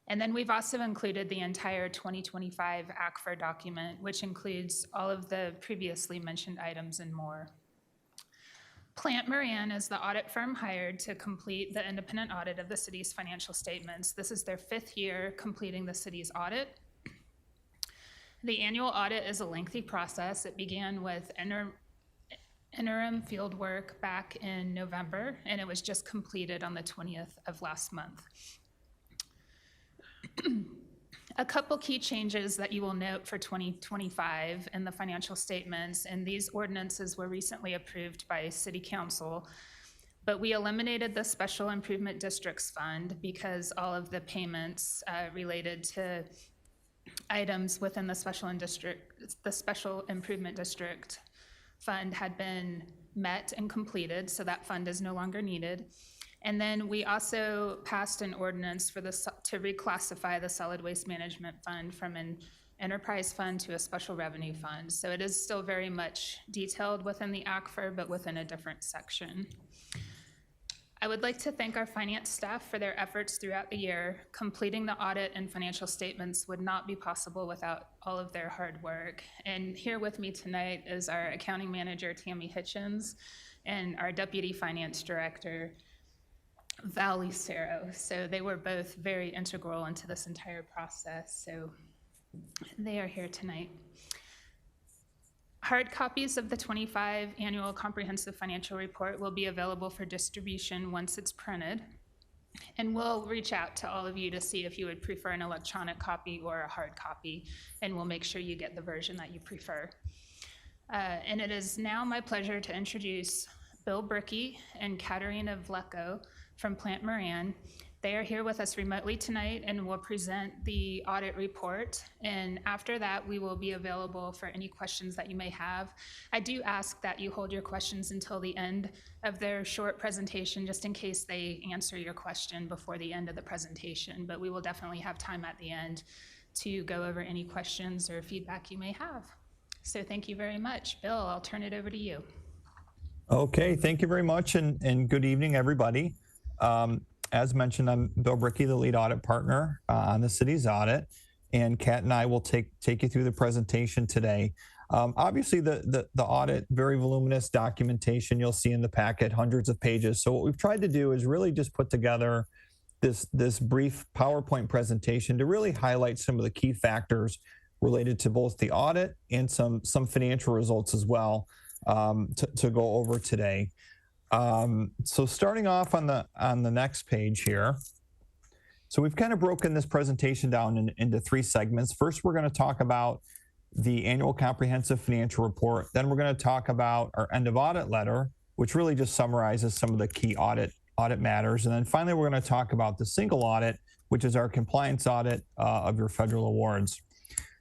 And then we've also included the entire 2025 ACFR document, which includes all of the previously mentioned items and more. Plant Moran is the audit firm hired to complete the independent audit of the city's financial statements. This is their 5th year completing the city's audit. The annual audit is a lengthy process. It began with interim field work back in November, and it was just completed on the 20th of last month. A couple key changes that you will note for 2025 in the financial statements, and these ordinances were recently approved by City Council, but we eliminated the Special Improvement Districts Fund because all of the payments related to items within the Special Improvement District Fund had been met and completed, so that fund is no longer needed. And then we also passed an ordinance to reclassify the Solid Waste Management Fund from an enterprise fund to a special revenue fund. So it is still very much detailed within the ACFR, but within a different section. I would like to thank our finance staff for their efforts throughout the year. Completing the audit and financial statements would not be possible without all of their hard work. And here with me tonight is our accounting manager, Tammy Hitchens, and our deputy finance director, Val Lucero. So they were both very integral into this entire process. So they are here tonight. Hard copies of the 25 annual comprehensive financial report will be available for distribution once it's printed. And we'll reach out to all of you to see if you would prefer an electronic copy or a hard copy, and we'll make sure you get the version that you prefer. And it is now my pleasure to introduce Bill Brickey and Katerina Vleko from Plant Moran. They are here with us remotely tonight and will present the audit report. And after that, we will be available for any questions that you may have. I do ask that you hold your questions until the end of their short presentation, just in case they answer your question before the end of the presentation. But we will definitely have time at the end to go over any questions or feedback you may have. So thank you very much. Bill, I'll turn it over to you. Okay, thank you very much, and good evening, everybody. As mentioned, I'm Bill Brickey, the lead audit partner on the city's audit, and Kat and I will take you through the presentation today. Obviously, the audit, very voluminous documentation you'll see in the packet, hundreds of pages. So what we've tried to do is really just put together this brief PowerPoint presentation to really highlight some of the key factors related to both the audit and some financial results as well to go over today. So starting off on the next page here. So we've kind of broken this presentation down into 3 segments. First, we're going to talk about the annual comprehensive financial report. Then we're going to talk about our end of audit letter, which really just summarizes some of the key audit matters. And then finally, we're going to talk about the single audit, which is our compliance audit of your federal awards.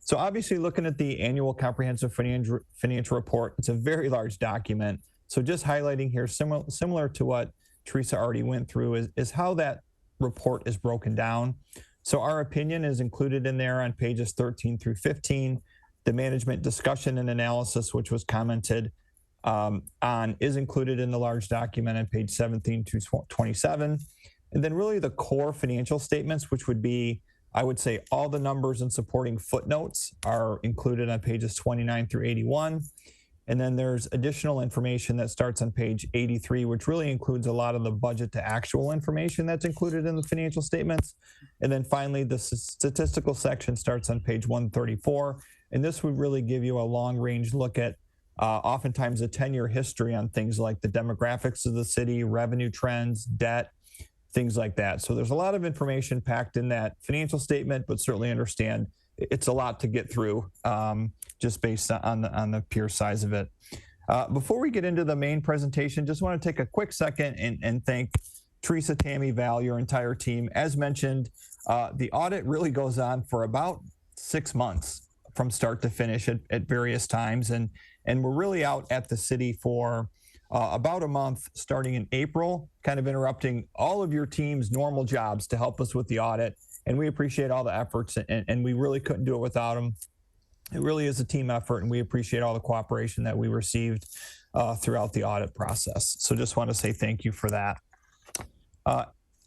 So obviously, looking at the annual comprehensive financial report, it's a very large document. So just highlighting here, similar to what Teresa already went through, is how that report is broken down. So our opinion is included in there on pages 13 through 15. The management discussion and analysis, which was commented on, is included in the large document on page 17 to 27. And then really the core financial statements, which would be, I would say, all the numbers and supporting footnotes are included on pages 29 through 81. And then there's additional information that starts on page 83, which really includes a lot of the budget to actual information that's included in the financial statements. And then finally, the statistical section starts on page 134. And this would really give you a long range look at oftentimes a 10-year history on things like the demographics of the city, revenue trends, debt, things like that. So there's a lot of information packed in that financial statement, but certainly understand it's a lot to get through just based on the pure size of it. Before we get into the main presentation, just want to take a quick second and thank Teresa, Tammy, Val, your entire team. As mentioned, the audit really goes on for about 6 months from start to finish at various times. And we're really out at the city for about a month starting in April, kind of interrupting all of your team's normal jobs to help us with the audit. And we appreciate all the efforts, and we really couldn't do it without them. It really is a team effort, and we appreciate all the cooperation that we received throughout the audit process. So just want to say thank you for that.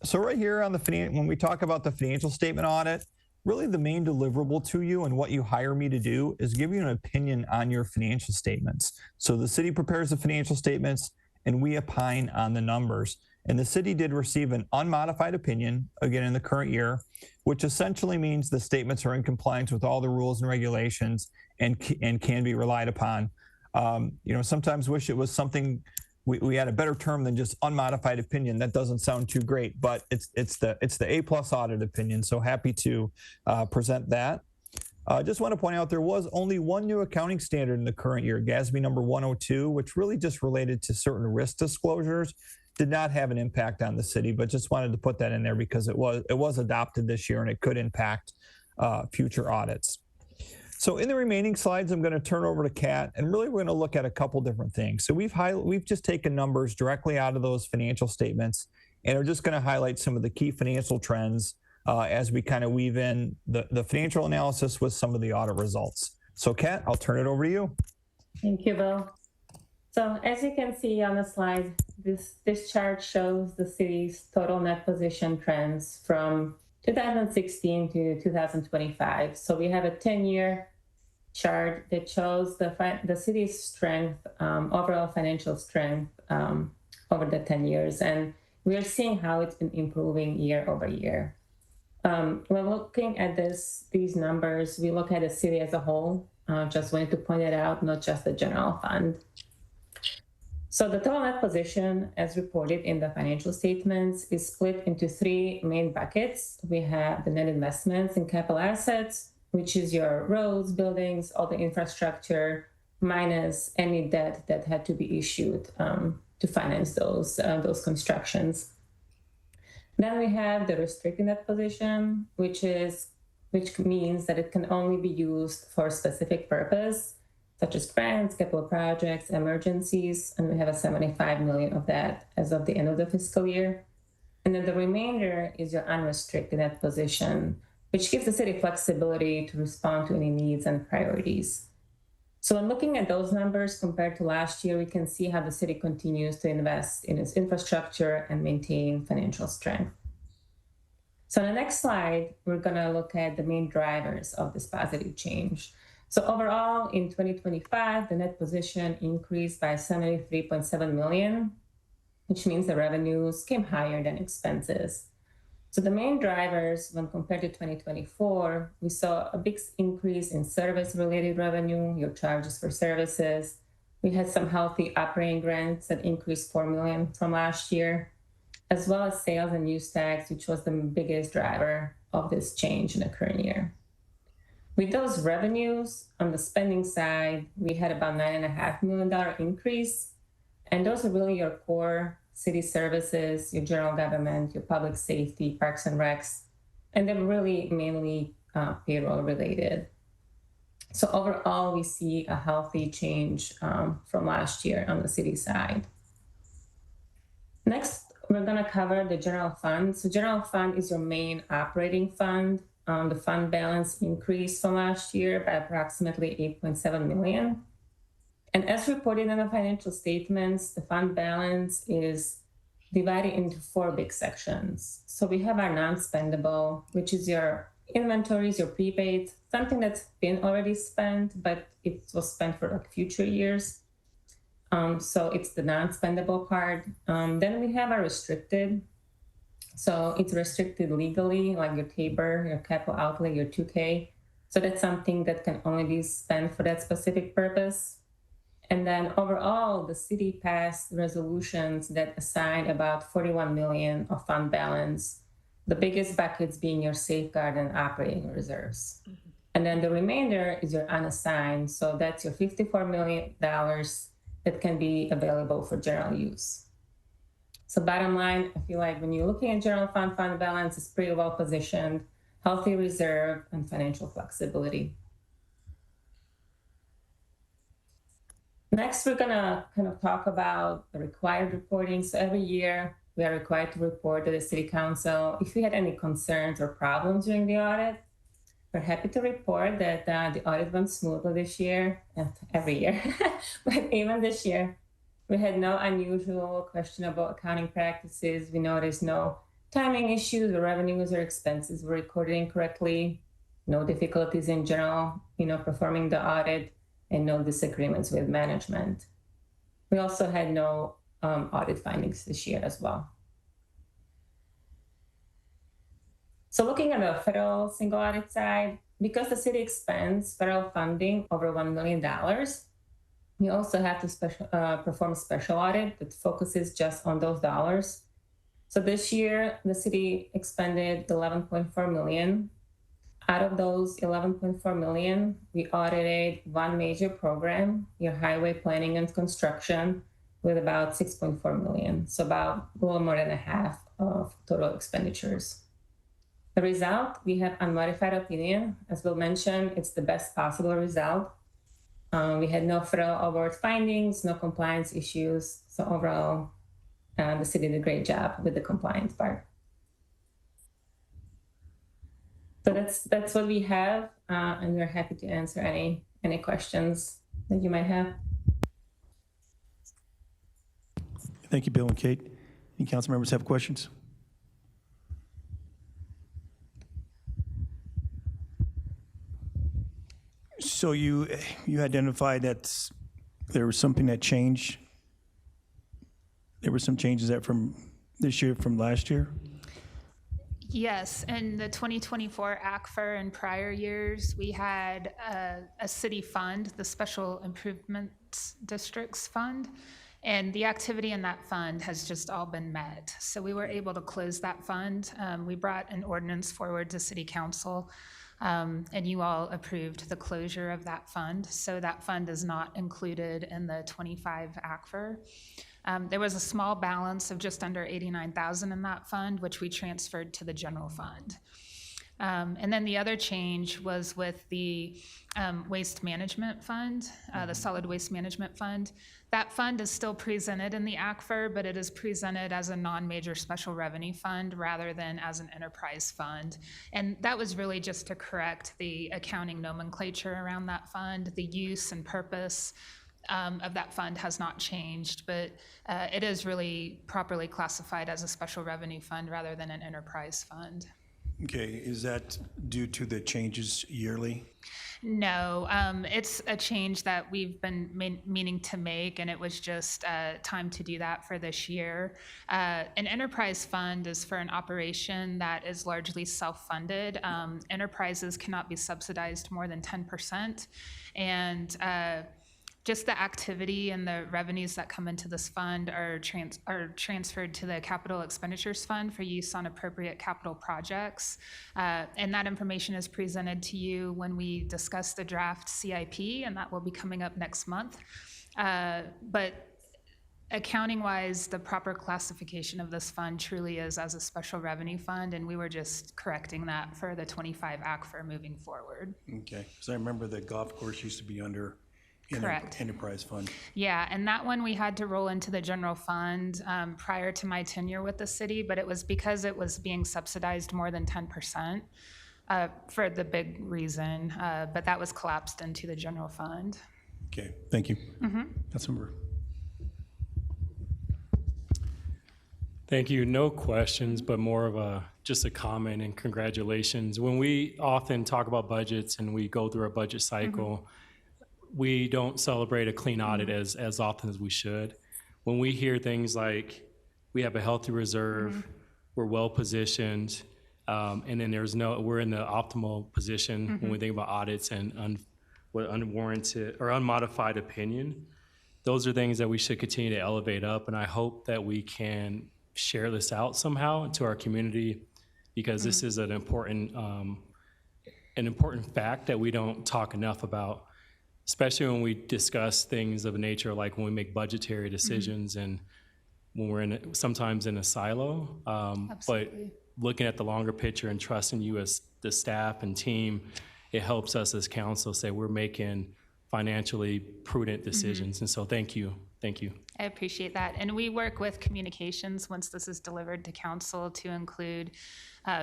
So right here on the when we talk about the financial statement audit, really the main deliverable to you and what you hire me to do is give you an opinion on your financial statements. So the city prepares the financial statements and we opine on the numbers. And the city did receive an unmodified opinion again in the current year, which essentially means the statements are in compliance with all the rules and regulations and can be relied upon. Sometimes wish it was something we had a better term than just unmodified opinion. That doesn't sound too great, but it's the A+ audit opinion. So happy to present that. Just want to point out there was only one new accounting standard in the current year, GASB number 102, which really just related to certain risk disclosures. Did not have an impact on the city, but just wanted to put that in there because it was adopted this year and it could impact future audits. So in the remaining slides, I'm going to turn over to Kat, and really we're going to look at a couple different things. So we've just taken numbers directly out of those financial statements, and are just going to highlight some of the key financial trends as we kind of weave in the financial analysis with some of the audit results. So Kat, I'll turn it over to you. Thank you, Bill. So as you can see on the slide, this chart shows the city's total net position trends from 2016 to 2025. So we have a 10-year chart that shows the city's strength, overall financial strength over the 10 years. And we are seeing how it's been improving year over year. When looking at these numbers, we look at the city as a whole. Just wanted to point it out, not just the general fund. So the total net position, as reported in the financial statements, is split into three main buckets. We have the net investments in capital assets, which is your roads, buildings, all the infrastructure, minus any debt that had to be issued to finance those constructions. Then we have the restricted net position, which means that it can only be used for a specific purpose, such as grants, capital projects, emergencies, and we have a 75 million of that as of the end of the fiscal year. And then the remainder is your unrestricted net position, which gives the city flexibility to respond to any needs and priorities. So when looking at those numbers compared to last year, we can see how the city continues to invest in its infrastructure and maintain financial strength. So on the next slide, we're gonna look at the main drivers of this positive change. So overall, in 2025, the net position increased by 73.7 million, which means the revenues came higher than expenses. So the main drivers, when compared to 2024, we saw a big increase in service-related revenue, your charges for services. We had some healthy operating grants that increased 4 million from last year, as well as sales and use tax, which was the biggest driver of this change in the current year. With those revenues, on the spending side, we had about $9.5 million increase. And those are really your core city services, your general government, your public safety, parks and recs, and they're really mainly payroll related. So overall, we see a healthy change from last year on the city side. Next, we're gonna cover the general fund. So general fund is your main operating fund. The fund balance increased from last year by approximately 8.7 million. And as reported in the financial statements, the fund balance is divided into 4 big sections. So we have our non-spendable, which is your inventories, your prepaid, something that's been already spent, but it was spent for like future years. So it's the non-spendable part. Then we have our restricted. So it's restricted legally, like your TABOR, your capital outlay, your 2K. So that's something that can only be spent for that specific purpose. And then overall, the city passed resolutions that assign about 41 million of fund balance, the biggest buckets being your safeguard and operating reserves. Mm-hmm. And then the remainder is your unassigned. So that's your $54 million that can be available for general use. So bottom line, I feel like when you're looking at general fund balance, it's pretty well positioned, healthy reserve, and financial flexibility. Next, we're gonna kind of talk about the required reporting. So every year, we are required to report to the City Council if we had any concerns or problems during the audit. We're happy to report that the audit went smoothly this year, and every year, but even this year, we had no unusual, questionable accounting practices. We noticed no timing issues, the revenues or expenses were recorded incorrectly, no difficulties in general, performing the audit, and no disagreements with management. We also had no audit findings this year as well. So looking at the federal single audit side, because the city expends federal funding over $1 million, we also have to perform a special audit that focuses just on those dollars. So this year, the city expended $11.4 million. Out of those $11.4 million, we audited one major program, your highway planning and construction, with about $6.4 million. So about a little more than a half of total expenditures. The result, we have unmodified opinion. As Bill mentioned, it's the best possible result. We had no federal award findings, no compliance issues. So overall, the city did a great job with the compliance part. So that's what we have, and we're happy to answer any questions that you might have. Thank you, Bill and Kate. Any council members have questions? So you identified that there was something that changed. There were some changes that from this year from last year? Yes, in the 2024 ACFR and prior years, we had a city fund, the Special Improvements Districts Fund, and the activity in that fund has just all been met. So we were able to close that fund. We brought an ordinance forward to City Council, and you all approved the closure of that fund. So that fund is not included in the 25 ACFR. There was a small balance of just under $89,000 in that fund, which we transferred to the general fund. And then the other change was with the waste management fund, the solid waste management fund. That fund is still presented in the ACFR, but it is presented as a non-major special revenue fund rather than as an enterprise fund. And that was really just to correct the accounting nomenclature around that fund. The use and purpose of that fund has not changed, but it is really properly classified as a special revenue fund rather than an enterprise fund. Okay, is that due to the changes yearly? No, it's a change that we've been meaning to make, and it was just time to do that for this year. An enterprise fund is for an operation that is largely self-funded. Enterprises cannot be subsidized more than 10%, and just the activity and the revenues that come into this fund are transferred to the capital expenditures fund for use on appropriate capital projects. And that information is presented to you when we discuss the draft CIP, and that will be coming up next month. But accounting-wise, the proper classification of this fund truly is as a special revenue fund, and we were just correcting that for the 25 ACFR moving forward. Okay, because I remember the golf course used to be under Correct. enterprise fund. Yeah, and that one we had to roll into the general fund prior to my tenure with the city, but it was because it was being subsidized more than 10% for the big reason, but that was collapsed into the general fund. Okay, thank you. Councilmember. Thank you. No questions, but more of just a comment and congratulations. When we often talk about budgets and we go through a budget cycle, we don't celebrate a clean audit as often as we should. When we hear things like we have a healthy reserve, we're well positioned, and then we're in the optimal position when we think about audits and unwarranted or unmodified opinion. Those are things that we should continue to elevate up, and I hope that we can share this out somehow to our community, because this is an important fact that we don't talk enough about, especially when we discuss things of a nature like when we make budgetary decisions and when we're sometimes in a silo. But looking at the longer picture and trusting you as the staff and team, it helps us as council say we're making financially prudent decisions. And so thank you Thank you. I appreciate that. And we work with communications once this is delivered to council to include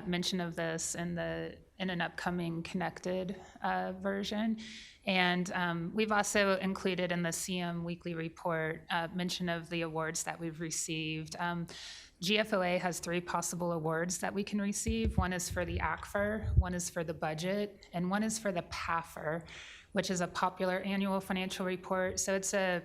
mention of this in an upcoming connected version. And we've also included in the CM weekly report mention of the awards that we've received. GFOA has 3 possible awards that we can receive. One is for the ACFR, one is for the budget, and one is for the PAFR, which is a popular annual financial report. So it's a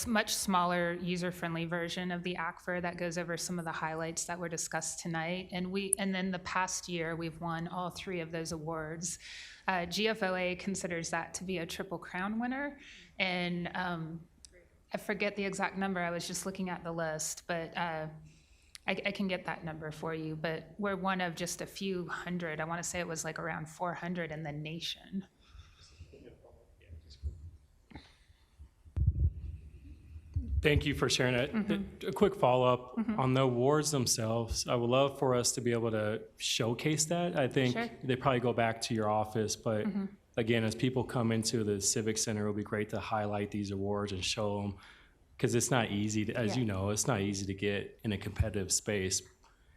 much smaller, user-friendly version of the ACFR that goes over some of the highlights that were discussed tonight. And then the past year, we've won all 3 of those awards. GFOA considers that to be a Triple Crown winner. And I forget the exact number. I was just looking at the list, but I can get that number for you. But we're one of just a few hundred. I want to say it was like around 400 in the nation. Thank you for sharing it. A quick follow-up on the awards themselves. I would love for us to be able to showcase that. I think Sure. they probably go back to your office, but again, as people come into the Civic Center, it would be great to highlight these awards and show them, because it's not easy, as you know, it's not easy to get in a competitive space.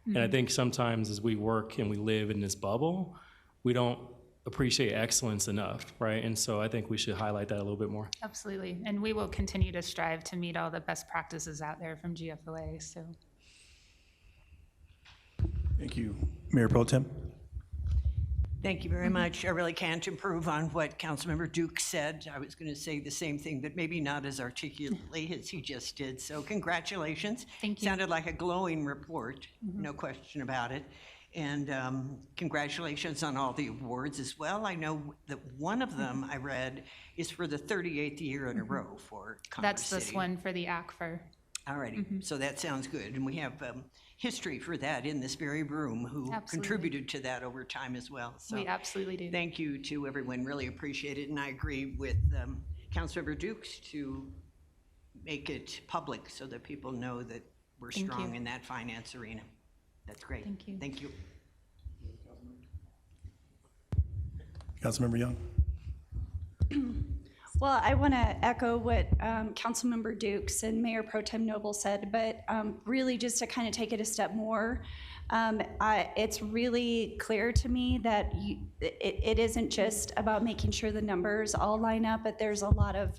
And I think sometimes as we work and we live in this bubble, we don't appreciate excellence enough, right? And so I think we should highlight that a little bit more. Absolutely. And we will continue to strive to meet all the best practices out there from GFOA. So Thank you. Mayor Pro Tem? Thank you very much. I really can't improve on what Councilmember Duke said. I was going to say the same thing, but maybe not as articulately as he just did. So congratulations. Thank you. Sounded like a glowing report, no question about it. And congratulations on all the awards as well. I know that one of them I read is for the 38th year in a row for Congress that's City. this one for the ACFR. All righty, so that sounds good. And we have history for that in this very room who Absolutely. contributed to that over time as well. So We absolutely do. thank you to everyone, really appreciate it. And I agree with Councilmember Dukes to make it public so that people know that we're Thank strong you. in that finance arena. That's great. Thank you. Thank you. Councilmember Young? Well, I want to echo what Councilmember Dukes and Mayor Pro Tem Noble said, but really just to kind of take it a step more, it's really clear to me that it isn't just about making sure the numbers all line up, but there's a lot of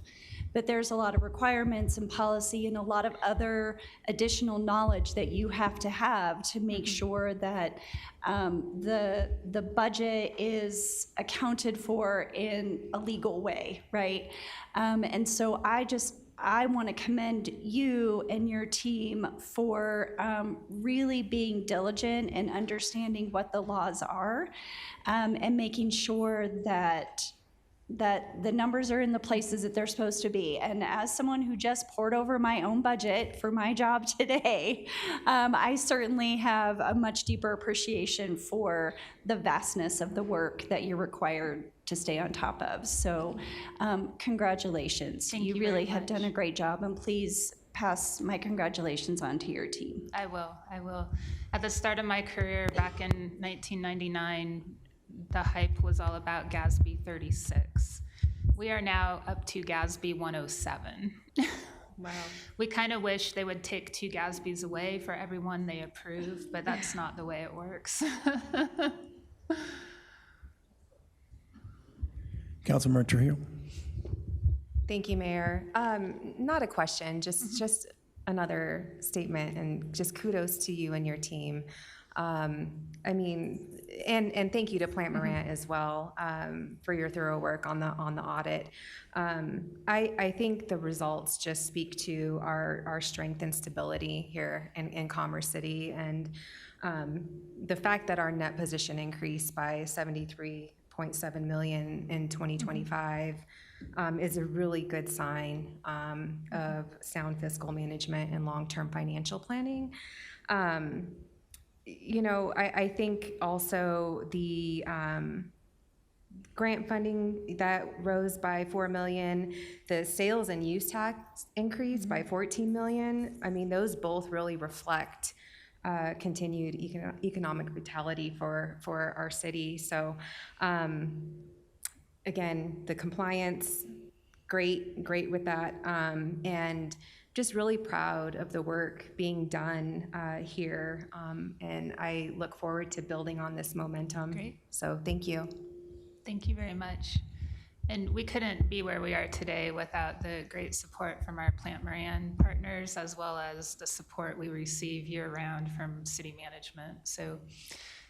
requirements and policy and a lot of other additional knowledge that you have to make sure that the budget is accounted for in a legal way, right? And so I want to commend you and your team for really being diligent and understanding what the laws are, and making sure that the numbers are in the places that they're supposed to be. And as someone who just poured over my own budget for my job today, I certainly have a much deeper appreciation for the vastness of the work that you're required to stay on top of. So congratulations. Thank you really very have done a much. great job, and please pass my congratulations on to your team. I will. At the start of my career back in 1999, the hype was all about GASB 36. We are now up to GASB 107. Wow. We kind of wish they would take 2 GASBs away for everyone they approve, but that's not the way it works. Councilmember Trujillo? Thank you, Mayor. Not a question, just another statement, and just kudos to you and your team. I mean, and thank you to Plant Morant as well for your thorough work on the audit. I think the results just speak to our strength and stability here in Commerce City, and the fact that our net position increased by $73.7 million in 2025 is a really good sign of sound fiscal management and long-term financial planning. You know, I think also the grant funding that rose by $4 million, the sales and use tax increase by $14 million. I mean, those both really reflect continued economic vitality for our city. So again, the compliance great with that. And just really proud of the work being done here. And I look forward to building on this momentum. Great. So thank you. Thank you very much. And we couldn't be where we are today without the great support from our Plant Moran partners, as well as the support we receive year-round from city management. So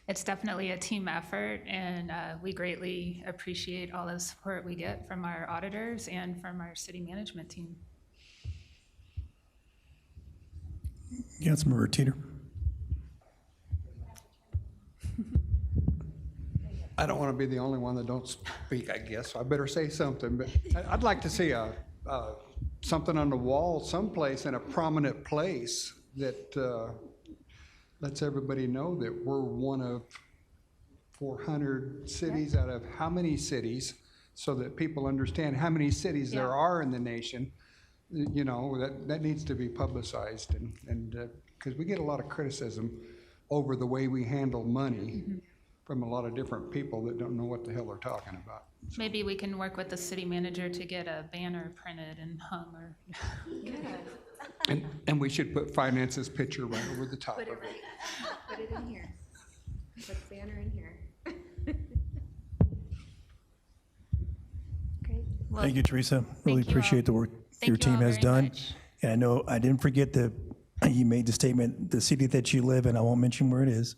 it's definitely a team effort, and we greatly appreciate all the support we get from our auditors and from our city management team. Councilmember Teeter. I don't want to be the only one that don't speak, I guess, so I better say something. But I'd like to see something on the wall someplace in a prominent place that lets everybody know that we're one of 400 cities out of how many cities, so that people understand how many cities there are in the nation. You know, that needs to be publicized, and because we get a lot of criticism over the way we handle money from a lot of different people that don't know what the hell they're talking about. Maybe we can work with the city manager to get a banner printed and hung, or And we should put Finance's picture right over the top of it. Put it in here. Put the banner in here. Great. Well, Thank you, Teresa. Really you all. appreciate the work Thank your you team all has very done. much. And I know I didn't forget that you made the statement, the city that you live in, I won't mention where it is,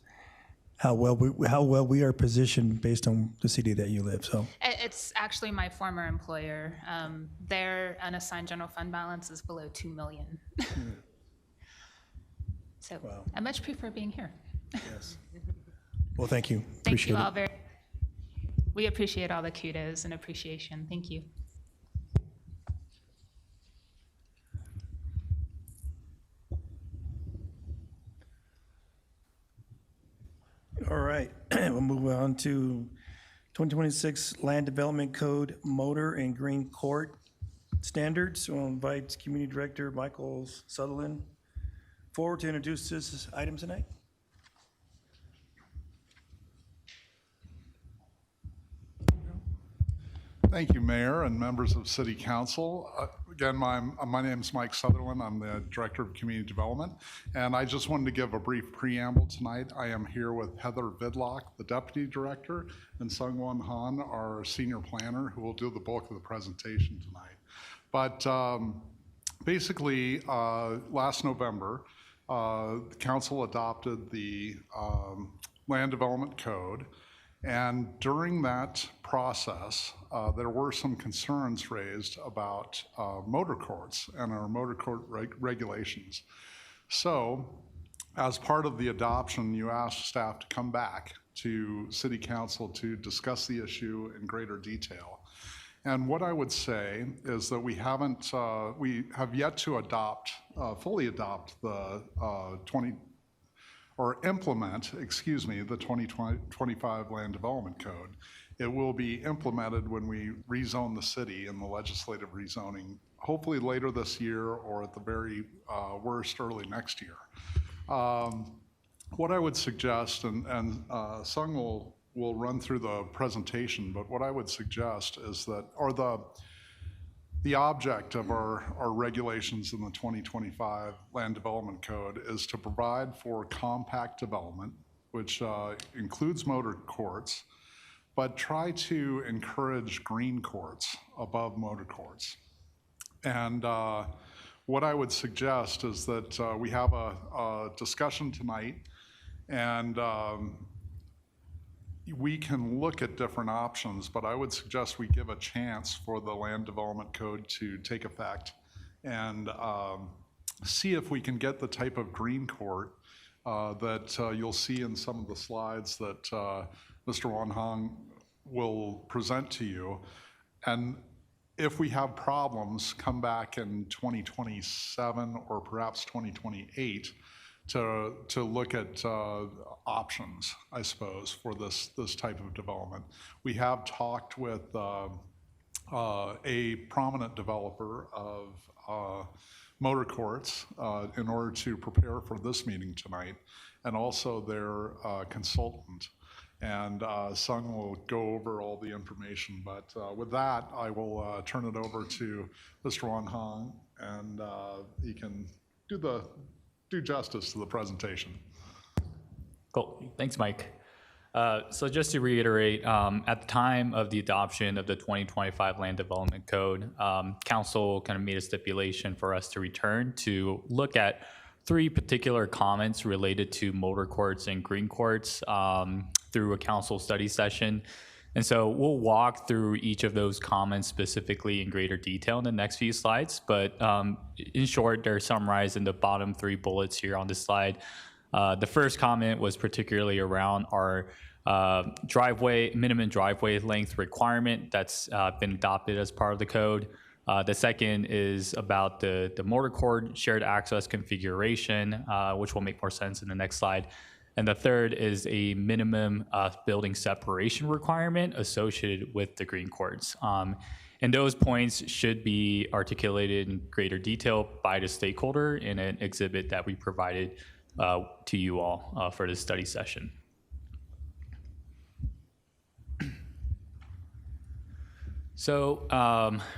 how well we are positioned based on the city that you live. So It's actually my former employer. Their unassigned general fund balance is below 2 million. So Wow. I much prefer being here. yes. Well, thank you. Thank Appreciate you it. all very. We appreciate all the kudos and appreciation. Thank you. All right, we'll move on to 2026 Land Development Code Motor and Green Court Standards. So I'll invite Community Director Michael Sutherland forward to introduce this item tonight. Thank you, Mayor and members of City Council. Again, my name is Mike Sutherland. I'm the Director of Community Development, and I just wanted to give a brief preamble tonight. I am here with Heather Vidlock, the Deputy Director, and Sungwon Han, our Senior Planner, who will do the bulk of the presentation tonight. But basically, last November, the Council adopted the Land Development Code. And during that process, there were some concerns raised about motor courts and our motor court regulations. So, as part of the adoption, you asked staff to come back to City Council to discuss the issue in greater detail. And what I would say is that we have yet to fully adopt the implement the 2025 Land Development Code. It will be implemented when we rezone the city in the legislative rezoning, hopefully later this year or at the very worst early next year. What I would suggest, and Sung will run through the presentation, but what I would suggest is that, or the object of our regulations in the 2025 Land Development Code is to provide for compact development, which includes motor courts, but try to encourage green courts above motor courts. And what I would suggest is that we have a discussion tonight, and we can look at different options, but I would suggest we give a chance for the Land Development Code to take effect and see if we can get the type of green court that you'll see in some of the slides that Mr. Won Hong will present to you. And if we have problems, come back in 2027 or perhaps 2028 to look at options, I suppose, for this type of development. We have talked with a prominent developer of motor courts in order to prepare for this meeting tonight, and also their consultant. and Sung will go over all the information. But with that, I will turn it over to Mr. Wong Hong, and he can do justice to the presentation. Cool. Thanks, Mike. So just to reiterate, at the time of the adoption of the 2025 Land Development Code, Council kind of made a stipulation for us to return to look at 3 particular comments related to motor courts and green courts through a council study session. And so we'll walk through each of those comments specifically in greater detail in the next few slides. But in short, they're summarized in the bottom 3 bullets here on this slide. The first comment was particularly around our minimum driveway length requirement that's been adopted as part of the code. The second is about the motor court shared access configuration, which will make more sense in the next slide. And the third is a minimum building separation requirement associated with the green courts. And those points should be articulated in greater detail by the stakeholder in an exhibit that we provided to you all for this study session. So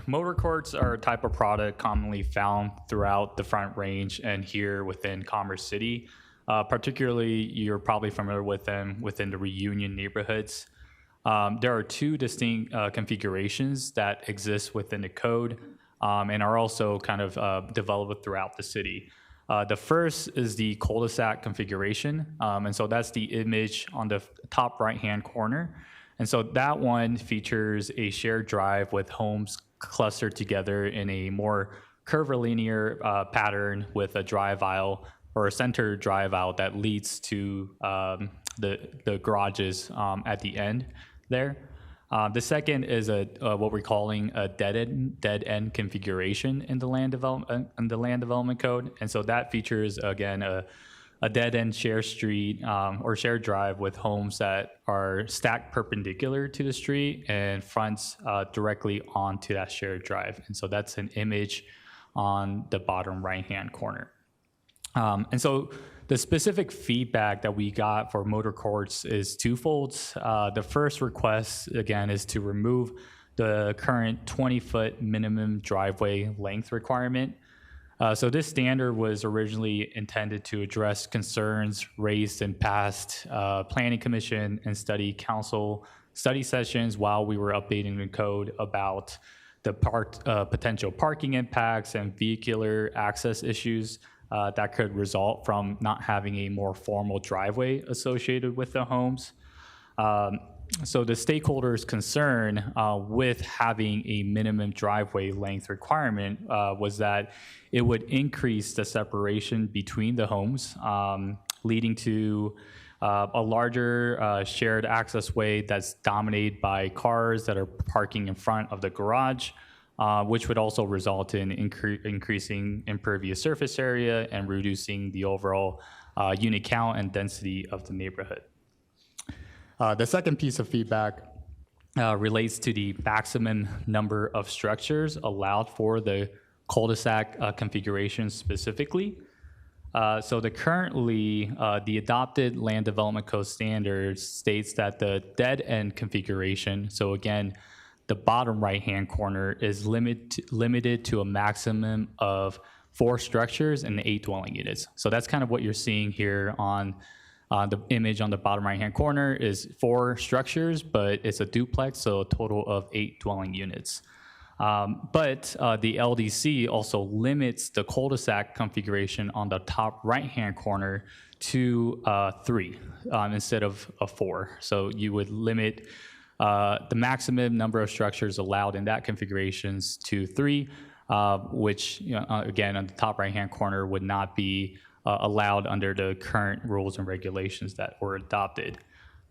motor courts are a type of product commonly found throughout the Front Range and here within Commerce City. Particularly, you're probably familiar with them within the Reunion neighborhoods. There are 2 distinct configurations that exist within the code and are also kind of developed throughout the city. The first is the cul-de-sac configuration, and so that's the image on the top right-hand corner. And so that one features a shared drive with homes clustered together in a more curvilinear pattern with a drive aisle or a center drive aisle that leads to the garages at the end there. The second is what we're calling a dead end configuration in the land development code, and so that features again a dead end share street or shared drive with homes that are stacked perpendicular to the street and fronts directly onto that shared drive, and so that's an image on the bottom right hand corner. And so the specific feedback that we got for motor courts is twofold. The first request, again, is to remove the current 20-foot minimum driveway length requirement. So this standard was originally intended to address concerns raised in past Planning Commission and Study Council study sessions while we were updating the code about the potential parking impacts and vehicular access issues that could result from not having a more formal driveway associated with the homes. So the stakeholders' concern with having a minimum driveway length requirement was that it would increase the separation between the homes, leading to a larger shared access way that's dominated by cars that are parking in front of the garage, which would also result in increasing impervious surface area and reducing the overall unit count and density of the neighborhood. The second piece of feedback relates to the maximum number of structures allowed for the cul-de-sac configuration specifically. So the adopted Land Development Code standards states that the dead end configuration, so again, the bottom right-hand corner is limited to a maximum of 4 structures and 8 dwelling units. So that's kind of what you're seeing here on the image on the bottom right-hand corner is 4 structures, but it's a duplex, so a total of 8 dwelling units. But the LDC also limits the cul-de-sac configuration on the top right-hand corner to 3 instead of 4. So you would limit the maximum number of structures allowed in that configurations to 3, which again on the top right-hand corner would not be allowed under the current rules and regulations that were adopted.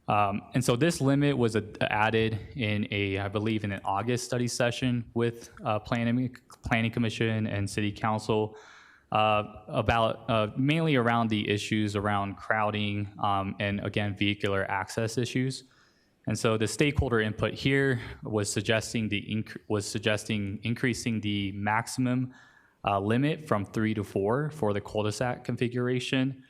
And so this limit was added in I believe in an August study session with Planning Commission and City Council about mainly around the issues around crowding and again vehicular access issues. And so the stakeholder input here was suggesting increasing the maximum limit from 3 to 4 for the cul-de-sac configuration,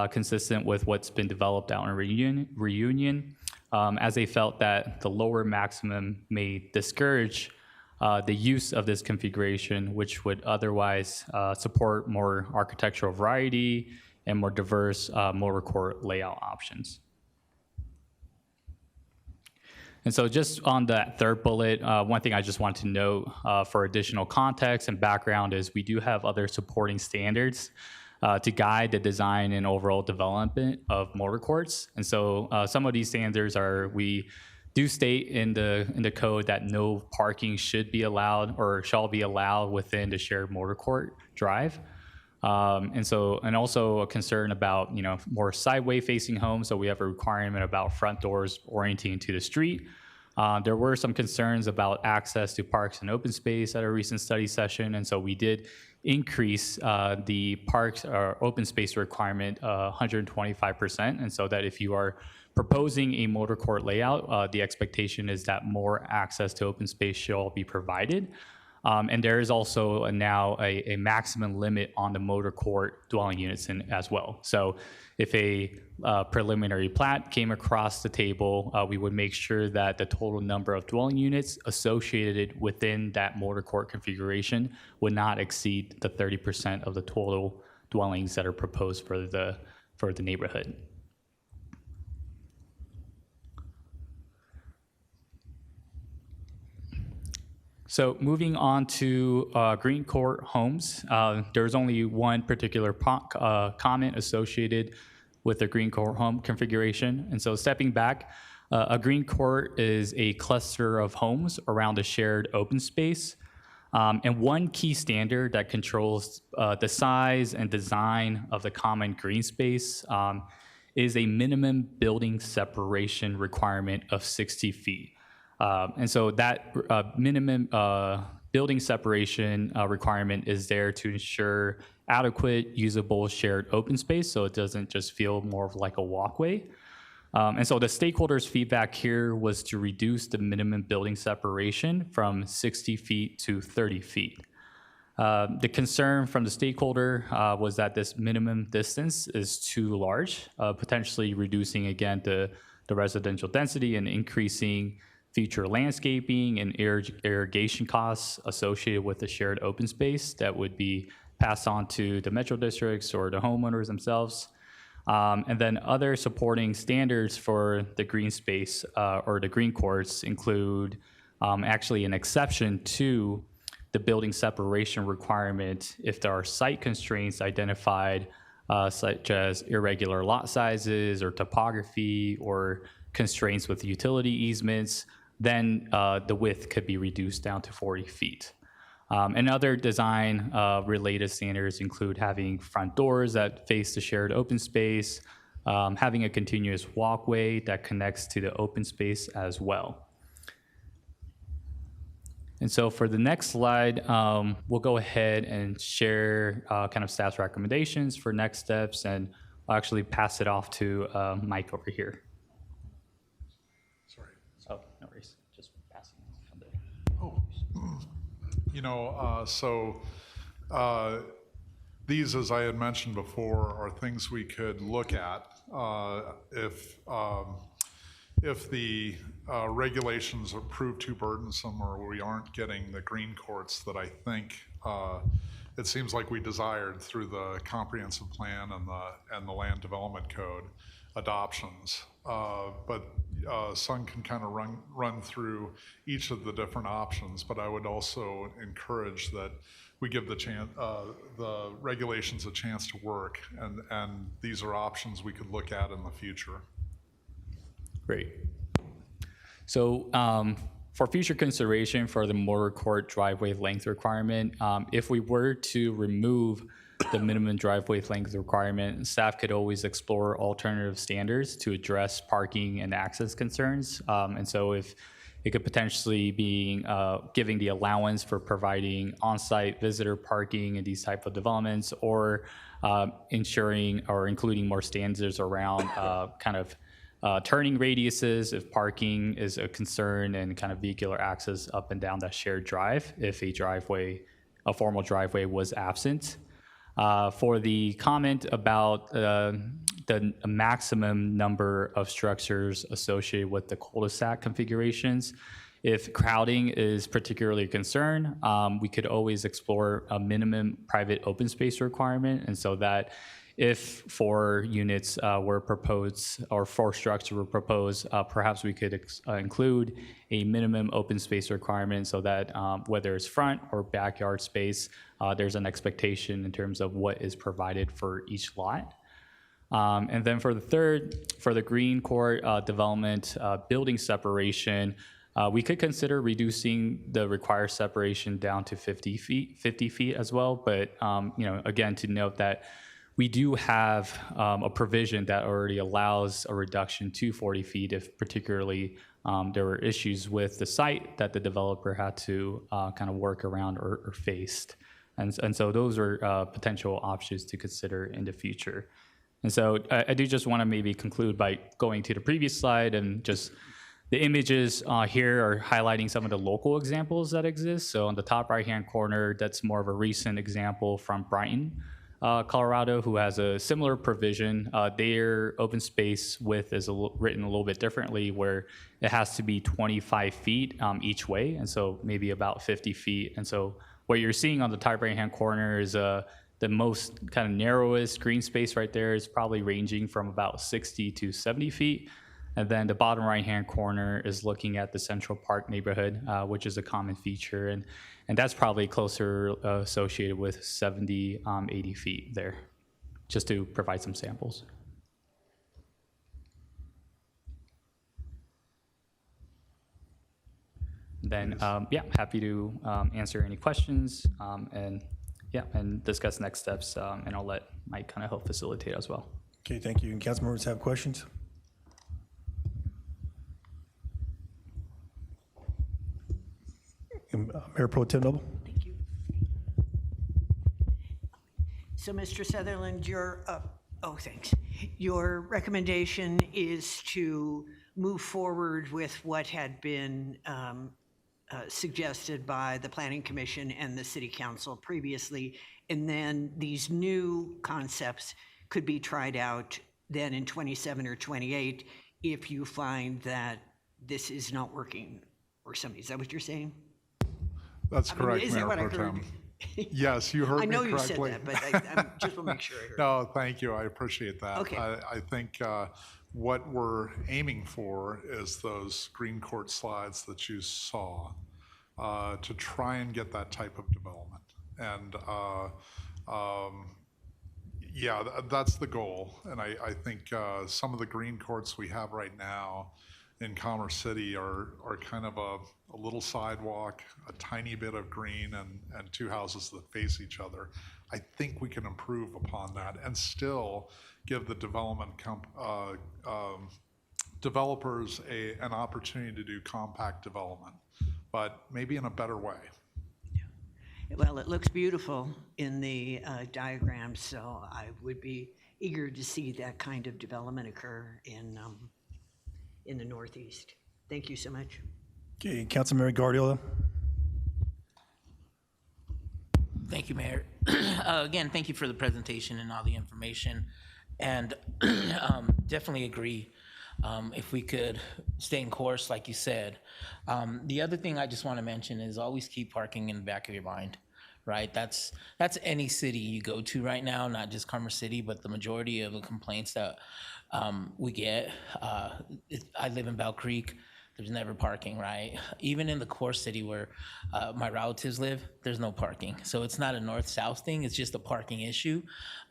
consistent with what's been developed out in Reunion. as they felt that the lower maximum may discourage the use of this configuration, which would otherwise support more architectural variety and more diverse motor court layout options. And so just on that third bullet, one thing I just want to note for additional context and background is we do have other supporting standards to guide the design and overall development of motor courts. And so some of these standards are, we do state in the code that no parking should be allowed or shall be allowed within the shared motor court drive. And also a concern about, more sideway facing homes. So we have a requirement about front doors orienting to the street. There were some concerns about access to parks and open space at a recent study session. And so we did increase the parks or open space requirement 125%. And so that if you are proposing a motor court layout, the expectation is that more access to open space shall be provided. And there is also now a maximum limit on the motor court dwelling units as well. So if a preliminary plat came across the table, we would make sure that the total number of dwelling units associated within that motor court configuration would not exceed the 30% of the total dwellings that are proposed for the neighborhood. So moving on to Green Court homes, there's only one particular comment associated with the Green Court home configuration. And so stepping back, a Green Court is a cluster of homes around a shared open space. And one key standard that controls the size and design of the common green space is a minimum building separation requirement of 60 feet. And so that minimum building separation requirement is there to ensure adequate, usable, shared open space, so it doesn't just feel more of like a walkway. And so the stakeholders' feedback here was to reduce the minimum building separation from 60 feet to 30 feet. The concern from the stakeholder was that this minimum distance is too large, potentially reducing, again, the residential density and increasing future landscaping and irrigation costs associated with the shared open space that would be passed on to the metro districts or the homeowners themselves. And then other supporting standards for the green space or the green courts include actually an exception to the building separation requirement if there are site constraints identified, such as irregular lot sizes or topography or constraints with utility easements. Then the width could be reduced down to 40 feet. And other design related standards include having front doors that face the shared open space, having a continuous walkway that connects to the open space as well. And so for the next slide, we'll go ahead and share kind of staff's recommendations for next steps, and I'll actually pass it off to Mike over here. Oh, no worries. Just passing from there. Oh, these, as I had mentioned before, are things we could look at if the regulations prove too burdensome or we aren't getting the green courts that I think it seems like we desired through the comprehensive plan and the land development code adoptions. But Sung can kind of run through each of the different options, but I would also encourage that we give the regulations a chance to work, and these are options we could look at in the future. Great. So for future consideration for the motor court driveway length requirement, if we were to remove the minimum driveway length requirement, staff could always explore alternative standards to address parking and access concerns. And so if it could potentially be giving the allowance for providing on-site visitor parking in these type of developments, or ensuring or including more standards around turning radiuses if parking is a concern, and kind of vehicular access up and down that shared drive if a formal driveway was absent. For the comment about the maximum number of structures associated with the cul-de-sac configurations. If crowding is particularly a concern, we could always explore a minimum private open space requirement. And so that if 4 units were proposed or 4 structures were proposed, perhaps we could include a minimum open space requirement so that whether it's front or backyard space, there's an expectation in terms of what is provided for each lot. And then for the third, for the green court development building separation, we could consider reducing the required separation down to 50 feet as well. But again, to note that we do have a provision that already allows a reduction to 40 feet if particularly there were issues with the site that the developer had to kind of work around or faced. And so those are potential options to consider in the future. And so I do just want to maybe conclude by going to the previous slide, and just the images here are highlighting some of the local examples that exist. So on the top right-hand corner, that's more of a recent example from Brighton, Colorado, who has a similar provision. Their open space width is written a little bit differently, where it has to be 25 feet each way, and so maybe about 50 feet. And so what you're seeing on the top right-hand corner is the most kind of narrowest green space right there is probably ranging from about 60 to 70 feet. And then the bottom right-hand corner is looking at the Central Park neighborhood, which is a common feature. And that's probably closer associated with 70, 80 feet there, just to provide some samples. Then, happy to answer any questions and discuss next steps. And I'll let Mike kind of help facilitate as well. Okay, thank you. And council members have questions? Mayor Pro Tem Noble? Thank you. So, Mr. Sutherland, thanks. Your recommendation is to move forward with what had been suggested by the Planning Commission and the City Council previously, and then these new concepts could be tried out then in 27 or 28 if you find that this is not working or something. Is that what you're saying? That's correct, is that Mayor what I Pro heard? Tem. Yes, you heard I me know correctly. you said that, but I just want to make sure I heard. No, thank you. I appreciate that. Okay. I think what we're aiming for is those green court slides that you saw to try and get that type of development. And that's the goal. And I think some of the green courts we have right now in Commerce City are kind of a little sidewalk, a tiny bit of green, and 2 houses that face each other. I think we can improve upon that and still give the developers an opportunity to do compact development, but maybe in a better way. Well, it looks beautiful in the diagram, so I would be eager to see that kind of development occur in the Northeast. Thank you so much. Okay, Councilmember Guardiola? Thank you, Mayor. Again, thank you for the presentation and all the information. And definitely agree if we could stay in course, like you said. The other thing I just want to mention is always keep parking in the back of your mind, right? That's any city you go to right now, not just Commerce City, but the majority of the complaints that we get. I live in Bell Creek. There's never parking, right? Even in the core city where my relatives live, there's no parking. So it's not a north-south thing, it's just a parking issue.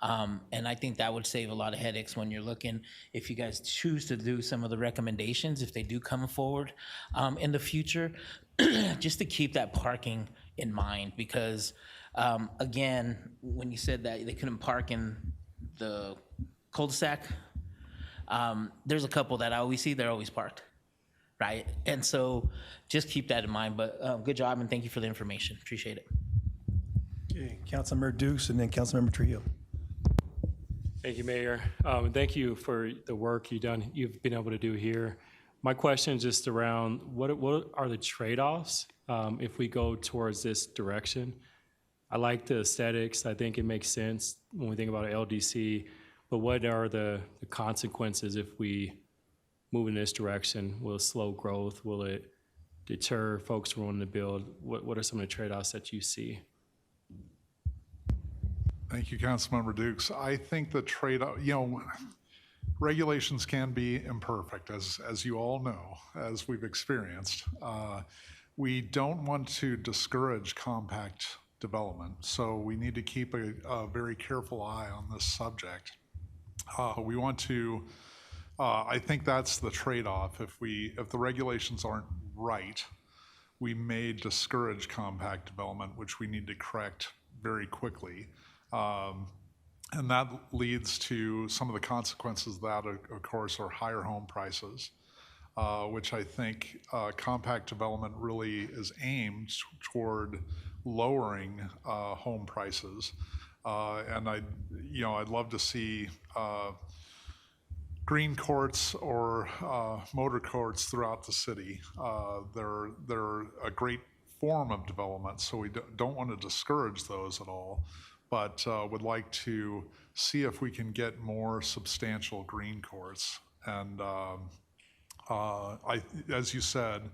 And I think that would save a lot of headaches when you're looking, if you guys choose to do some of the recommendations, if they do come forward in the future, just to keep that parking in mind. Because again, when you said that they couldn't park in the cul-de-sac, there's a couple that I always see, they're always parked. Right, and so just keep that in mind. But good job, and thank you for the information. Appreciate it. Okay, Councilmember Dukes, and then Councilmember Trujillo. Thank you, Mayor. Thank you for the work you've been able to do here. My question is just around what are the trade-offs if we go towards this direction? I like the aesthetics. I think it makes sense when we think about LDC. But what are the consequences if we move in this direction? Will it slow growth? Will it deter folks from wanting to build? What are some of the trade-offs that you see? Thank you, Councilmember Dukes. I think the trade-off, regulations can be imperfect, as you all know, as we've experienced. We don't want to discourage compact development, so we need to keep a very careful eye on this subject. We want to, I think that's the trade-off. If the regulations aren't right, we may discourage compact development, which we need to correct very quickly. And that leads to some of the consequences of that, of course, are higher home prices, which I think compact development really is aimed toward lowering home prices. And I'd love to see green courts or motor courts throughout the city. They're a great form of development, so we don't want to discourage those at all, but would like to see if we can get more substantial green courts. And as you said,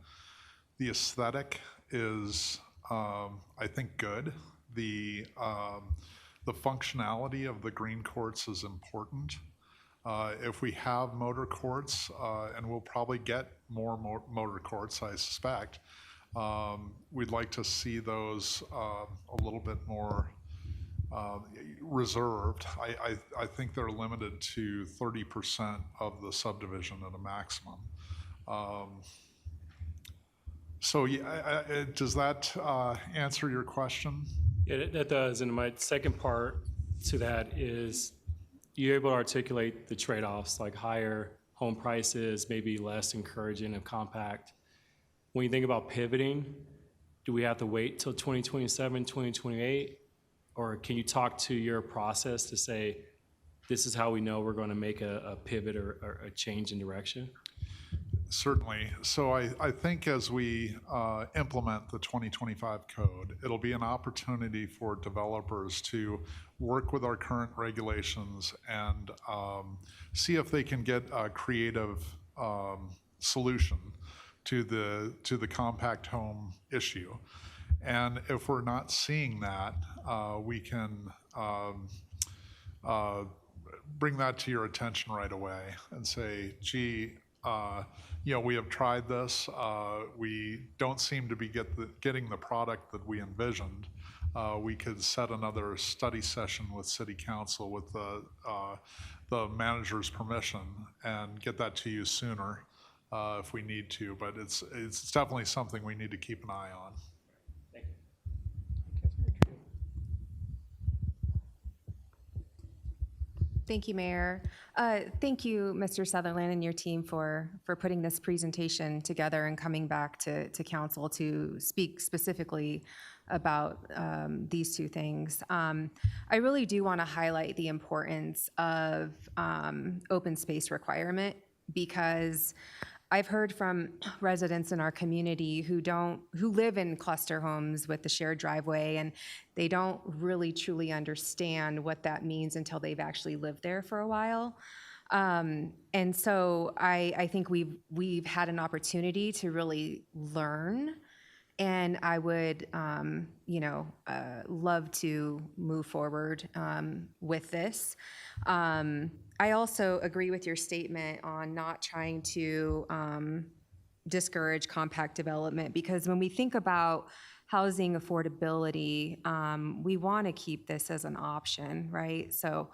the aesthetic is, I think, good. The functionality of the green courts is important. If we have motor courts, and we'll probably get more motor courts, I suspect, we'd like to see those a little bit more reserved. I think they're limited to 30% of the subdivision at a maximum. So yeah, does that answer your question? Yeah, that does. And my second part to that is, you're able to articulate the trade-offs, like higher home prices, maybe less encouraging of compact. When you think about pivoting, do we have to wait till 2027, 2028? Or can you talk to your process to say, this is how we know we're going to make a pivot or a change in direction? Certainly. So I think as we implement the 2025 code, it'll be an opportunity for developers to work with our current regulations and see if they can get a creative solution to the compact home issue. And if we're not seeing that, we can bring that to your attention right away and say, gee, we have tried this. We don't seem to be getting the product that we envisioned. We could set another study session with City Council with the manager's permission and get that to you sooner if we need to. But it's definitely something we need to keep an eye on. Thank you, Mayor. Thank you, Mr. Sutherland and your team for putting this presentation together and coming back to council to speak specifically about these two things. I really do want to highlight the importance of open space requirement, because I've heard from residents in our community who live in cluster homes with the shared driveway, and they don't really truly understand what that means until they've actually lived there for a while. And so I think we've had an opportunity to really learn, and I would love to move forward with this. I also agree with your statement on not trying to discourage compact development, because when we think about housing affordability, we want to keep this as an option, right? So,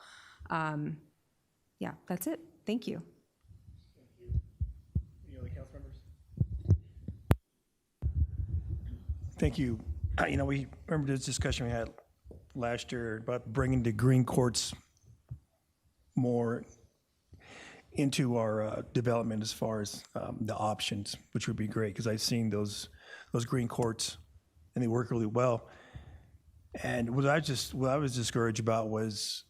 yeah, that's it. Thank you. Any other council members? Thank you. We remember this discussion we had last year about bringing the green courts more into our development as far as the options, which would be great, because I've seen those green courts and they work really well. And what I was discouraged about was,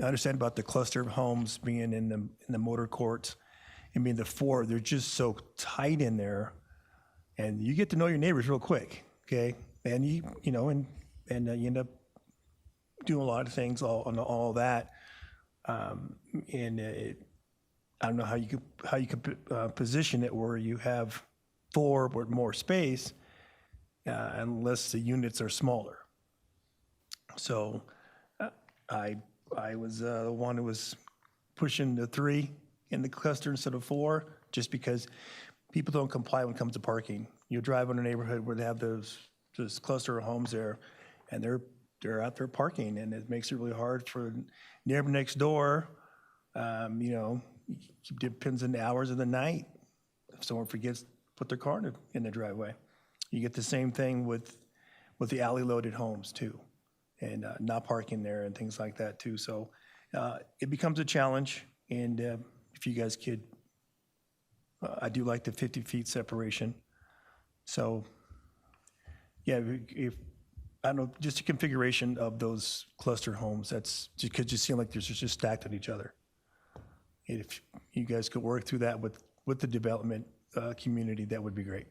I understand about the cluster of homes being in the motor courts and being the four, they're just so tight in there, and you get to know your neighbors real quick, okay? And you end up doing a lot of things on all that. And I don't know how you could position it where you have 4 with more space, unless the units are smaller. So I was the one who was pushing the 3 in the cluster instead of 4, just because people don't comply when it comes to parking. You drive in a neighborhood where they have those cluster of homes there, and they're out there parking, and it makes it really hard for neighbor next door. You know, it depends on the hours of the night. If someone forgets to put their car in the driveway, you get the same thing with the alley-loaded homes too, and not parking there and things like that too. So it becomes a challenge, and if you guys could, I do like the 50 feet separation. So yeah, if I don't know, just a configuration of those cluster homes, that's just, could just seem like they're just stacked on each other. And if you guys could work through that with the development community, that would be great.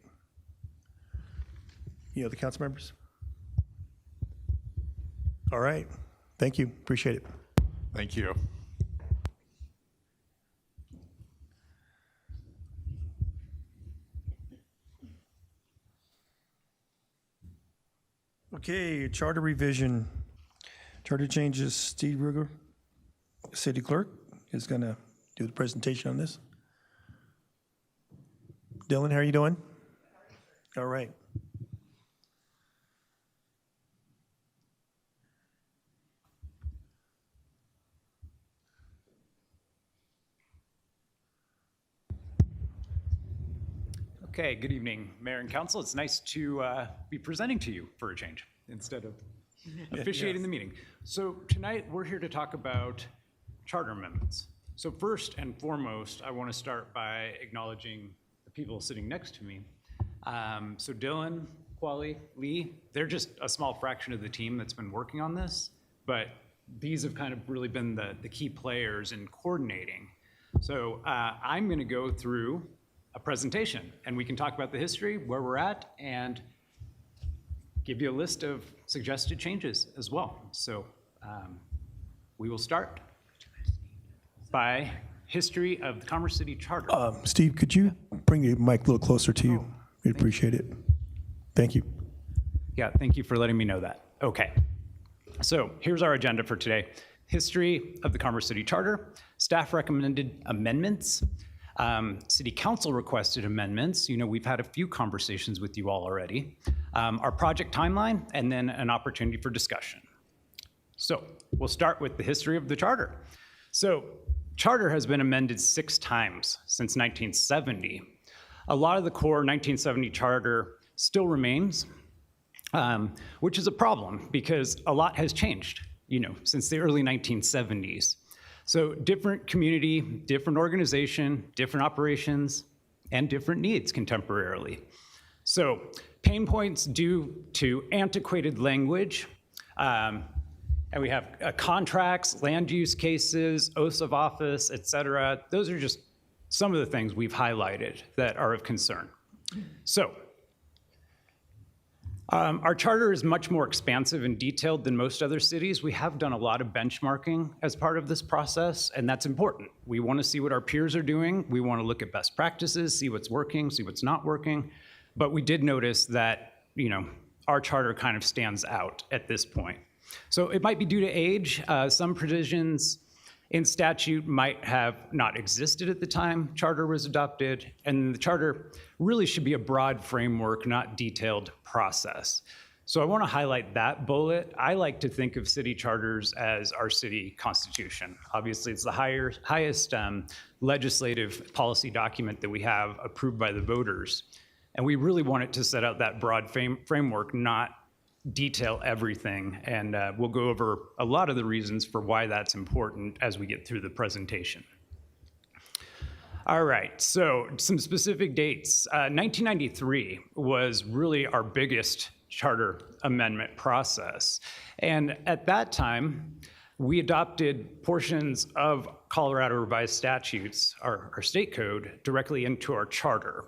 You know, the council members? All right, thank you, appreciate it. Thank you. Okay, charter revision, charter changes. Steve Ruger, city clerk, is gonna do the presentation on this. Dylan, how are you doing? All right. Okay, good evening, Mayor and Council. It's nice to be presenting to you for a change instead of officiating the meeting. So tonight we're here to talk about charter amendments. So first and foremost, I want to start by acknowledging the people sitting next to me. So Dylan, Quali, Lee, they're just a small fraction of the team that's been working on this, but these have kind of really been the key players in coordinating. So I'm going to go through a presentation, and we can talk about the history, where we're at, and give you a list of suggested changes as well. So we will start by history of the Commerce City Charter. Steve, could you bring the mic a little closer to you? We'd appreciate it. Thank you. Yeah, thank you for letting me know that. Okay, so here's our agenda for today. History of the Commerce City Charter, staff recommended amendments, City Council requested amendments. You know, we've had a few conversations with you all already. Our project timeline, and then an opportunity for discussion. So we'll start with the history of the charter. So charter has been amended 6 times since 1970. A lot of the core 1970 charter still remains, which is a problem because a lot has changed, you know, since the early 1970s. So different community, different organization, different operations, and different needs contemporarily. So pain points due to antiquated language, and we have contracts, land use cases, oaths of office, et cetera. Those are just some of the things we've highlighted that are of concern. So our charter is much more expansive and detailed than most other cities. We have done a lot of benchmarking as part of this process, and that's important. We want to see what our peers are doing. We want to look at best practices, see what's working, see what's not working. But we did notice that, you know, our charter kind of stands out at this point. So it might be due to age. Some provisions in statute might have not existed at the time charter was adopted, and the charter really should be a broad framework, not detailed process. So I want to highlight that bullet. I like to think of city charters as our city constitution. Obviously, it's the highest legislative policy document that we have approved by the voters. And we really want it to set out that broad framework, not detail everything, and we'll go over a lot of the reasons for why that's important as we get through the presentation. All right, so some specific dates. 1993 was really our biggest charter amendment process, and at that time, we adopted portions of Colorado Revised Statutes, our state code, directly into our charter.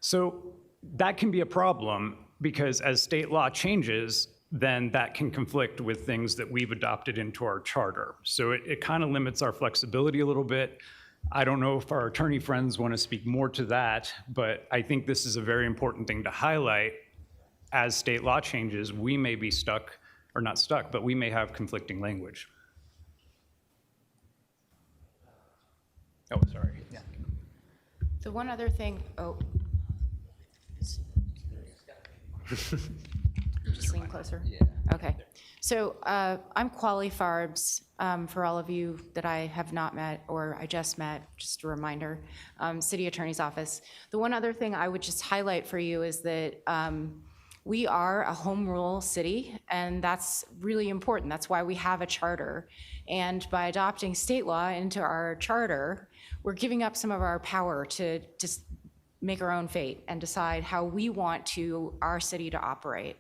So that can be a problem, because as state law changes, then that can conflict with things that we've adopted into our charter. So it kind of limits our flexibility a little bit. I don't know if our attorney friends want to speak more to that, but I think this is a very important thing to highlight. As state law changes, we may be stuck, or not stuck, but we may have conflicting language. Oh, sorry. Yeah. The one other thing, just lean closer. Yeah. Okay. So I'm Quali Farbs, for all of you that I have not met or I just met, just a reminder, City Attorney's Office. The one other thing I would just highlight for you is that we are a home rule city, and that's really important. That's why we have a charter. And by adopting state law into our charter, we're giving up some of our power to just make our own fate and decide how we want our city to operate.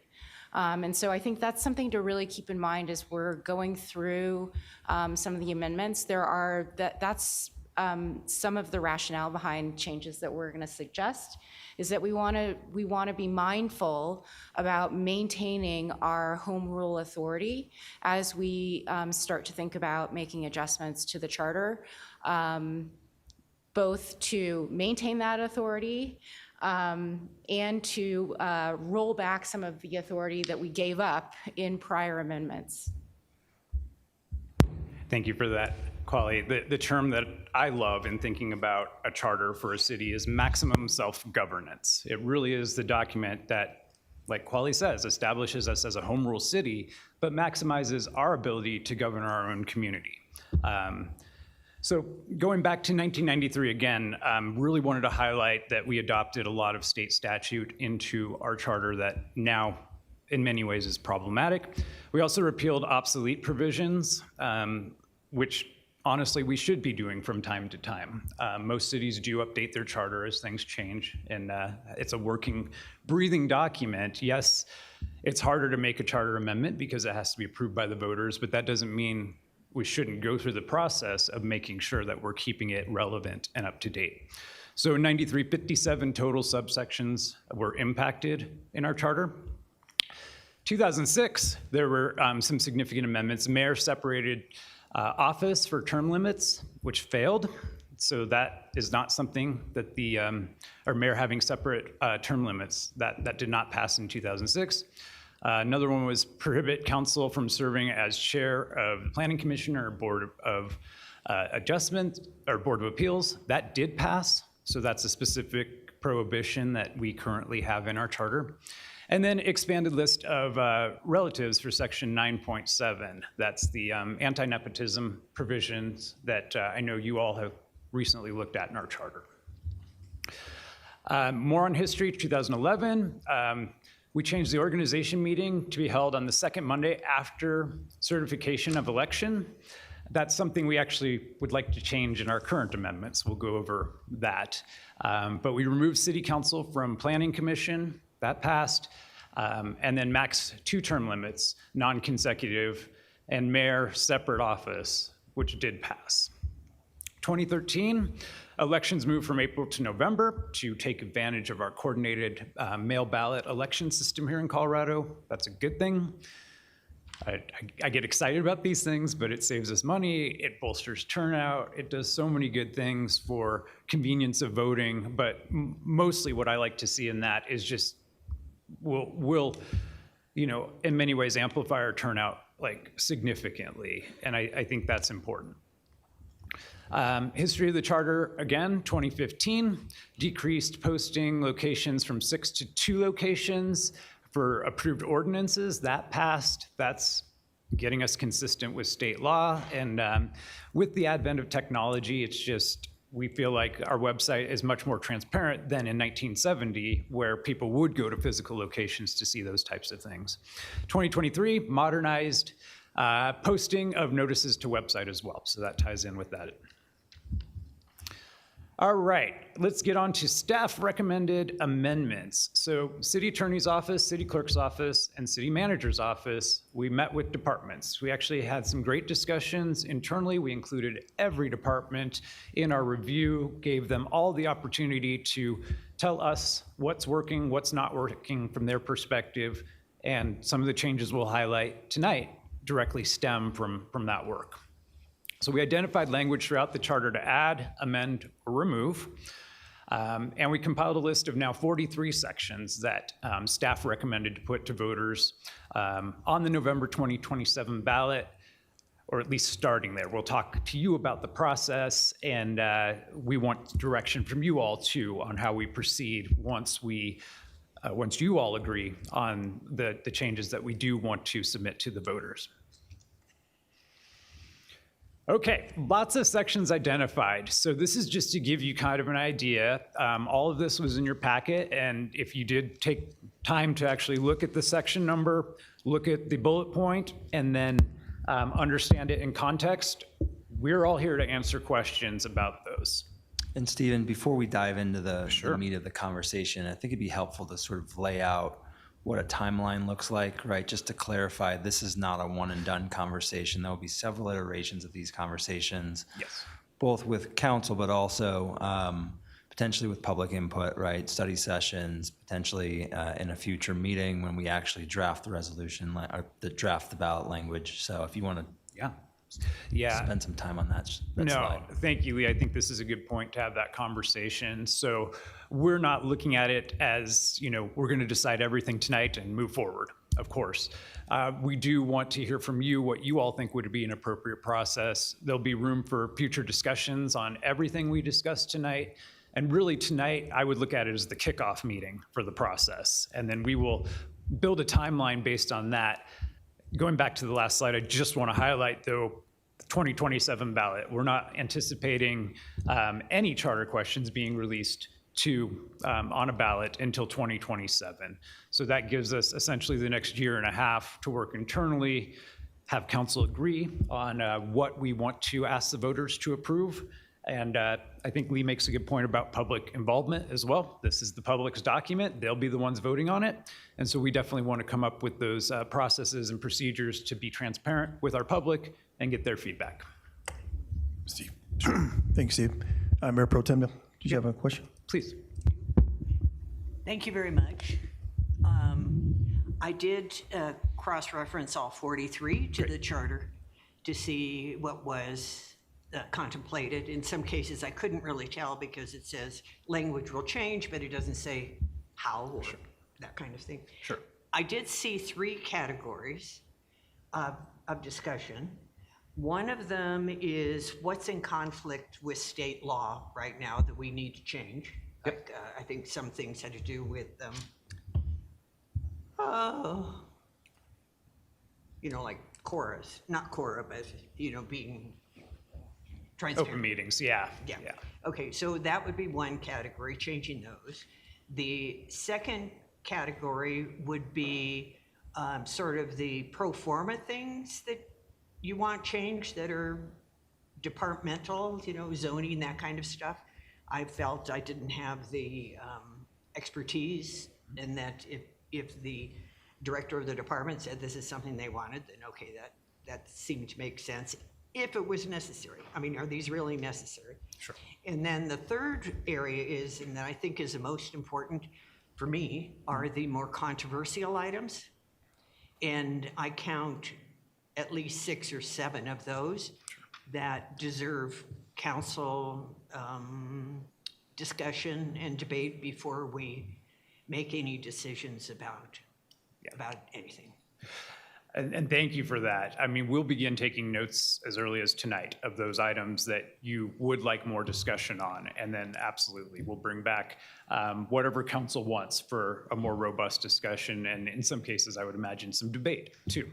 And so I think that's something to really keep in mind as we're going through some of the amendments. That's some of the rationale behind changes that we're going to suggest, is that we want to be mindful about maintaining our home rule authority as we start to think about making adjustments to the charter, both to maintain that authority and to roll back some of the authority that we gave up in prior amendments. Thank you for that, Quali. The term that I love in thinking about a charter for a city is maximum self-governance. It really is the document that, like Quali says, establishes us as a home rule city, but maximizes our ability to govern our own community. So going back to 1993 again, really wanted to highlight that we adopted a lot of state statute into our charter that now in many ways is problematic. We also repealed obsolete provisions, which honestly we should be doing from time to time. Most cities do update their charter as things change, and it's a working, breathing document. Yes, it's harder to make a charter amendment because it has to be approved by the voters, but that doesn't mean we shouldn't go through the process of making sure that we're keeping it relevant and up to date. So in 93, 57 total subsections were impacted in our charter. 2006, there were some significant amendments. Mayor separated office for term limits, which failed. So that is not something that or mayor having separate term limits, that did not pass in 2006. Another one was prohibit council from serving as chair of the Planning Commission or Board of Adjustment or Board of Appeals. That did pass, so that's a specific prohibition that we currently have in our charter. And then expanded list of relatives for section 9.7. That's the anti-nepotism provisions that I know you all have recently looked at in our charter. More on history, 2011. We changed the organization meeting to be held on the second Monday after certification of election. That's something we actually would like to change in our current amendments. We'll go over that. But we removed city council from planning commission. That passed. And then max 2-term limits, non-consecutive, and mayor separate office, which did pass. 2013, elections moved from April to November to take advantage of our coordinated mail ballot election system here in Colorado. That's a good thing. I get excited about these things, but it saves us money, it bolsters turnout, it does so many good things for convenience of voting, but mostly what I like to see in that is just will in many ways amplify our turnout like significantly, and I think that's important. History of the charter, again, 2015, decreased posting locations from 6 to 2 locations for approved ordinances. That passed. That's getting us consistent with state law. And with the advent of technology, it's just, we feel like our website is much more transparent than in 1970, where people would go to physical locations to see those types of things. 2023, modernized posting of notices to website as well. So that ties in with that. All right, let's get on to staff recommended amendments. So city attorney's office, city clerk's office, and city manager's office, we met with departments. We actually had some great discussions internally. We included every department in our review, gave them all the opportunity to tell us what's working, what's not working from their perspective, And some of the changes we'll highlight tonight directly stem from that work. So we identified language throughout the charter to add, amend, or remove. And we compiled a list of now 43 sections that staff recommended to put to voters on the November 2027 ballot, or at least starting there. We'll talk to you about the process, and we want direction from you all too on how we proceed once you all agree on the changes that we do want to submit to the voters. Okay, lots of sections identified. So this is just to give you kind of an idea. All of this was in your packet, and if you did take time to actually look at the section number, look at the bullet point, and then understand it in context, we're all here to answer questions about those. And Stephen, before we dive into the meat of the conversation, I think it'd be helpful to sort of lay out what a timeline looks like, right? Just to clarify, this is not a one and done conversation. There will be several iterations of these conversations, yes, both with council, but also potentially with public input, right? Study sessions, potentially in a future meeting when we actually draft the resolution or draft the ballot language. So if you want to spend some time on that slide. Thank you, Lee. I think this is a good point to have that conversation. So we're not looking at it as, we're going to decide everything tonight and move forward, of course. We do want to hear from you what you all think would be an appropriate process. There'll be room for future discussions on everything we discussed tonight. And really tonight, I would look at it as the kickoff meeting for the process. And then we will build a timeline based on that. Going back to the last slide, I just want to highlight, though, the 2027 ballot. We're not anticipating any charter questions being released on a ballot until 2027. So that gives us essentially the next year and a half to work internally, have council agree on what we want to ask the voters to approve. And I think Lee makes a good point about public involvement as well. This is the public's document. They'll be the ones voting on it. And so we definitely want to come up with those processes and procedures to be transparent with our public and get their feedback. Steve. Thanks, Steve. Mayor Pro Tem, did you have a question? Please. Thank you very much. I did cross-reference all 43 to the charter to see what was contemplated. In some cases, I couldn't really tell because it says language will change, but it doesn't say how or that kind of thing. Sure. I did see 3 categories of discussion. One of them is what's in conflict with state law right now that we need to change. Like, I think some things had to do with, like chorus, not Cora, but, being transparent. Open meetings, yeah. Okay, so that would be one category, changing those. The second category would be sort of the pro forma things that you want changed that are departmental, zoning, that kind of stuff. I felt I didn't have the expertise, and that if the director of the department said this is something they wanted, then okay, that seemed to make sense if it was necessary. I mean, are these really necessary? Sure. And then the third area is, and that I think is the most important for me, are the more controversial items. And I count at least 6 or 7 of those that deserve council discussion and debate before we make any decisions about anything. And thank you for that. I mean, we'll begin taking notes as early as tonight of those items that you would like more discussion on. And then absolutely, we'll bring back whatever council wants for a more robust discussion. And in some cases, I would imagine some debate too.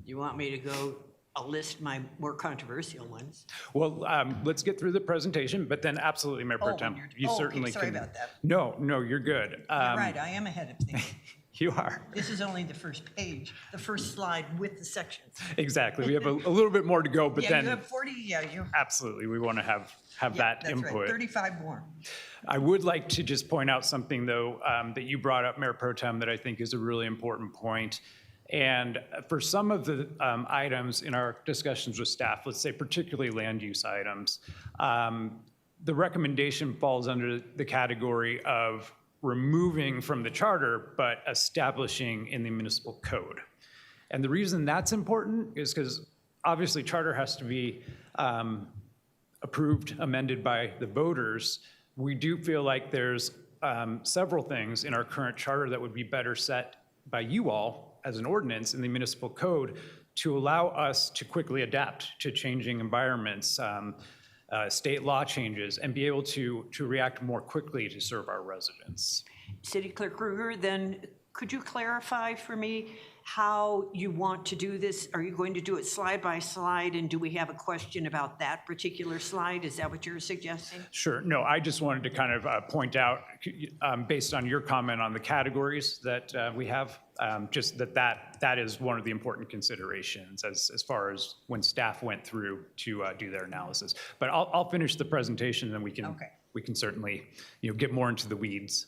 You want me to go, I'll list my more controversial ones. Well, let's get through the presentation, but then absolutely, Mayor Pro Tem, you certainly sorry can. about that. No, you're good. You're right, I am ahead of things. You are. This is only the first page, the first slide with the sections. Exactly. We have a little bit more to go, but then you have 40, you. absolutely, we want to have that that's input. Right, 35 more. I would like to just point out something, though, that you brought up, Mayor Pro Tem, that I think is a really important point. And for some of the items in our discussions with staff, let's say particularly land use items, the recommendation falls under the category of removing from the charter, but establishing in the municipal code. And the reason that's important is because obviously charter has to be approved, amended by the voters. We do feel like there's several things in our current charter that would be better set by you all as an ordinance in the municipal code to allow us to quickly adapt to changing environments, state law changes, and be able to react more quickly to serve our residents. City Clerk Kruger, then could you clarify for me how you want to do this? Are you going to do it slide by slide, and do we have a question about that particular slide? Is that what you're suggesting? Sure. No, I just wanted to kind of point out, based on your comment on the categories that we have, just that is one of the important considerations as far as when staff went through to do their analysis. But I'll finish the presentation, and then we can certainly get more into the weeds.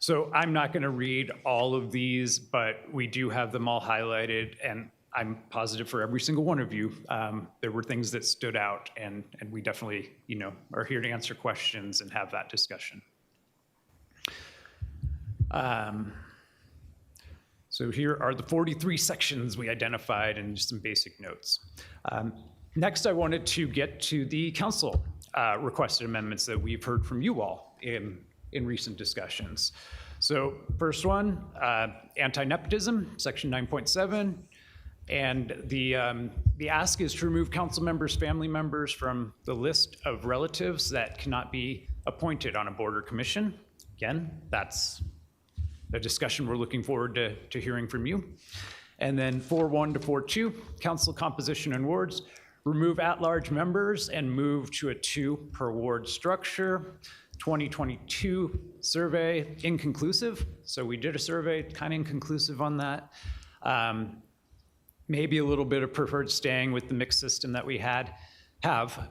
So I'm not going to read all of these, but we do have them all highlighted, and I'm positive for every single one of you, there were things that stood out, and we definitely, are here to answer questions and have that discussion. So here are the 43 sections we identified and just some basic notes. Next, I wanted to get to the council requested amendments that we've heard from you all in recent discussions. So first one, anti-nepotism, section 9.7. And the ask is to remove council members' family members from the list of relatives that cannot be appointed on a board or commission. Again, that's a discussion we're looking forward to hearing from you. And then 4.1 to 4.2, council composition and wards, remove at-large members and move to a 2 per ward structure. 2022 survey, inconclusive. So we did a survey, kind of inconclusive on that. Maybe a little bit of preferred staying with the mixed system that we have,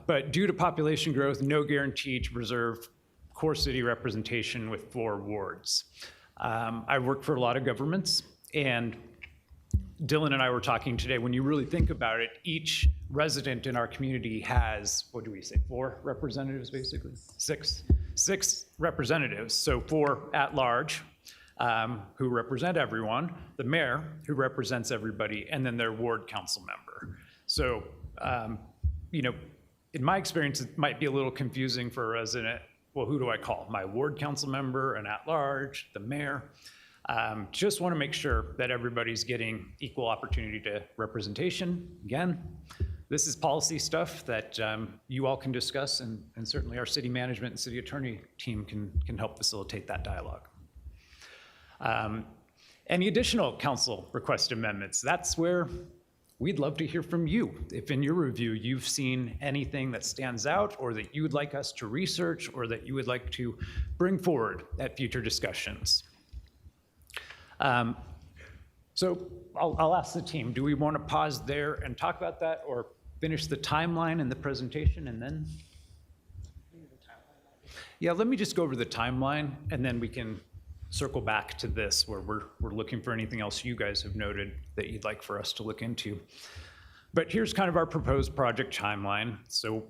but due to population growth, no guarantee to preserve core city representation with 4 wards. I've worked for a lot of governments, and Dylan and I were talking today, when you really think about it, each resident in our community has, 4 representatives, basically? 6 representatives, so 4 at large, who represent everyone, the mayor, who represents everybody, and then their ward council member. So, in my experience, it might be a little confusing for a resident. Well, who do I call? My ward council member, an at large, the mayor? Just want to make sure that everybody's getting equal opportunity to representation. Again, this is policy stuff that you all can discuss, and certainly our city management and city attorney team can help facilitate that dialogue. Any additional council requested amendments? That's where we'd love to hear from you. If in your review you've seen anything that stands out, or that you would like us to research, or that you would like to bring forward at future discussions. So I'll ask the team, do we want to pause there and talk about that, or finish the timeline and the presentation and then? Yeah, let me just go over the timeline, and then we can circle back to this where we're looking for anything else you guys have noted that you'd like for us to look into. But here's kind of our proposed project timeline. So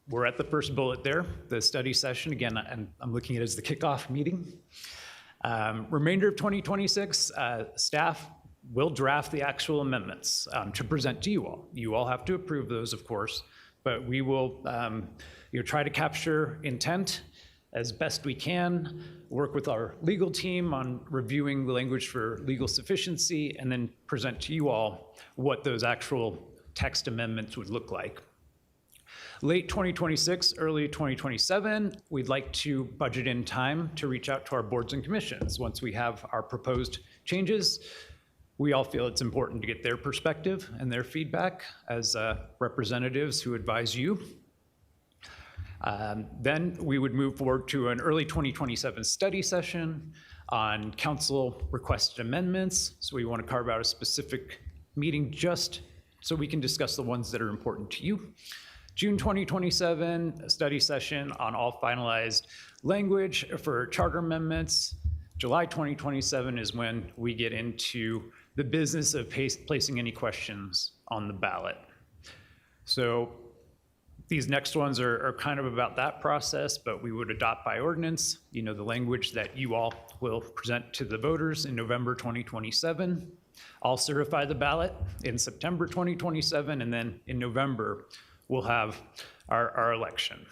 we're at the first bullet there, the study session. Again, I'm looking at it as the kickoff meeting. Remainder of 2026, staff will draft the actual amendments to present to you all. You all have to approve those, of course, but we will try to capture intent as best we can, work with our legal team on reviewing the language for legal sufficiency, and then present to you all what those actual text amendments would look like. Late 2026, early 2027, we'd like to budget in time to reach out to our boards and commissions. Once we have our proposed changes, we all feel it's important to get their perspective and their feedback as representatives who advise you. Then we would move forward to an early 2027 study session on council requested amendments. So we want to carve out a specific meeting just so we can discuss the ones that are important to you. June 2027, a study session on all finalized language for charter amendments. July 2027 is when we get into the business of placing any questions on the ballot. So These next ones are kind of about that process, but we would adopt by ordinance, the language that you all will present to the voters in November 2027. I'll certify the ballot in September 2027, and then in November, we'll have our election.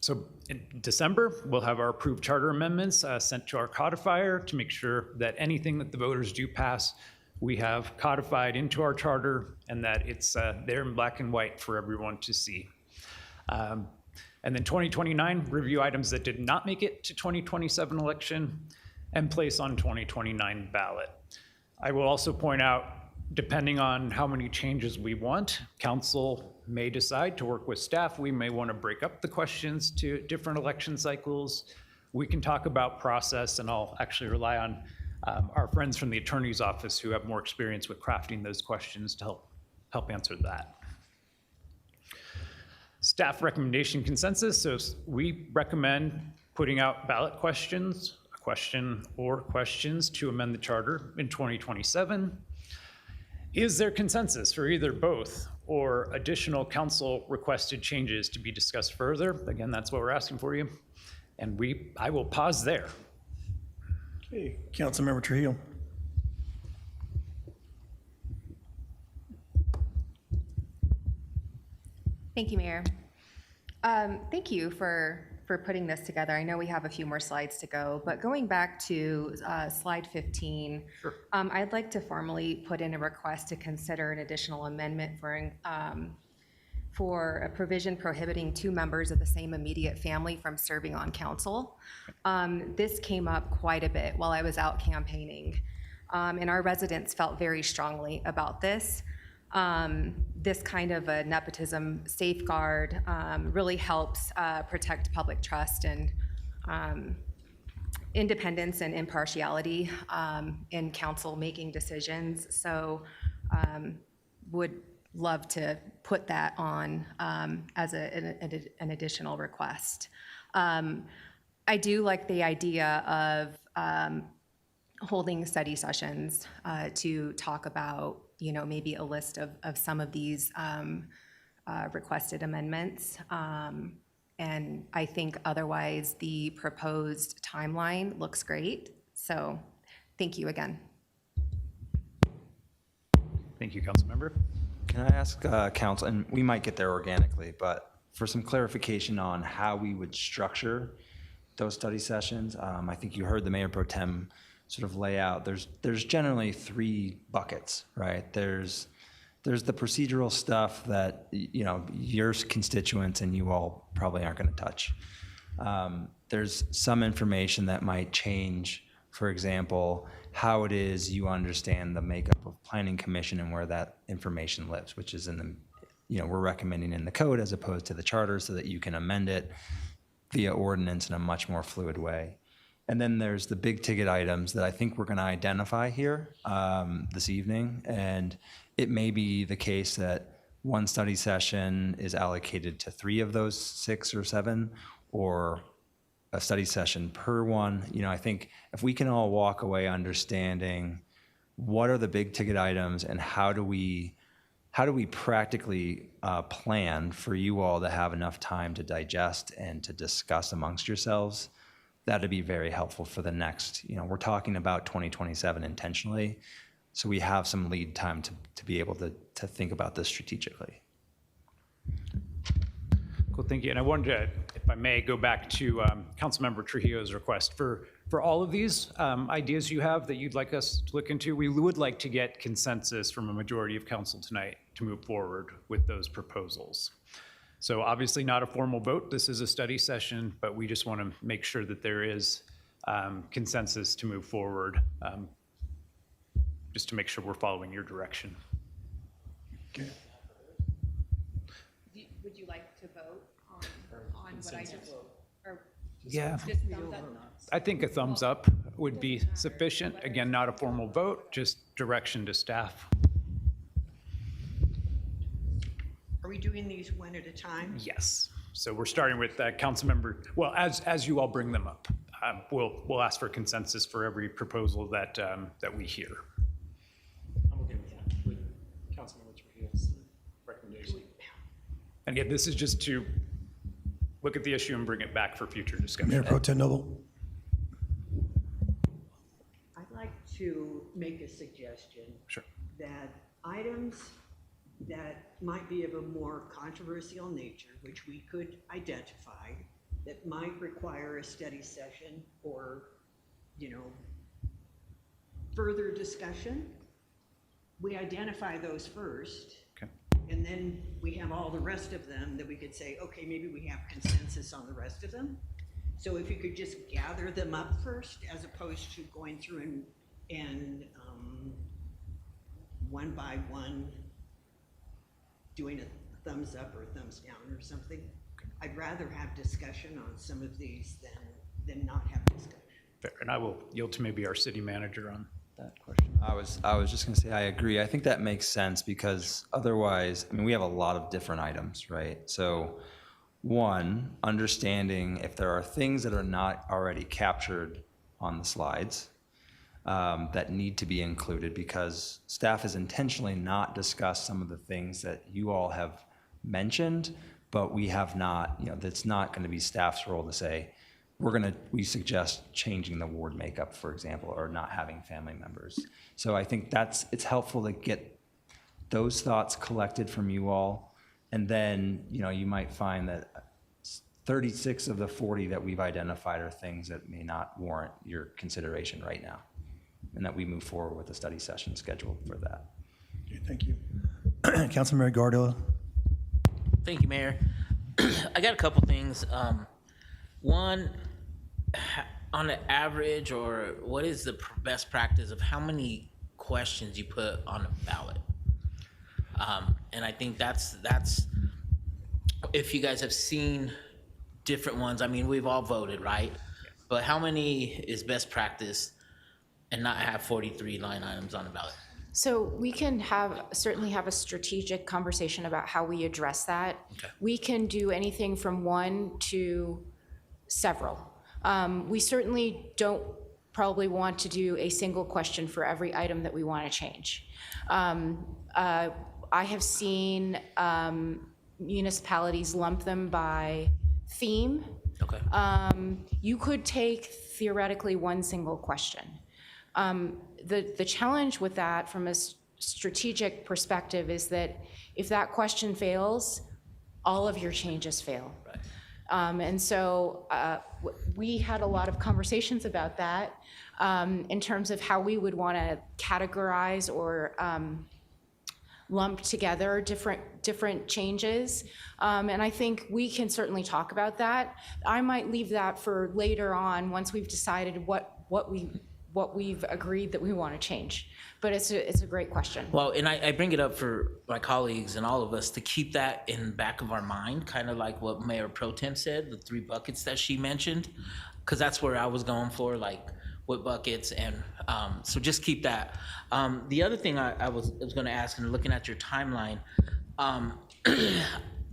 So in December, we'll have our approved charter amendments sent to our codifier to make sure that anything that the voters do pass, we have codified into our charter and that it's there in black and white for everyone to see. And then 2029, review items that did not make it to 2027 election and place on 2029 ballot. I will also point out, depending on how many changes we want, council may decide to work with staff. We may want to break up the questions to different election cycles. We can talk about process, and I'll actually rely on our friends from the attorney's office who have more experience with crafting those questions to help answer that. Staff recommendation consensus. So we recommend putting out ballot questions, a question or questions to amend the charter in 2027. Is there consensus for either both or additional council requested changes to be discussed further? Again, that's what we're asking for you. And I will pause there. Okay, Councilmember Trujillo. Thank you, Mayor. Thank you for putting this together. I know we have a few more slides to go, but going back to slide 15, Sure. I'd like to formally put in a request to consider an additional amendment for a provision prohibiting 2 members of the same immediate family from serving on council. This came up quite a bit while I was out campaigning, and our residents felt very strongly about this. This kind of a nepotism safeguard really helps protect public trust and independence and impartiality in council making decisions. So would love to put that on as an additional request. I do like the idea of holding study sessions to talk about maybe a list of some of these requested amendments. And I think otherwise the proposed timeline looks great. So thank you again. Thank you, Councilmember. Can I ask council, and we might get there organically, but for some clarification on how we would structure those study sessions? I think you heard the Mayor Pro Tem sort of lay out. There's generally 3 buckets, right? There's the procedural stuff that your constituents and you all probably aren't going to touch. There's some information that might change. For example, how it is you understand the makeup of Planning Commission and where that information lives, which is in the, we're recommending in the code as opposed to the charter so that you can amend it via ordinance in a much more fluid way. And then there's the big ticket items that I think we're going to identify here this evening. And it may be the case that one study session is allocated to 3 of those 6 or 7, or a study session per one. I think if we can all walk away understanding what are the big ticket items and how do we practically plan for you all to have enough time to digest and to discuss amongst yourselves, that'd be very helpful for the next, we're talking about 2027 intentionally. So we have some lead time to be able to think about this strategically. Cool, thank you. And I wanted to, if I may, go back to Councilmember Trujillo's request for all of these ideas you have that you'd like us to look into. We would like to get consensus from a majority of council tonight to move forward with those proposals. So obviously not a formal vote. This is a study session, but we just want to make sure that there is consensus to move forward, just to make sure we're following your direction. Okay. Would you like to vote on what I just, or Yeah, just thumbs up? I think a thumbs up would be sufficient. Again, not a formal vote, just direction to staff. Are we doing these one at a time? Yes. So we're starting with Councilmember, well, as you all bring them up, we'll ask for consensus for every proposal that we hear. I'm okay with that, with Councilmember Trujillo's recommendation. And again, this is just to look at the issue and bring it back for future discussion. Mayor Pro Tem Noble. I'd like to make a suggestion. Sure. That items that might be of a more controversial nature, which we could identify, that might require a study session or, further discussion, we identify those first. Okay. And then we have all the rest of them that we could say, okay, maybe we have consensus on the rest of them. So if you could just gather them up first, as opposed to going through and one by one, doing a thumbs up or a thumbs down or something. I'd rather have discussion on some of these than not have discussion. Fair. And I will yield to maybe our city manager on that question. I was just gonna say, I agree. I think that makes sense because otherwise, I mean, we have a lot of different items, right? So one, understanding if there are things that are not already captured on the slides that need to be included, because staff has intentionally not discussed some of the things that you all have mentioned, but we have not, that's not gonna be staff's role to say, we suggest changing the ward makeup, for example, or not having family members. So I think it's helpful to get those thoughts collected from you all. And then, you might find that 36 of the 40 that we've identified are things that may not warrant your consideration right now. And that we move forward with a study session scheduled for that. Okay, thank you. Councilmember Gardella. Thank you, Mayor. I got a couple things. One, on an average, or what is the best practice of how many questions you put on a ballot? And I think that's if you guys have seen different ones. I mean, we've all voted, right? But how many is best practice and not have 43 line items on the ballot? So we can certainly have a strategic conversation about how we address that. Okay. We can do anything from one to several. We certainly don't probably want to do a single question for every item that we want to change. I have seen municipalities lump them by theme. Okay. You could take theoretically one single question. The challenge with that from a strategic perspective is that if that question fails, all of your changes fail. Right. And so we had a lot of conversations about that in terms of how we would want to categorize or lump together different changes. And I think we can certainly talk about that. I might leave that for later on once we've decided what we've agreed that we want to change. But it's a great question. Well, and I bring it up for my colleagues and all of us to keep that in the back of our mind, kind of like what Mayor Pro Tem said, the 3 buckets that she mentioned, because that's where I was going for, like what buckets, and so just keep that. The other thing I was going to ask, and looking at your timeline,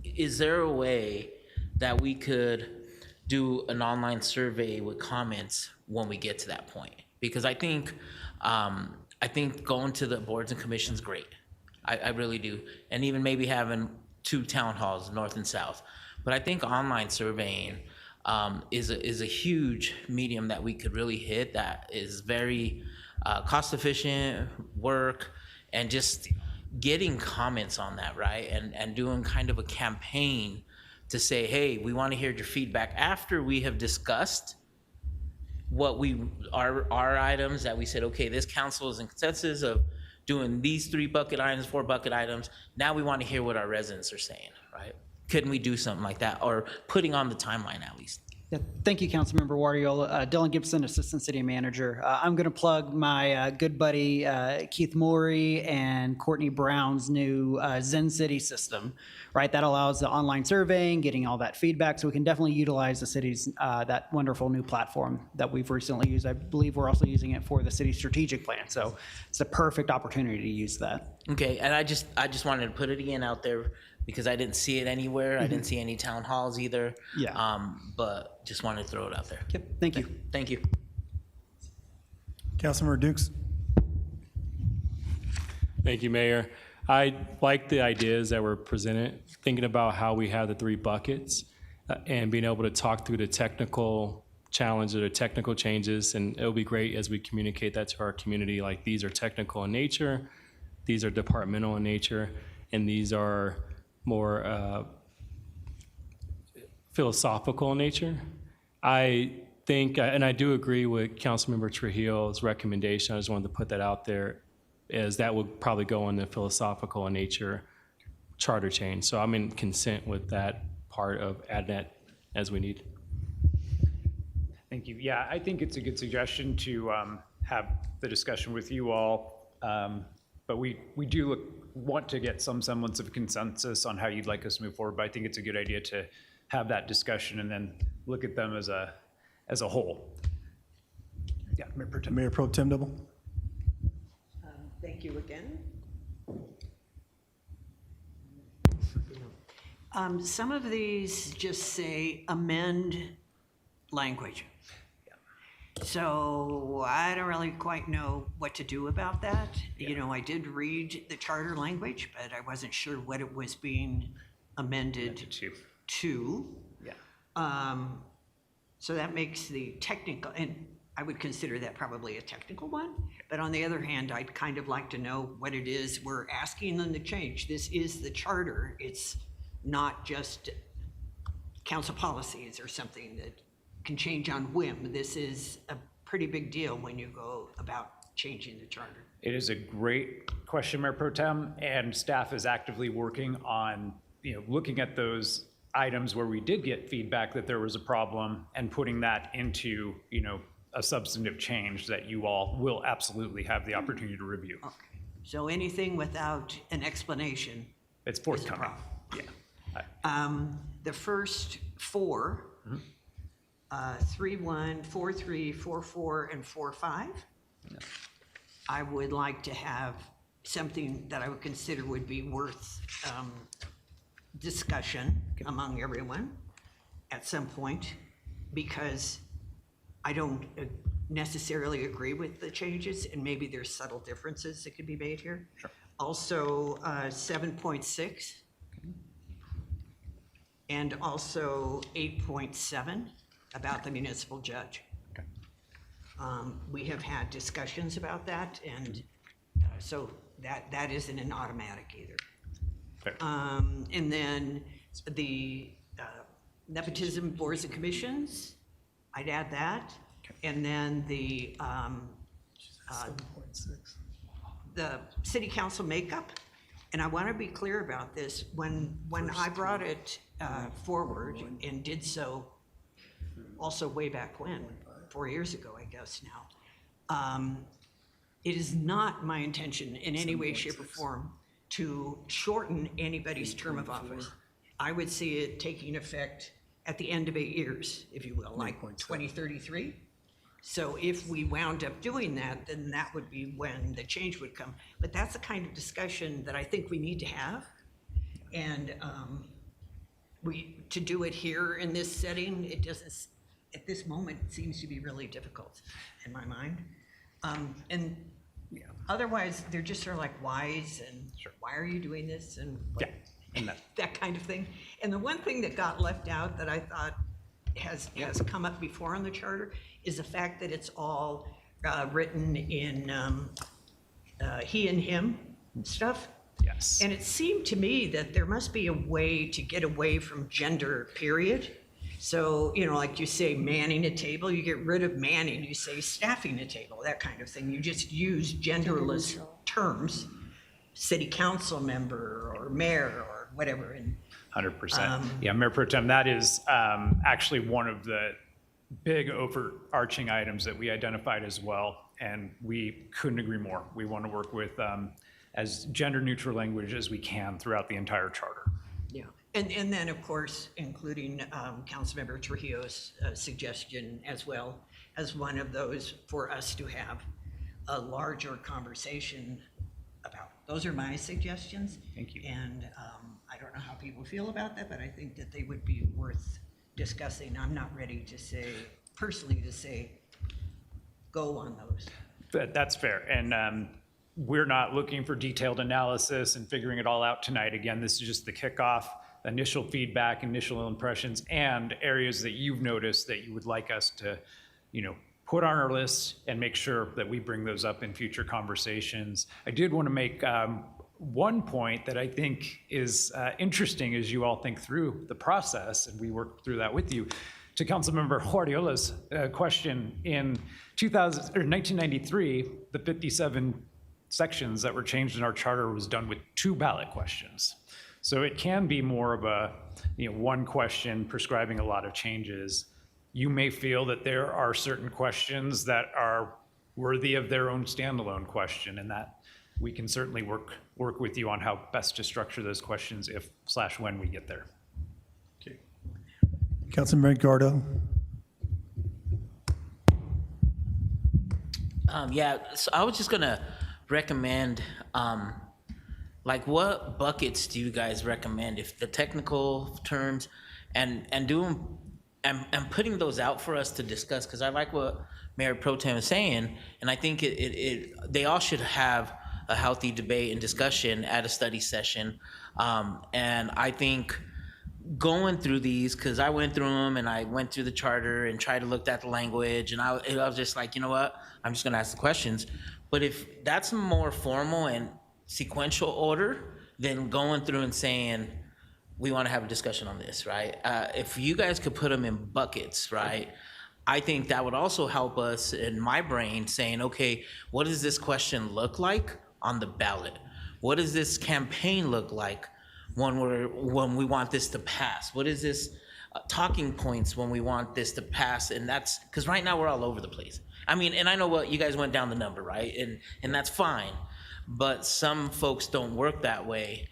is there a way that we could do an online survey with comments when we get to that point? Because I think going to the boards and commissions great. I really do. And even maybe having 2 town halls, north and south. But I think online surveying is a huge medium that we could really hit, that is very cost efficient work, and just getting comments on that, right? And doing kind of a campaign to say, hey, we want to hear your feedback after we have discussed what our items that we said, okay, this council is in consensus of doing these 3 bucket items, 4 bucket items. Now we want to hear what our residents are saying, right? Couldn't we do something like that, or putting on the timeline at least? Yeah, thank you, Councilmember Guardiola. Dylan Gibson, Assistant City Manager. I'm going to plug my good buddy Keith Morey and Courtney Brown's new Zen City system, right? That allows the online surveying, getting all that feedback, so we can definitely utilize the city's, that wonderful new platform that we've recently used. I believe we're also using it for the city's strategic plan, so it's a perfect opportunity to use that. Okay, and I just wanted to put it again out there, because I didn't see it anywhere. I didn't see any town halls either. Yeah. But just wanted to throw it out there. Yep, thank you. Thank you. Councilmember Dukes. Thank you, Mayor. I like the ideas that were presented, thinking about how we have the 3 buckets and being able to talk through the technical challenges or technical changes. And it'll be great as we communicate that to our community, like these are technical in nature, these are departmental in nature, and these are more philosophical in nature. I think, and I do agree with Councilmember Trujillo's recommendation, I just wanted to put that out there, is that would probably go in the philosophical in nature charter change. So I'm in consent with that part of adding that as we need. Thank you. Yeah, I think it's a good suggestion to have the discussion with you all. But we do want to get some semblance of consensus on how you'd like us to move forward. But I think it's a good idea to have that discussion and then look at them as a whole. Yeah, Mayor Pro Tem. Mayor Pro Tem Noble. Thank you again. Some of these just say amend language. So I don't really quite know what to do about that. You know, I did read the charter language, but I wasn't sure what it was being amended to. Yeah. So that makes the technical, and I would consider that probably a technical one. But on the other hand, I'd kind of like to know what it is we're asking them to change. This is the charter. It's not just council policies or something that can change on whim. This is a pretty big deal when you go about changing the charter. It is a great question, Mayor Pro Tem, and staff is actively working on, looking at those items where we did get feedback that there was a problem and putting that into, a substantive change that you all will absolutely have the opportunity to review. Okay. So anything without an explanation. It's forthcoming. Yeah. The first 4, 3.1, 4.3, 4.4, and 4.5. I would like to have something that I would consider would be worth discussion among everyone at some point, because I don't necessarily agree with the changes, and maybe there's subtle differences that could be made here. Sure. Also, 7.6. And also 8.7 about the municipal judge. Okay. We have had discussions about that, and so that isn't an automatic either. Fair. And then the nepotism boards and commissions, I'd add that. Okay. And then the city council makeup. And I want to be clear about this. When I brought it forward and did so also way back when, 4 years ago, I guess now, it is not my intention in any way, shape, or form to shorten anybody's term of office. I would see it taking effect at the end of 8 years, if you will, like 2033. So if we wound up doing that, then that would be when the change would come. But that's the kind of discussion that I think we need to have. And to do it here in this setting, it doesn't, at this moment, it seems to be really difficult in my mind. And otherwise, they're just sort of like whys and why are you doing this and what, that kind of thing. And the one thing that got left out that I thought has come up before in the charter is the fact that it's all written in he and him stuff. Yes. And it seemed to me that there must be a way to get away from gender, period. So, like you say, manning a table, you get rid of manning, you say staffing a table, that kind of thing. You just use genderless terms, city council member or mayor or whatever. And 100%. Yeah, Mayor Pro Tem, that is actually one of the big overarching items that we identified as well, and we couldn't agree more. We want to work with as gender neutral language as we can throughout the entire charter. Yeah, and then of course, including Councilmember Trujillo's suggestion as well as one of those for us to have a larger conversation about. Those are my suggestions. Thank you. And I don't know how people feel about that, but I think that they would be worth discussing. I'm not ready to say, personally, to say, go on those. But that's fair. And we're not looking for detailed analysis and figuring it all out tonight. Again, this is just the kickoff, initial feedback, initial impressions, and areas that you've noticed that you would like us to, put on our list and make sure that we bring those up in future conversations. I did want to make one point that I think is interesting as you all think through the process, and we work through that with you. To Councilmember Guardiola's question, in 1993, the 57 sections that were changed in our charter was done with 2 ballot questions. So it can be more of a one question prescribing a lot of changes. You may feel that there are certain questions that are worthy of their own standalone question, and that we can certainly work with you on how best to structure those questions if/when we get there. Okay. Councilman Ricardo. Yeah, so I was just gonna recommend, like, what buckets do you guys recommend? If the technical terms, and putting those out for us to discuss, because I like what Mayor Pro Tem is saying, and I think they all should have a healthy debate and discussion at a study session. And I think going through these, because I went through them and I went through the charter and tried to look at the language, and I was just like, you know what, I'm just gonna ask the questions. But if that's more formal and sequential order, then going through and saying, we want to have a discussion on this, right? If you guys could put them in buckets, right? I think that would also help us in my brain saying, okay, what does this question look like on the ballot? What does this campaign look like when we want this to pass? What is this talking points when we want this to pass? And that's, because right now we're all over the place. I mean, and I know what you guys went down the number, right? And that's fine, but some folks don't work that way.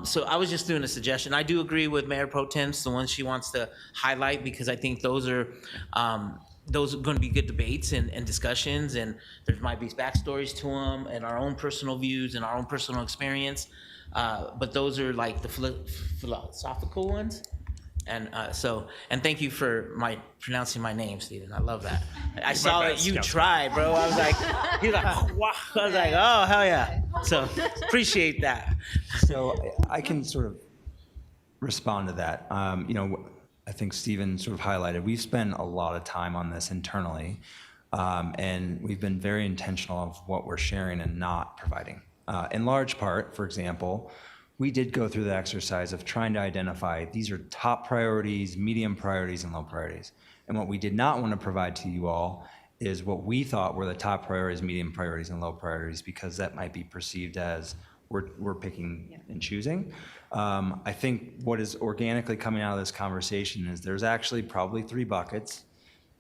So I was just doing a suggestion. I do agree with Mayor Pro Tem, the ones she wants to highlight, because I think those are going to be good debates and discussions, and there might be backstories to them and our own personal views and our own personal experience. But those are like the philosophical ones. And and thank you for pronouncing my name, Stephen. I love that. I saw that you tried, bro. I was like, he's like, wow. I was like, oh, hell yeah. So appreciate that. So I can sort of respond to that. I think Stephen sort of highlighted, we've spent a lot of time on this internally, and we've been very intentional of what we're sharing and not providing. In large part, for example, we did go through the exercise of trying to identify these are top priorities, medium priorities, and low priorities. And what we did not want to provide to you all is what we thought were the top priorities, medium priorities, and low priorities, because that might be perceived as we're picking and choosing. I think what is organically coming out of this conversation is there's actually probably 3 buckets.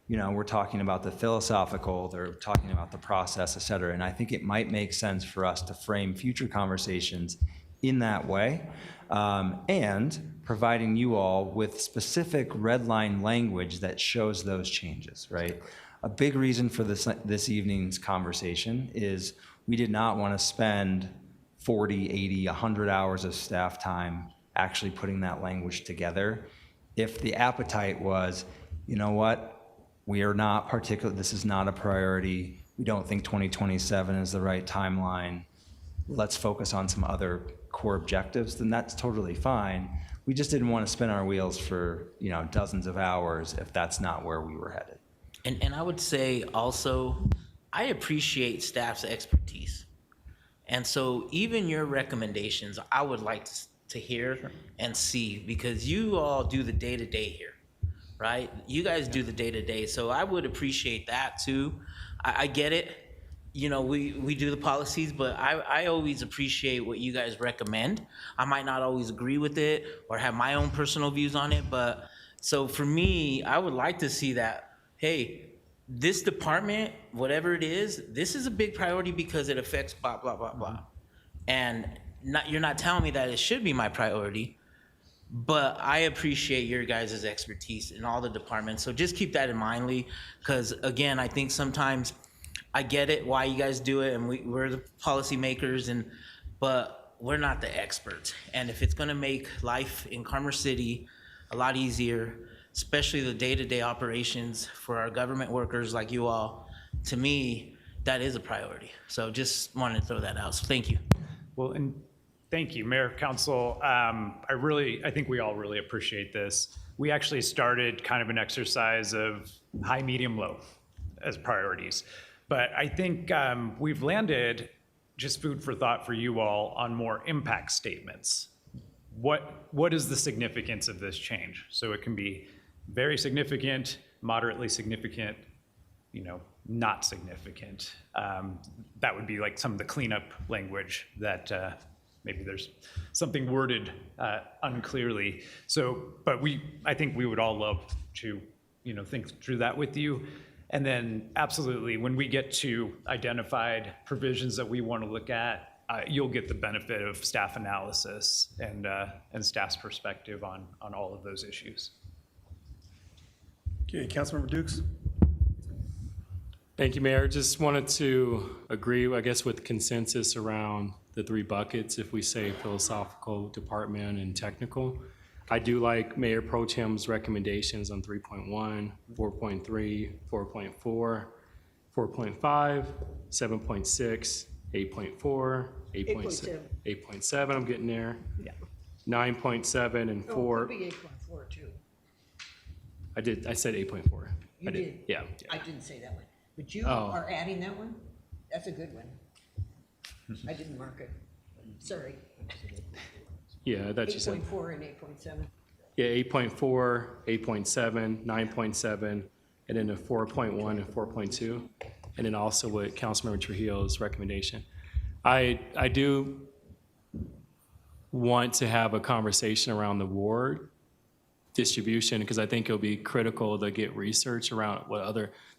We're talking about the philosophical, they're talking about the process, et cetera. And I think it might make sense for us to frame future conversations in that way, and providing you all with specific red line language that shows those changes, right? A big reason for this evening's conversation is we did not want to spend 40, 80, 100 hours of staff time actually putting that language together. If the appetite was, you know what, we are not this is not a priority, we don't think 2027 is the right timeline, let's focus on some other core objectives, then that's totally fine. We just didn't want to spin our wheels for dozens of hours if that's not where we were headed. And I would say also, I appreciate staff's expertise. And so even your recommendations, I would like to hear and see, because you all do the day-to-day here, right? You guys do the day-to-day, so I would appreciate that too. I get it. We do the policies, but I always appreciate what you guys recommend. I might not always agree with it or have my own personal views on it, but so for me, I would like to see that, hey, this department, whatever it is, this is a big priority because it affects blah, blah, blah, blah. And you're not telling me that it should be my priority, but I appreciate your guys' expertise in all the departments. So just keep that in mind, Lee, because again, I think sometimes I get it why you guys do it, and we're the policymakers, but we're not the experts. And if it's gonna make life in Commerce City a lot easier, especially the day-to-day operations for our government workers like you all, to me, that is a priority. So just wanted to throw that out. So thank you. Well, and thank you, Mayor, Council. I think we all really appreciate this. We actually started kind of an exercise of high, medium, low as priorities. But I think we've landed, just food for thought for you all, on more impact statements. What is the significance of this change? So it can be very significant, moderately significant, not significant. That would be like some of the cleanup language that maybe there's something worded unclearly. So, but I think we would all love to, think through that with you. And then absolutely, when we get to identified provisions that we want to look at, you'll get the benefit of staff analysis and staff's perspective on all of those issues. Okay, Councilmember Dukes. Thank you, Mayor. Just wanted to agree, I guess, with consensus around the three buckets, if we say philosophical, department, and technical. I do like Mayor Pro Tem's recommendations on 3.1, 4.3, 4.4, 4.5, 7.6, 8.4, 8.7, I'm getting there. Yeah. 9.7 and 4. Could be 8.4 too. I said 8.4. You did? Yeah. I didn't say that one. But you Oh. are adding that one? That's a good one. I didn't mark it. Sorry. Yeah, I thought you said. 8.4 and 8.7. Yeah, 8.4, 8.7, 9.7, and then a 4.1 and 4.2. And then also with Councilmember Trujillo's recommendation. I do want to have a conversation around the ward distribution, because I think it'll be critical to get research around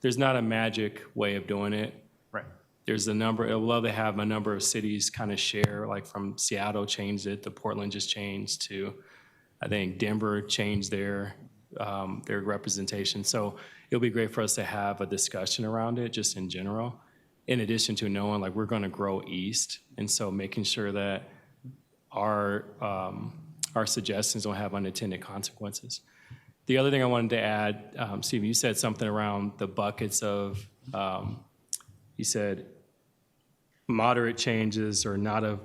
there's not a magic way of doing it. Right. There's I would love to have a number of cities kind of share, like from Seattle changed it, to Portland just changed, to I think Denver changed their representation. So it'll be great for us to have a discussion around it just in general, in addition to knowing like we're going to grow east. And so making sure that our suggestions don't have unintended consequences. The other thing I wanted to add, Steve, you said something around the buckets of, you said moderate changes or not of.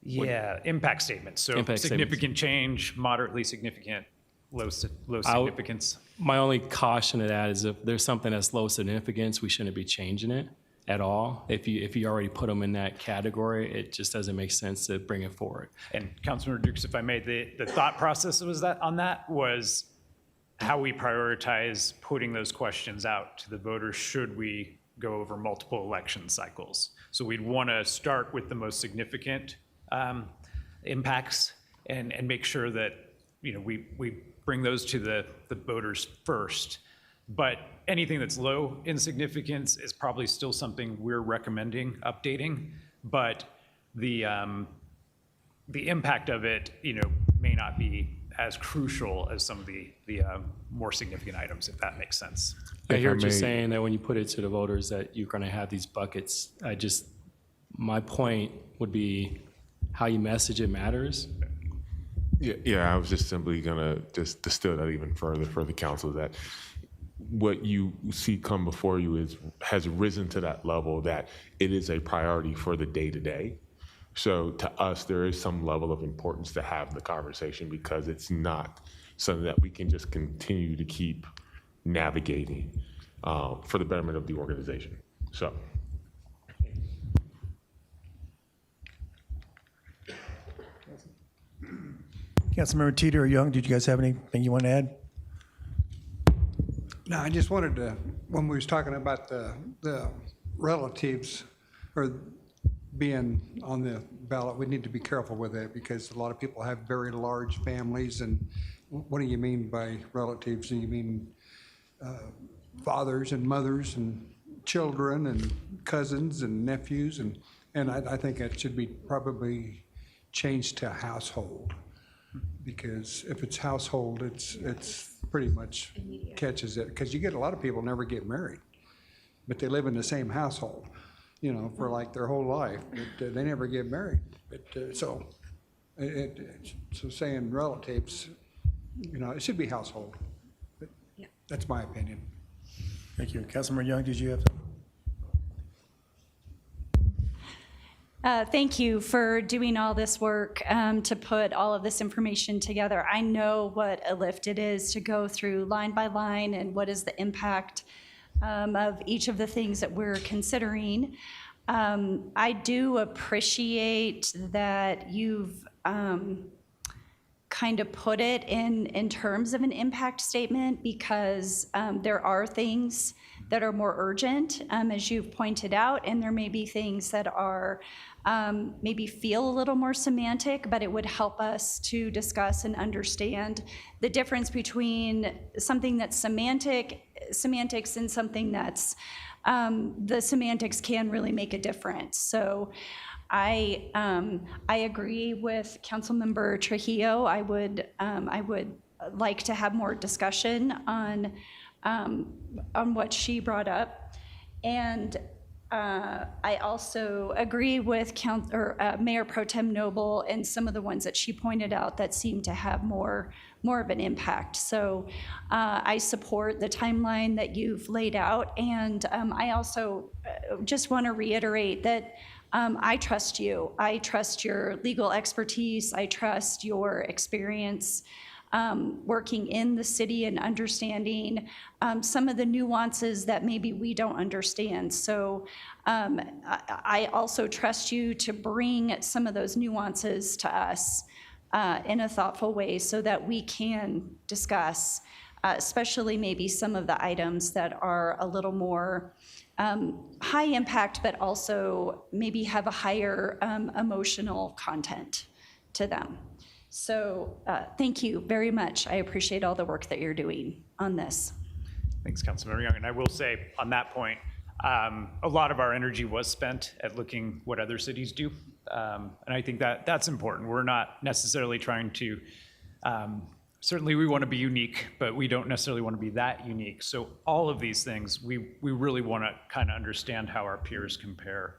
Yeah, impact statements. So Impact significant change, moderately significant, low significance. My only caution to that is if there's something that's low significance, we shouldn't be changing it at all. If you already put them in that category, it just doesn't make sense to bring it forward. And Councilmember Dukes, if I may, the thought process was how we prioritize putting those questions out to the voters should we go over multiple election cycles. So we'd want to start with the most significant impacts and make sure that we bring those to the voters first. But anything that's low in significance is probably still something we're recommending updating. But the impact of it, may not be as crucial as some of the more significant items, if that makes sense. I hear what you're saying, that when you put it to the voters that you're going to have these buckets. My point would be how you message it matters. Yeah, I was just simply going to just distill that even further for the council, that what you see come before you has risen to that level that it is a priority for the day-to-day. So to us, there is some level of importance to have the conversation, because it's not something that we can just continue to keep navigating for the betterment of the organization. So. Councilmember Teeter or Young, did you guys have anything you want to add? No, I just wanted to, when we was talking about the relatives or being on the ballot, we need to be careful with that, because a lot of people have very large families. And what do you mean by relatives? Do you mean fathers and mothers and children and cousins and nephews? And I think that should be probably changed to household, because if it's household, it's pretty much catches it, because you get a lot of people never get married, but they live in the same household, for like their whole life, but they never get married. But so saying relatives, it should be household. But that's my opinion. Thank you. Councilmember Young, did you have? Thank you for doing all this work to put all of this information together. I know what a lift it is to go through line by line and what is the impact of each of the things that we're considering. I do appreciate that you've kind of put it in terms of an impact statement, because there are things that are more urgent, as you've pointed out, and there may be things that are maybe feel a little more semantic, but it would help us to discuss and understand the difference between something that's semantics and something that's the semantics can really make a difference. So I agree with Councilmember Trujillo. I would like to have more discussion on what she brought up, and I also agree with Mayor Pro Tem Noble and some of the ones that she pointed out that seem to have more of an impact. So I support the timeline that you've laid out, and I also just want to reiterate that I trust you. I trust your legal expertise. I trust your experience working in the city and understanding some of the nuances that maybe we don't understand. So I also trust you to bring some of those nuances to us in a thoughtful way so that we can discuss, especially maybe some of the items that are a little more high impact, but also maybe have a higher emotional content to them. So thank you very much. I appreciate all the work that you're doing on this. Thanks, Councilmember Young. And I will say on that point, a lot of our energy was spent at looking what other cities do. And I think that that's important. We're not necessarily trying to, certainly we want to be unique, but we don't necessarily want to be that unique. So all of these things, we really want to kind of understand how our peers compare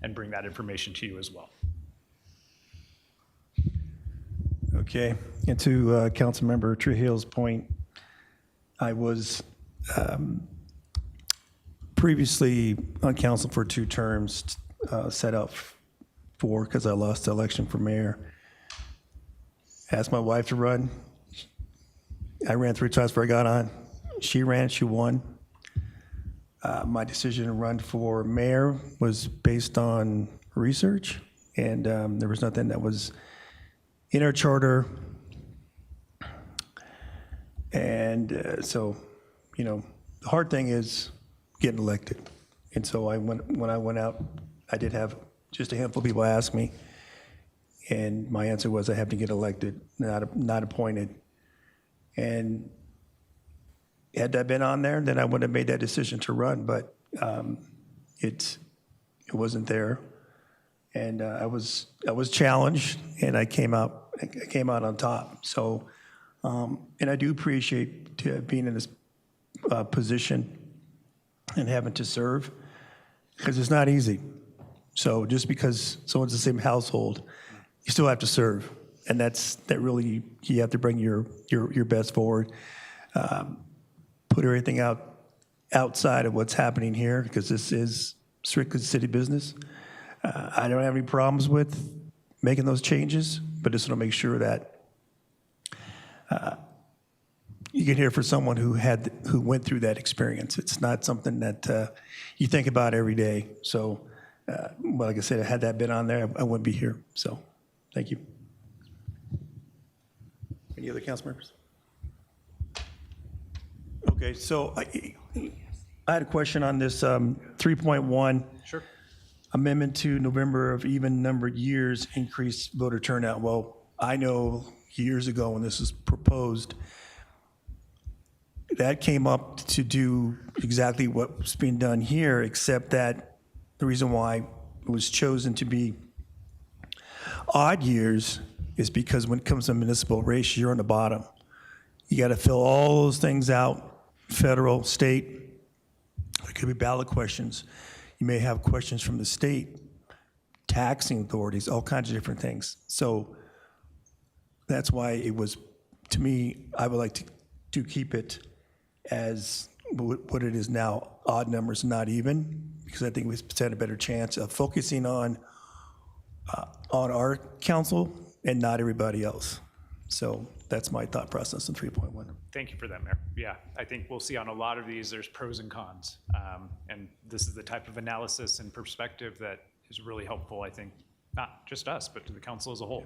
and bring that information to you as well. Okay, and to Councilmember Trujillo's point, I was previously on council for 2 terms, set up 4 because I lost the election for mayor. Asked my wife to run. I ran 3 times before I got on. She ran, she won. My decision to run for mayor was based on research, and there was nothing that was in our charter. And so, you know, the hard thing is getting elected. And so when I went out, I did have just a handful of people ask me, and my answer was I have to get elected, not appointed. And had that been on there, then I would have made that decision to run, but it wasn't there. And I was challenged, and I came out on top. So, and I do appreciate being in this position and having to serve, because it's not easy. So just because someone's the same household, you still have to serve, and that really, you have to bring your best forward. Put everything outside of what's happening here, because this is strictly city business. I don't have any problems with making those changes, but just want to make sure that you can hear from someone who went through that experience. It's not something that you think about every day. So, well, like I said, had that been on there, I wouldn't be here. So, thank you. Any other council members? Okay, so I had a question on this 3.1. Sure. Amendment to November of even numbered years increased voter turnout. Well, I know years ago when this was proposed, that came up to do exactly what's being done here, except that the reason why it was chosen to be odd years is because when it comes to municipal race, you're on the bottom. You got to fill all those things out, federal, state. There could be ballot questions. You may have questions from the state, taxing authorities, all kinds of different things. So that's why it was, to me, I would like to keep it as what it is now, odd numbers, not even, because I think we stand a better chance of focusing on on our council and not everybody else. So that's my thought process in 3.1. Thank you for that, Mayor. Yeah, I think we'll see on a lot of these, there's pros and cons. And this is the type of analysis and perspective that is really helpful, I think, not just us, but to the council as a whole.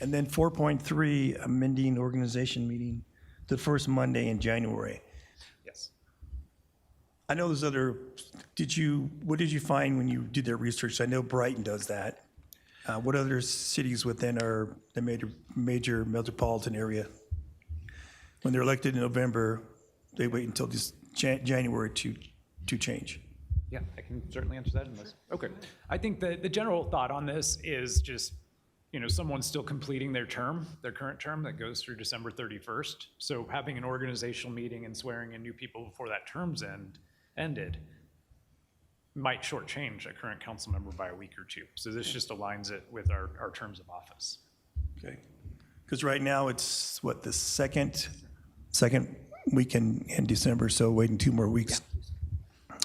And then 4.3, amending organization meeting, the first Monday in January. Yes. I know there's other, what did you find when you did their research? I know Brighton does that. What other cities within the major metropolitan area, when they're elected in November, they wait until this January to change? Yeah, I can certainly answer that in this. Okay. I think the general thought on this is just, someone's still completing their current term that goes through December 31st. So having an organizational meeting and swearing in new people before that term's ended might shortchange a current council member by a week or two. So this just aligns it with our terms of office. Okay. Because right now it's what, the second week in December, so waiting 2 more weeks.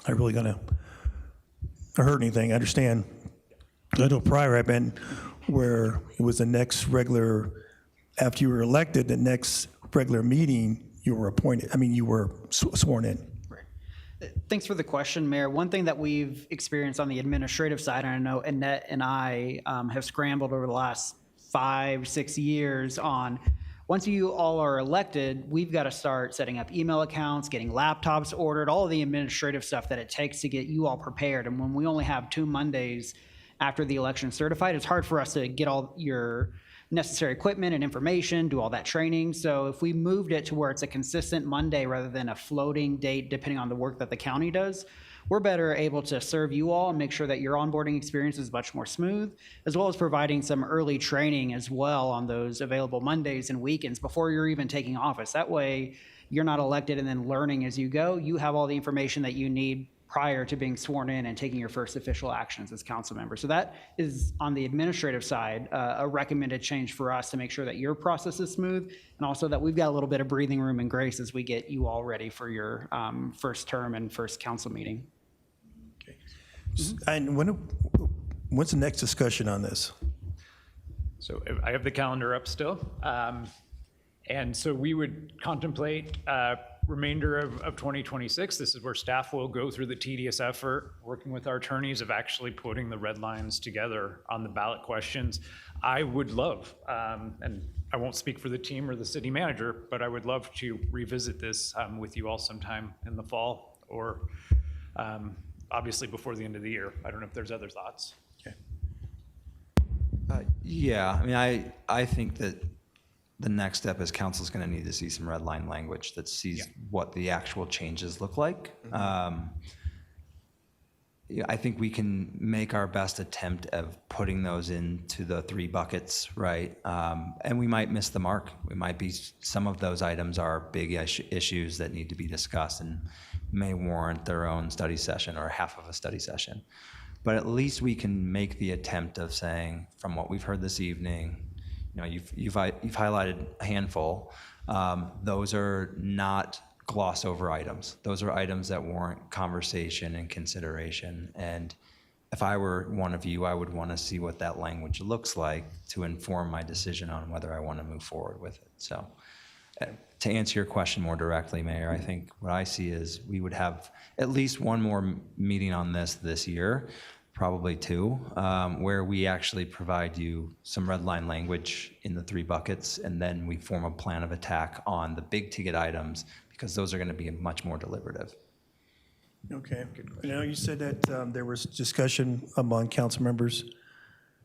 I really gonna hurt anything, I understand. I know prior I've been where it was the next regular, after you were elected, the next regular meeting, you were appointed, you were sworn in. Thanks for the question, Mayor. One thing that we've experienced on the administrative side, and I know Annette and I have scrambled over the last 5-6 years on, once you all are elected, we've got to start setting up email accounts, getting laptops ordered, all of the administrative stuff that it takes to get you all prepared. And when we only have 2 Mondays after the election certified, it's hard for us to get all your necessary equipment and information, do all that training. So if we moved it to where it's a consistent Monday rather than a floating date, depending on the work that the county does, we're better able to serve you all and make sure that your onboarding experience is much more smooth, as well as providing some early training as well on those available Mondays and weekends before you're even taking office. That way, you're not elected and then learning as you go. You have all the information that you need prior to being sworn in and taking your first official actions as council member. So that is, on the administrative side, a recommended change for us to make sure that your process is smooth, and also that we've got a little bit of breathing room and grace as we get you all ready for your first term and first council meeting. Okay. And when's the next discussion on this? So I have the calendar up still. And so we would contemplate remainder of 2026. This is where staff will go through the tedious effort, working with our attorneys, of actually putting the red lines together on the ballot questions. I would love, and I won't speak for the team or the city manager, but I would love to revisit this with you all sometime in the fall, or obviously before the end of the year. I don't know if there's other thoughts. Okay. Yeah, I think that the next step is council's going to need to see some red line language that sees what the actual changes look like. I think we can make our best attempt of putting those into the 3 buckets, right? And we might miss the mark. We might be, some of those items are big issues that need to be discussed and may warrant their own study session or half of a study session. But at least we can make the attempt of saying, from what we've heard this evening, you've highlighted a handful. Those are not gloss over items. Those are items that warrant conversation and consideration. And if I were one of you, I would want to see what that language looks like to inform my decision on whether I want to move forward with it. So to answer your question more directly, Mayor, I think what I see is we would have at least one more meeting on this year, probably 2, where we actually provide you some red line language in the 3 buckets, and then we form a plan of attack on the big ticket items, because those are going to be much more deliberative. Okay. I know you said that there was discussion among council members,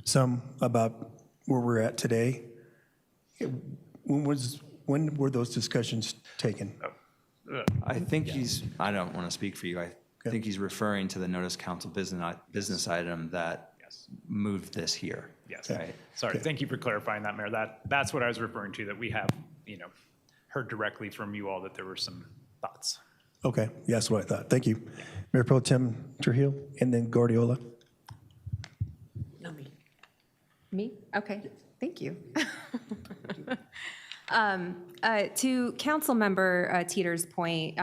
some about where we're at today. When were those discussions taken? I think I don't want to speak for you. I think he's referring to the notice council business item that moved this here. Yes. Right. Sorry. Thank you for clarifying that, Mayor. That's what I was referring to, that we have, heard directly from you all that there were some thoughts. Okay. Yeah, that's what I thought. Thank you. Mayor Pro Tem Trujillo, and then Guardiola. No, me. Me? Okay, thank you. To Councilmember Teeter's point,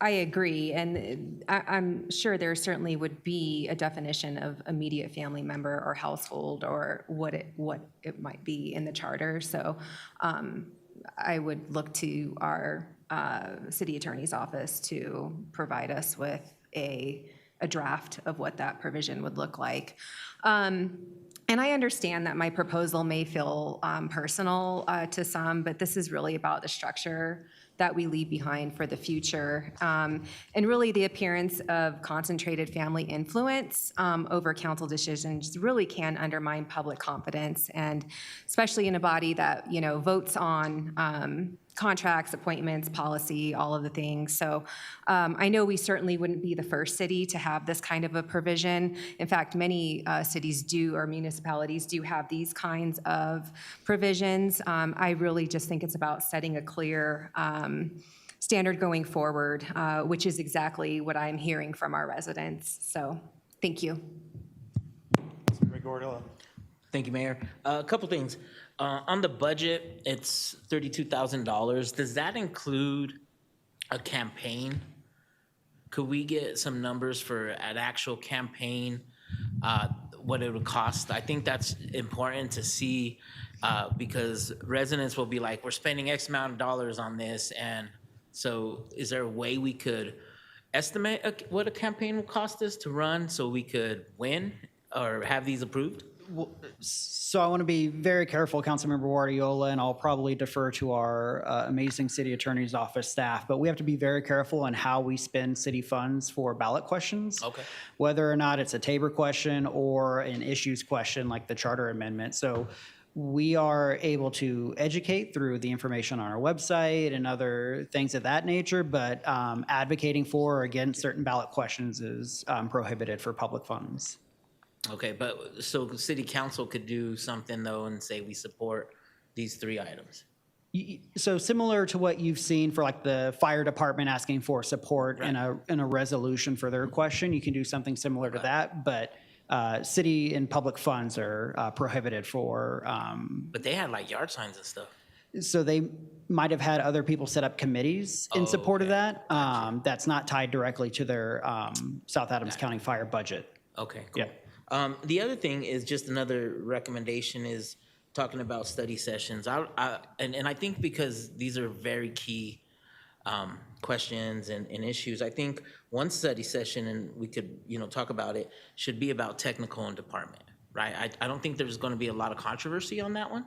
I agree, and I'm sure there certainly would be a definition of immediate family member or household or what it might be in the charter. So I would look to our city attorney's office to provide us with a draft of what that provision would look like. And I understand that my proposal may feel personal to some, but this is really about the structure that we leave behind for the future. And really the appearance of concentrated family influence over council decisions really can undermine public confidence, and especially in a body that, votes on contracts, appointments, policy, all of the things. So I know we certainly wouldn't be the first city to have this kind of a provision. In fact, many cities do, or municipalities do have these kinds of provisions. I really just think it's about setting a clear standard going forward, which is exactly what I'm hearing from our residents. So thank you. Thank you, Mayor. A couple things. On the budget, it's $32,000. Does that include a campaign? Could we get some numbers for an actual campaign, what it would cost? I think that's important to see because residents will be like, we're spending X amount of dollars on this. And so is there a way we could estimate what a campaign will cost us to run so we could win or have these approved? So I want to be very careful, Councilmember Guardiola, and I'll probably defer to our amazing city attorney's office staff, but we have to be very careful in how we spend city funds for ballot questions. Okay. Whether or not it's a Tabor question or an issues question like the charter amendment. So we are able to educate through the information on our website and other things of that nature, but advocating for or against certain ballot questions is prohibited for public funds. Okay, but so city council could do something though and say we support these 3 items. So similar to what you've seen for like the fire department asking for support in a resolution for their question, you can do something similar to that, but city and public funds are prohibited for. But they had like yard signs and stuff. So they might have had other people set up committees in support of that. That's not tied directly to their South Adams County fire budget. Okay, cool. Yeah. The other thing is just another recommendation is talking about study sessions. And I think because these are very key questions and issues, I think one study session, and we could talk about it, should be about technical and department, right? I don't think there's going to be a lot of controversy on that one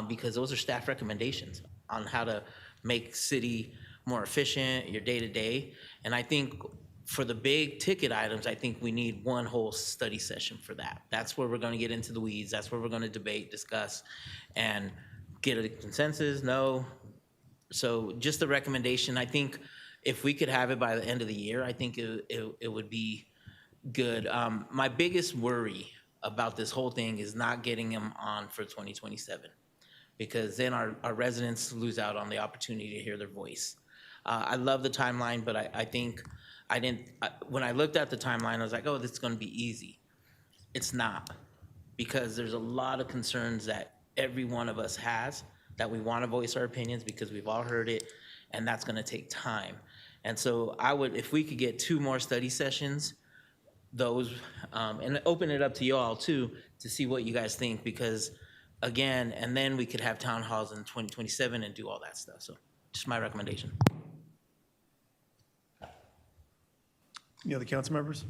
because those are staff recommendations on how to make city more efficient, your day-to-day. And I think for the big ticket items, I think we need one whole study session for that. That's where we're going to get into the weeds. That's where we're going to debate, discuss, and get a consensus. No. So just a recommendation. I think if we could have it by the end of the year, I think it would be good. My biggest worry about this whole thing is not getting them on for 2027, because then our residents lose out on the opportunity to hear their voice. I love the timeline, but I think when I looked at the timeline, I was like, oh, this is going to be easy. It's not, because there's a lot of concerns that every one of us has that we want to voice our opinions because we've all heard it, and that's going to take time. And so if we could get 2 more study sessions, those, and open it up to you all too, to see what you guys think, because again, and then we could have town halls in 2027 and do all that stuff. So just my recommendation. Any other council members?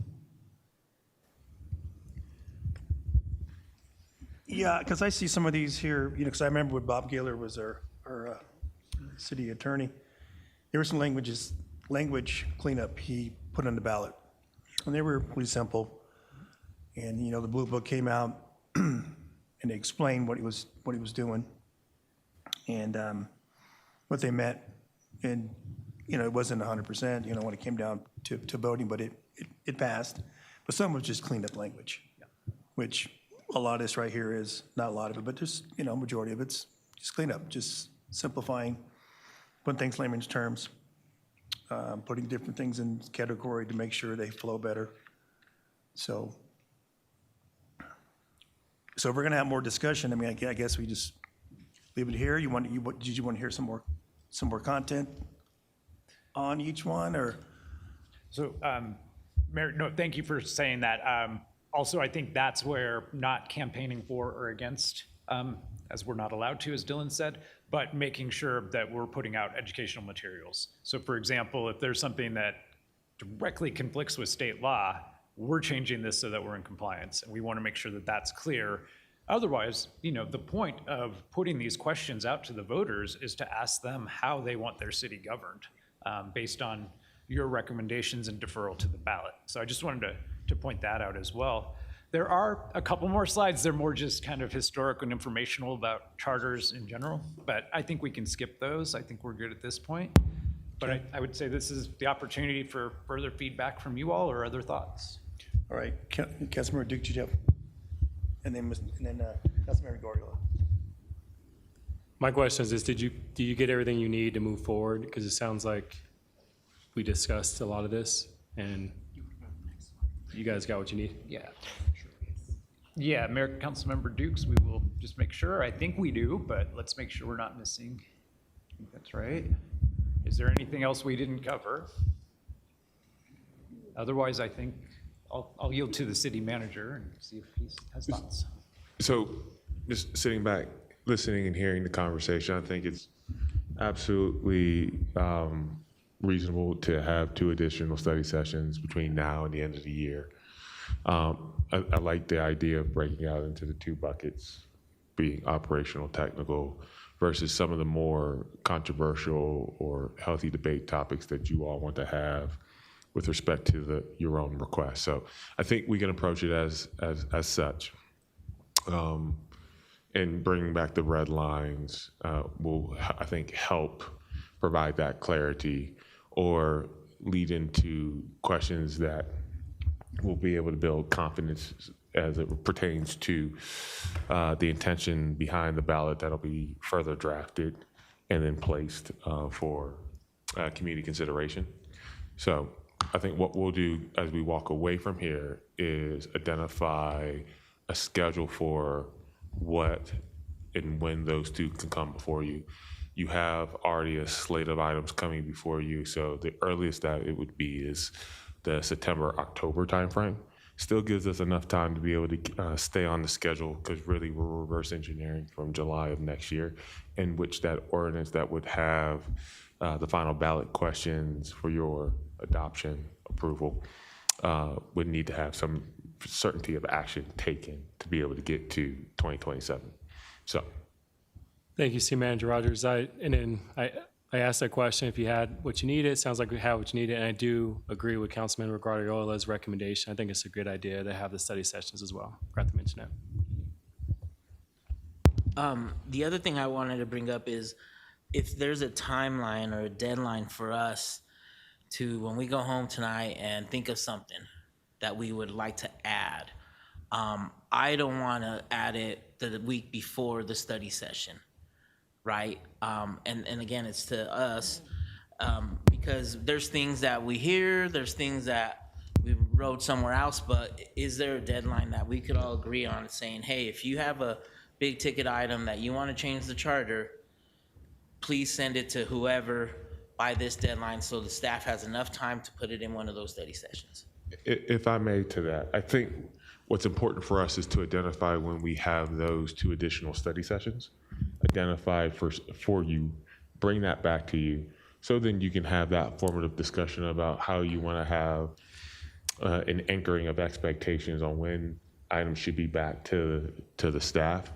Yeah, because I see some of these here, because I remember when Bob Gaylor was our city attorney, there was some language cleanup he put on the ballot, and they were pretty simple. And the blue book came out and they explained what he was doing and what they meant. And it wasn't 100%, when it came down to voting, but it passed. But some was just cleaned up language, which a lot of this right here is, not a lot of it, but just, majority of it's just clean up, just simplifying, putting things in layman's terms, putting different things in category to make sure they flow better. So if we're gonna have more discussion, I guess we just leave it here. Did you want to hear some more content? on each one, or? So, Mayor, no, thank you for saying that. Also, I think that's where not campaigning for or against, as we're not allowed to, as Dylan said, but making sure that we're putting out educational materials. So for example, if there's something that directly conflicts with state law, we're changing this so that we're in compliance, and we want to make sure that that's clear. Otherwise, you know, the point of putting these questions out to the voters is to ask them how they want their city governed, based on your recommendations and deferral to the ballot. So I just wanted to point that out as well. There are a couple more slides. They're more just kind of historic and informational about charters in general, but I think we can skip those. I think we're good at this point. But I would say this is the opportunity for further feedback from you all or other thoughts. All right, Councilmember Duke, did you have? And then Councilmember Goriola. My question is, do you get everything you need to move forward? Because it sounds like we discussed a lot of this, and you guys got what you need? Yeah. Yeah, Mayor, Councilmember Dukes, we will just make sure. I think we do, but let's make sure we're not missing. I think that's right. Is there anything else we didn't cover? Otherwise, I think I'll yield to the city manager and see if he has thoughts. So just sitting back, listening and hearing the conversation, I think it's absolutely reasonable to have 2 additional study sessions between now and the end of the year. I like the idea of breaking out into the 2 buckets, being operational, technical, versus some of the more controversial or healthy debate topics that you all want to have with respect to your own request. So I think we can approach it as such. And bringing back the red lines will, I think, help provide that clarity or lead into questions that will be able to build confidence as it pertains to the intention behind the ballot that'll be further drafted and then placed for community consideration. So I think what we'll do as we walk away from here is identify a schedule for what and when those 2 can come before you. You have already a slate of items coming before you, so the earliest that it would be is the September-October timeframe. Still gives us enough time to be able to stay on the schedule, because really we're reverse engineering from July of next year, in which that ordinance that would have the final ballot questions for your adoption approval would need to have some certainty of action taken to be able to get to 2027. So. Thank you, City Manager Rogers. I asked that question if you had what you needed. It sounds like we have what you needed, and I do agree with Councilman Guardiola's recommendation. I think it's a good idea to have the study sessions as well. Forgot to mention it. The other thing I wanted to bring up is if there's a timeline or a deadline for us to, when we go home tonight and think of something that we would like to add. I don't want to add it the week before the study session, right? And again, it's to us because there's things that we hear, there's things that we wrote somewhere else, but is there a deadline that we could all agree on saying, hey, if you have a big ticket item that you want to change the charter, please send it to whoever by this deadline so the staff has enough time to put it in one of those study sessions. If I may to that, I think what's important for us is to identify when we have those 2 additional study sessions, identify for you, bring that back to you, so then you can have that formative discussion about how you want to have an anchoring of expectations on when items should be back to the staff,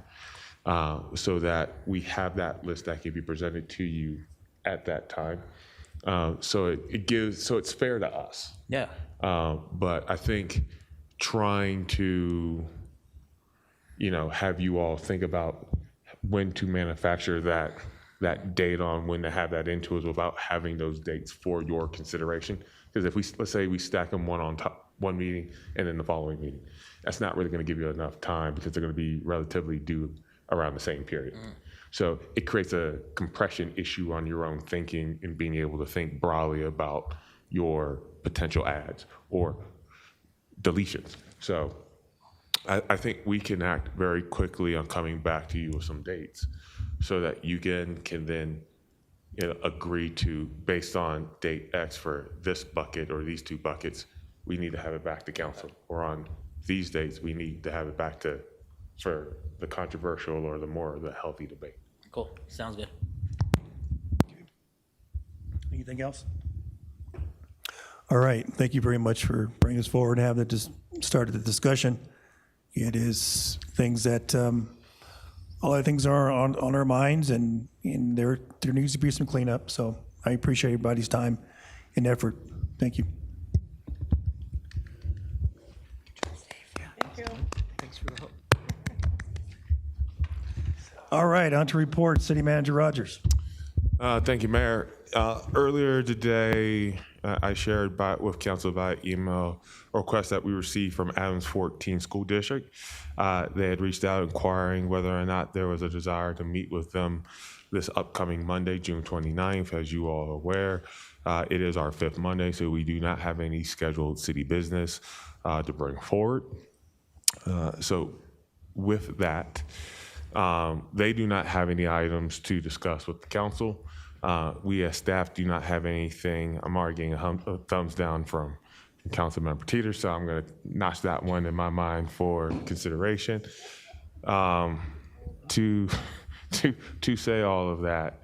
so that we have that list that can be presented to you at that time. So it's fair to us. Yeah. But I think trying to, have you all think about when to manufacture that date on when to have that into us without having those dates for your consideration. Because if let's say we stack them one on top, one meeting and then the following meeting, that's not really going to give you enough time because they're going to be relatively due around the same period. So it creates a compression issue on your own thinking and being able to think broadly about your potential adds or deletions. So I think we can act very quickly on coming back to you with some dates so that you can then, agree to, based on date X for this bucket or these two buckets, we need to have it back to council, or on these dates, we need to have it back to, for the controversial or the healthy debate. Cool, sounds good. Anything else? All right, thank you very much for bringing us forward and having just started the discussion. It is things that, a lot of things are on our minds, and there needs to be some cleanup, so I appreciate everybody's time and effort. Thank you. Thanks for the help. All right, on to report, City Manager Rogers. Thank you, Mayor. Earlier today, I shared with council by email a request that we received from Adams 14 School District. They had reached out inquiring whether or not there was a desire to meet with them this upcoming Monday, June 29th. As you all are aware, it is our 5th Monday, so we do not have any scheduled city business to bring forward. So with that, they do not have any items to discuss with the council. We as staff do not have anything. I'm already getting a thumbs down from Councilmember Teeter, so I'm going to notch that one in my mind for consideration. To say all of that,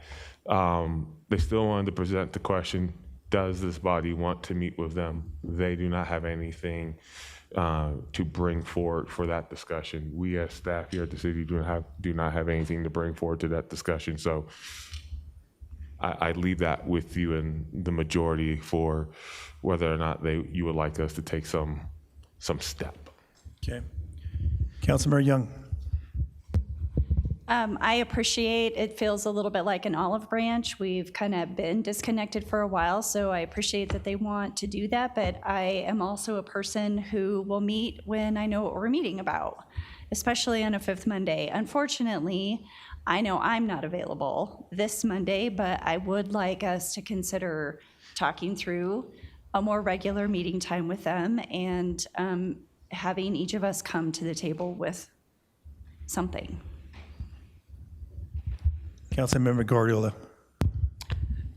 they still wanted to present the question, does this body want to meet with them? They do not have anything to bring forward for that discussion. We as staff here at the city do not have anything to bring forward to that discussion. So I leave that with you and the majority for whether or not you would like us to take some step. Okay. Councilmember Young. I appreciate, it feels a little bit like an olive branch. We've kind of been disconnected for a while, so I appreciate that they want to do that, but I am also a person who will meet when I know what we're meeting about, especially on a 5th Monday. Unfortunately, I know I'm not available this Monday, but I would like us to consider talking through a more regular meeting time with them and having each of us come to the table with something. Councilmember Guardiola.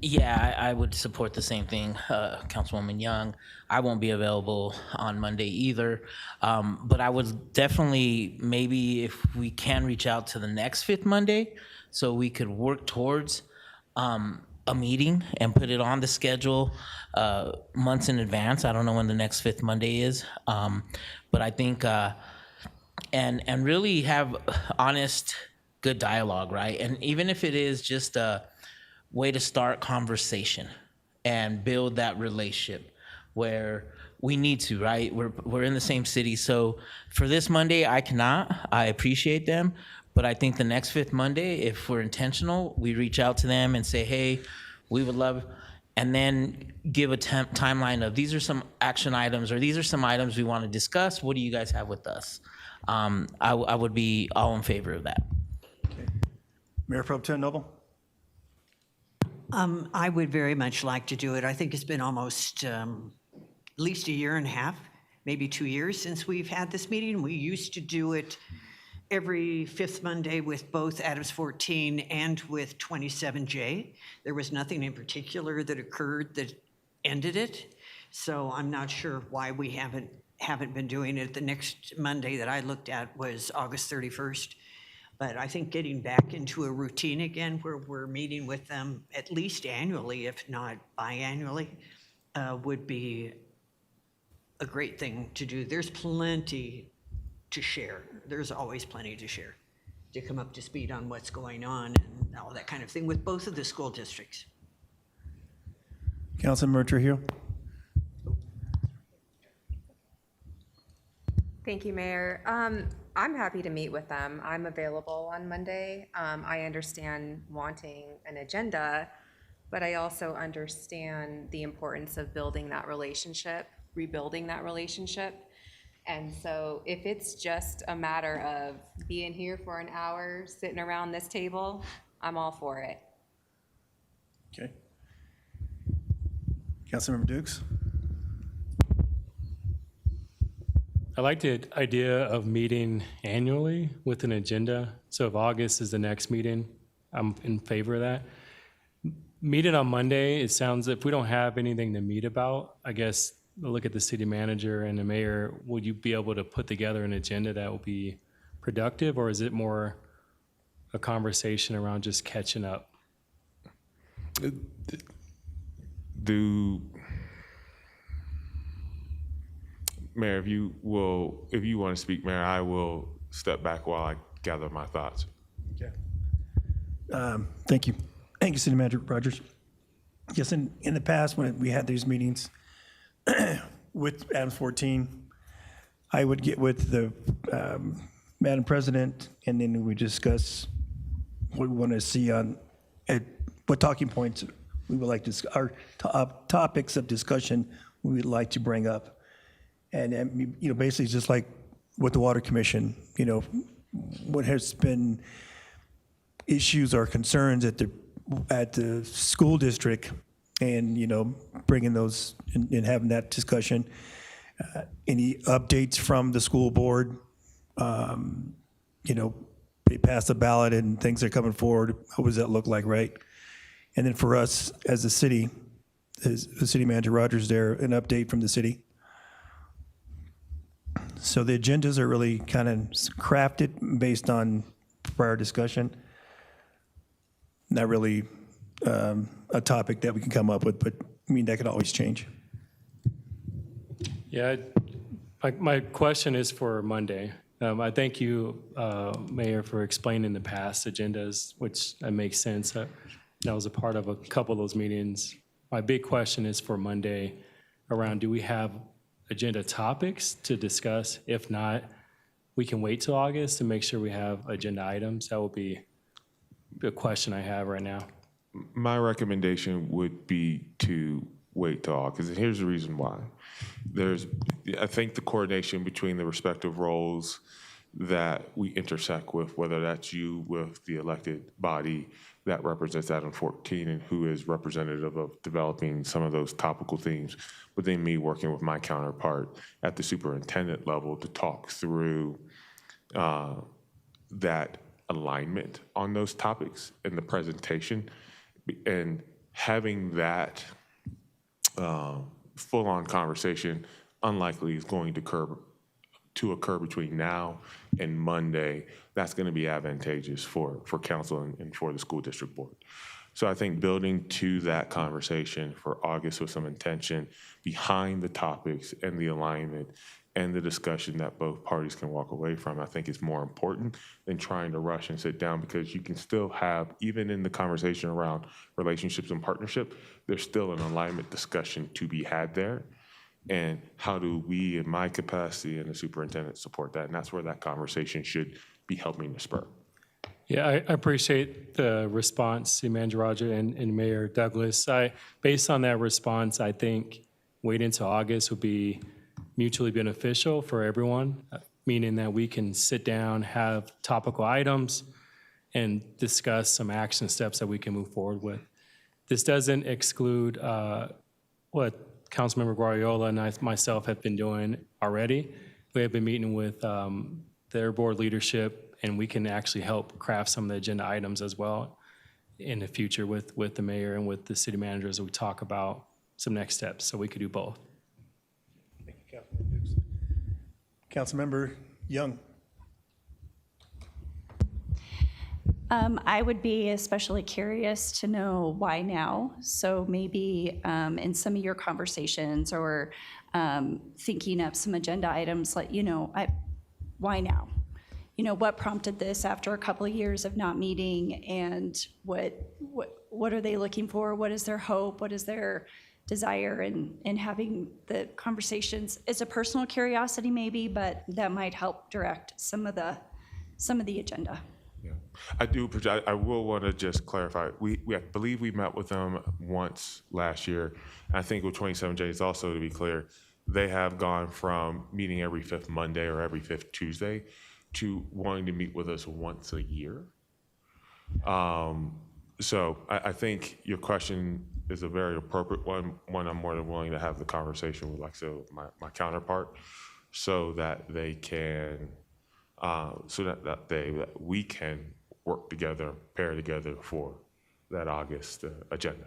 Yeah, I would support the same thing, Councilwoman Young. I won't be available on Monday either, but I would definitely, maybe if we can reach out to the next 5th Monday, so we could work towards a meeting and put it on the schedule months in advance. I don't know when the next 5th Monday is, but I think, and really have honest, good dialogue, right? And even if it is just a way to start conversation and build that relationship where we need to, right? We're in the same city. So for this Monday, I cannot. I appreciate them. But I think the next 5th Monday, if we're intentional, we reach out to them and say, hey, we would love, and then give a timeline of these are some action items, or these are some items we want to discuss. What do you guys have with us? I would be all in favor of that. Okay. Mayor Pro Tem Noble. I would very much like to do it. I think it's been almost at least a year and a half, maybe 2 years since we've had this meeting. We used to do it every 5th Monday with both Adams 14 and with 27J. There was nothing in particular that occurred that ended it. So I'm not sure why we haven't been doing it. The next Monday that I looked at was August 31st. But I think getting back into a routine again where we're meeting with them at least annually, if not biannually, would be a great thing to do. There's plenty to share. There's always plenty to share, to come up to speed on what's going on and all that kind of thing with both of the school districts. Councilmember Trujillo. Thank you, Mayor. I'm happy to meet with them. I'm available on Monday. I understand wanting an agenda, but I also understand the importance of building that relationship, rebuilding that relationship. And so if it's just a matter of being here for an hour, sitting around this table, I'm all for it. Okay. Councilmember Dukes. I like the idea of meeting annually with an agenda. So if August is the next meeting, I'm in favor of that. meeting on Monday, it sounds, if we don't have anything to meet about, I guess, look at the city manager and the mayor, would you be able to put together an agenda that will be productive, or is it more a conversation around just catching up? Mayor, if you want to speak, Mayor, I will step back while I gather my thoughts. Okay. Thank you. Thank you, City Manager Rogers. Yes, in the past, when we had these meetings with Adams 14, I would get with the Madam President, and then we would discuss what we want to see on, what talking points we would like to, our topics of discussion we would like to bring up. And, you know, basically just like with the Water Commission, you know, what has been issues or concerns at the school district, and, you know, bringing those and having that discussion. Any updates from the school board? You know, they passed the ballot and things are coming forward. What does that look like, right? And then for us as a city, as the City Manager Rogers there, an update from the city. So the agendas are really kind of crafted based on prior discussion. Not really a topic that we can come up with, but I mean, that could always change. Yeah, my question is for Monday. I thank you, Mayor, for explaining the past agendas, which makes sense. That was a part of a couple of those meetings. My big question is for Monday around, do we have agenda topics to discuss? If not, we can wait till August to make sure we have agenda items. That will be the question I have right now. My recommendation would be to wait till August, and here's the reason why. I think the coordination between the respective roles that we intersect with, whether that's you with the elected body that represents Adam 14 and who is representative of developing some of those topical themes, but then me working with my counterpart at the superintendent level to talk through that alignment on those topics in the presentation, and having that full-on conversation unlikely is going to occur between now and Monday. That's going to be advantageous for council and for the school district board. So I think building to that conversation for August with some intention behind the topics and the alignment and the discussion that both parties can walk away from, I think is more important than trying to rush and sit down, because you can still have, even in the conversation around relationships and partnership, there's still an alignment discussion to be had there. And how do we, in my capacity and the superintendent, support that? And that's where that conversation should be helping to spur. Yeah, I appreciate the response, City Manager Roger and Mayor Douglas. Based on that response, I think waiting until August would be mutually beneficial for everyone, meaning that we can sit down, have topical items, and discuss some action steps that we can move forward with. This doesn't exclude what Councilmember Guardiola and myself have been doing already. We have been meeting with their board leadership, and we can actually help craft some of the agenda items as well in the future with the mayor and with the city manager as we talk about some next steps, so we could do both. Thank you, Councilman Dukes. Councilmember Young. I would be especially curious to know why now. So maybe in some of your conversations or thinking up some agenda items, like, why now? What prompted this after a couple of years of not meeting, and what are they looking for? What is their hope? What is their desire in having the conversations? It's a personal curiosity maybe, but that might help direct some of the agenda. Yeah, I will want to just clarify. I believe we met with them once last year. I think with 27Js also, to be clear, they have gone from meeting every fifth Monday or every fifth Tuesday to wanting to meet with us once a year. So I think your question is a very appropriate one. I'm more than willing to have the conversation with, my counterpart, so that they can, we can work together, pair together for that August agenda.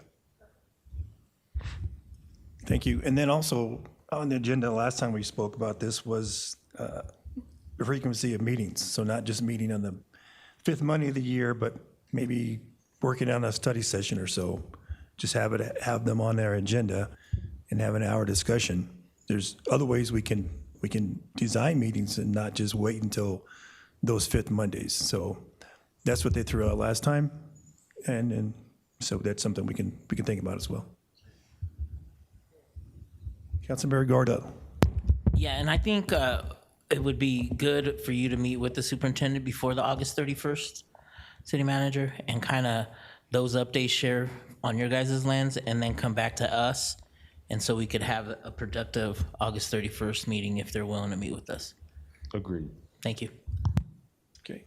Thank you. And then also on the agenda, last time we spoke about this was the frequency of meetings. So not just meeting on the fifth Monday of the year, but maybe working on a study session or so. Just have them on their agenda and have an hour discussion. There's other ways we can design meetings and not just wait until those fifth Mondays. So that's what they threw out last time. And so that's something we can think about as well. Councilmember Gardell. Yeah, and I think it would be good for you to meet with the superintendent before the August 31st city manager and kind of those updates share on your guys' lens and then come back to us. And so we could have a productive August 31st meeting if they're willing to meet with us. Agreed. Thank you. Okay.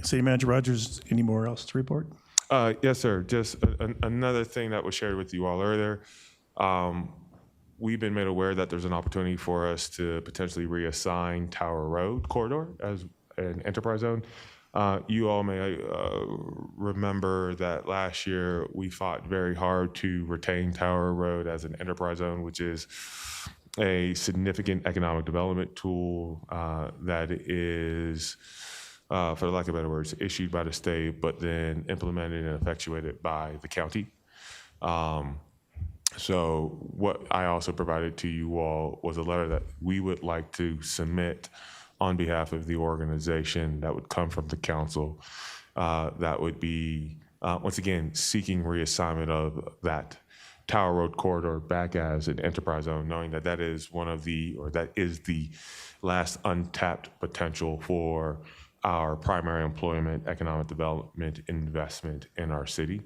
City Manager Rogers, any more else to report? Yes, sir. Just another thing that was shared with you all earlier. We've been made aware that there's an opportunity for us to potentially reassign Tower Road corridor as an enterprise zone. You all may remember that last year we fought very hard to retain Tower Road as an enterprise zone, which is a significant economic development tool that is, for the lack of better words, issued by the state, but then implemented and effectuated by the county. So what I also provided to you all was a letter that we would like to submit on behalf of the organization that would come from the council that would be, once again, seeking reassignment of that Tower Road corridor back as an enterprise zone, knowing that that is that is the last untapped potential for our primary employment, economic development, investment in our city.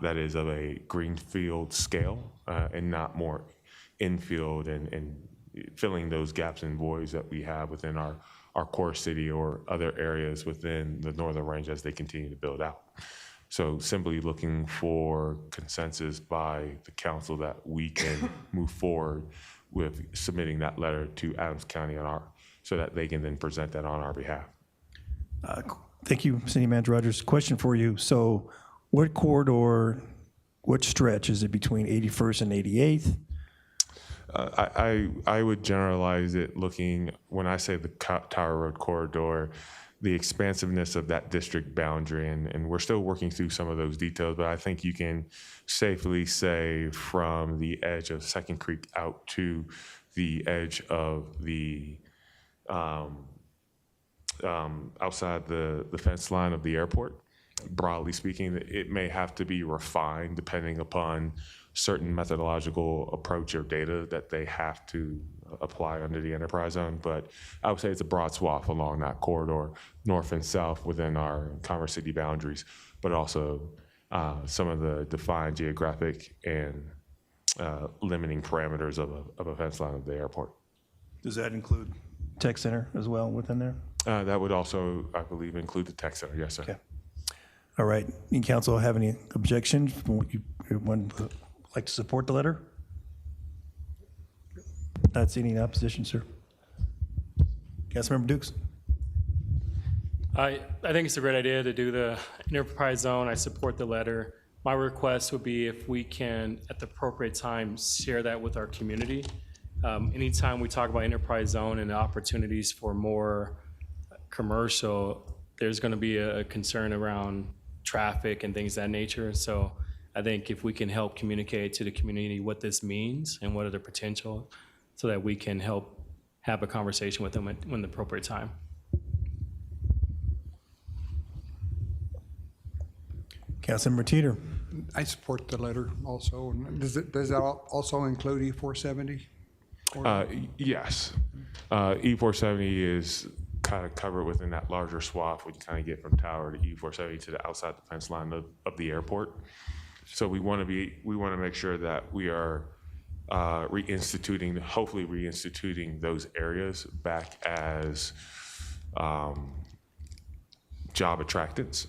That is of a greenfield scale and not more infield and filling those gaps and voids that we have within our core city or other areas within the Northern Range as they continue to build out. So simply looking for consensus by the council that we can move forward with submitting that letter to Adams County so that they can then present that on our behalf. Thank you, City Manager Rogers. Question for you. So what corridor, what stretch is it between 81st and 88th? I would generalize it looking, when I say the Tower Road corridor, the expansiveness of that district boundary, and we're still working through some of those details, but I think you can safely say from the edge of Second Creek out to the edge of the outside the fence line of the airport. Broadly speaking, it may have to be refined depending upon certain methodological approach or data that they have to apply under the enterprise zone. But I would say it's a broad swath along that corridor, north and south within our Commerce City boundaries, but also some of the defined geographic and limiting parameters of a fence line of the airport. Does that include tech center as well within there? That would also, I believe, include the tech center. Yes, sir. Okay. All right. Any council have any objections? Anyone like to support the letter? Not seeing any opposition, sir. Councilmember Dukes. I think it's a great idea to do the enterprise zone. I support the letter. My request would be if we can, at the appropriate time, share that with our community. Anytime we talk about enterprise zone and the opportunities for more commercial, there's going to be a concern around traffic and things of that nature. So I think if we can help communicate to the community what this means and what are the potential, so that we can help have a conversation with them when the appropriate time. Councilmember Teeter. I support the letter also. Does that also include E470? Yes. E470 is kind of covered within that larger swath when you kind of get from Tower to E470 to the outside the fence line of the airport. So we want to make sure that we are hopefully reinstituting those areas back as job attractants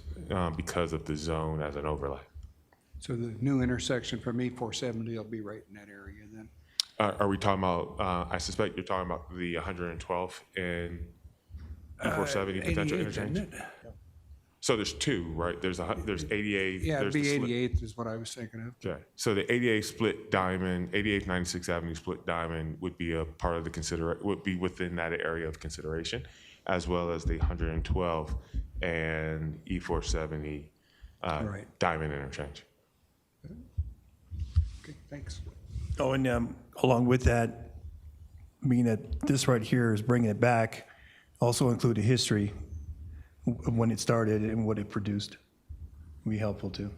because of the zone as an overlay. So the new intersection from E470 will be right in that area then? Are we talking about, I suspect you're talking about the 112th and E470 potential interchange? So there's two, right? There's 88. Yeah, it'd there's the be split- 88th is what I was thinking of. Okay, so the 88 split diamond, 88 96th Avenue split diamond would be a part of the would be within that area of consideration, as well as the 112 and E470 Right. diamond interchange. Okay, thanks. Oh, and along with that, being that this right here is bringing it back, also include a history of when it started and what it produced. Would be helpful too.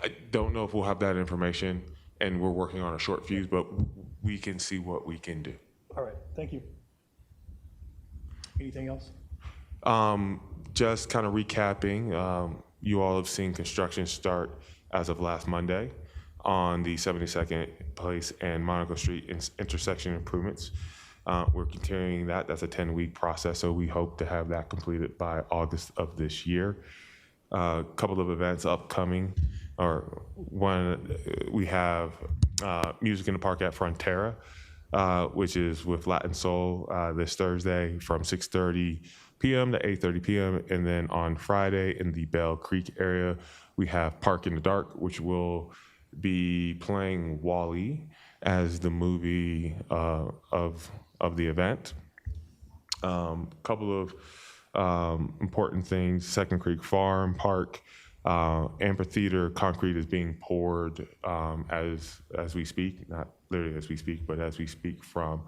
I don't know if we'll have that information, and we're working on a short fuse, but we can see what we can do. All right, thank you. Anything else? Just kind of recapping, you all have seen construction start as of last Monday on the 72nd Place and Monaco Street intersection improvements. We're continuing that. That's a 10-week process, so we hope to have that completed by August of this year. A couple of events upcoming, or one, we have Music in the Park at Frontera, which is with Latin Soul this Thursday from 6:30 p.m. to 8:30 p.m. And then on Friday in the Bell Creek area, we have Park in the Dark, which will be playing WALL-E as the movie of the event. Couple of important things: Second Creek Farm Park amphitheater concrete is being poured as we speak, not literally as we speak, but as we speak from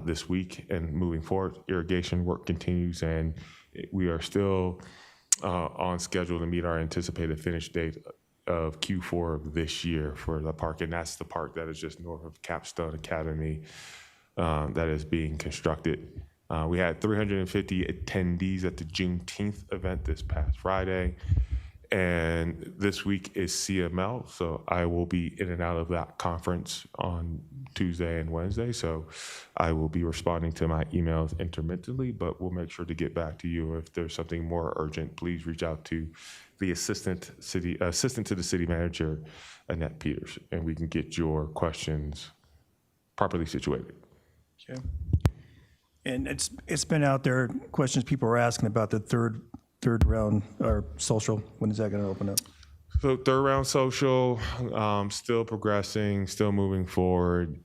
this week and moving forward. Irrigation work continues, and we are still on schedule to meet our anticipated finish date of Q4 of this year for the park, and that's the park that is just north of Capstone Academy that is being constructed. We had 350 attendees at the Juneteenth event this past Friday, and this week is CML, so I will be in and out of that conference on Tuesday and Wednesday, so I will be responding to my emails intermittently, but we'll make sure to get back to you. If there's something more urgent, please reach out to the assistant to the city manager, Annette Peters, and we can get your questions properly situated. Okay. And it's been out there, questions people are asking about the third round or social. When is that going to open up? So third round social, still progressing, still moving forward.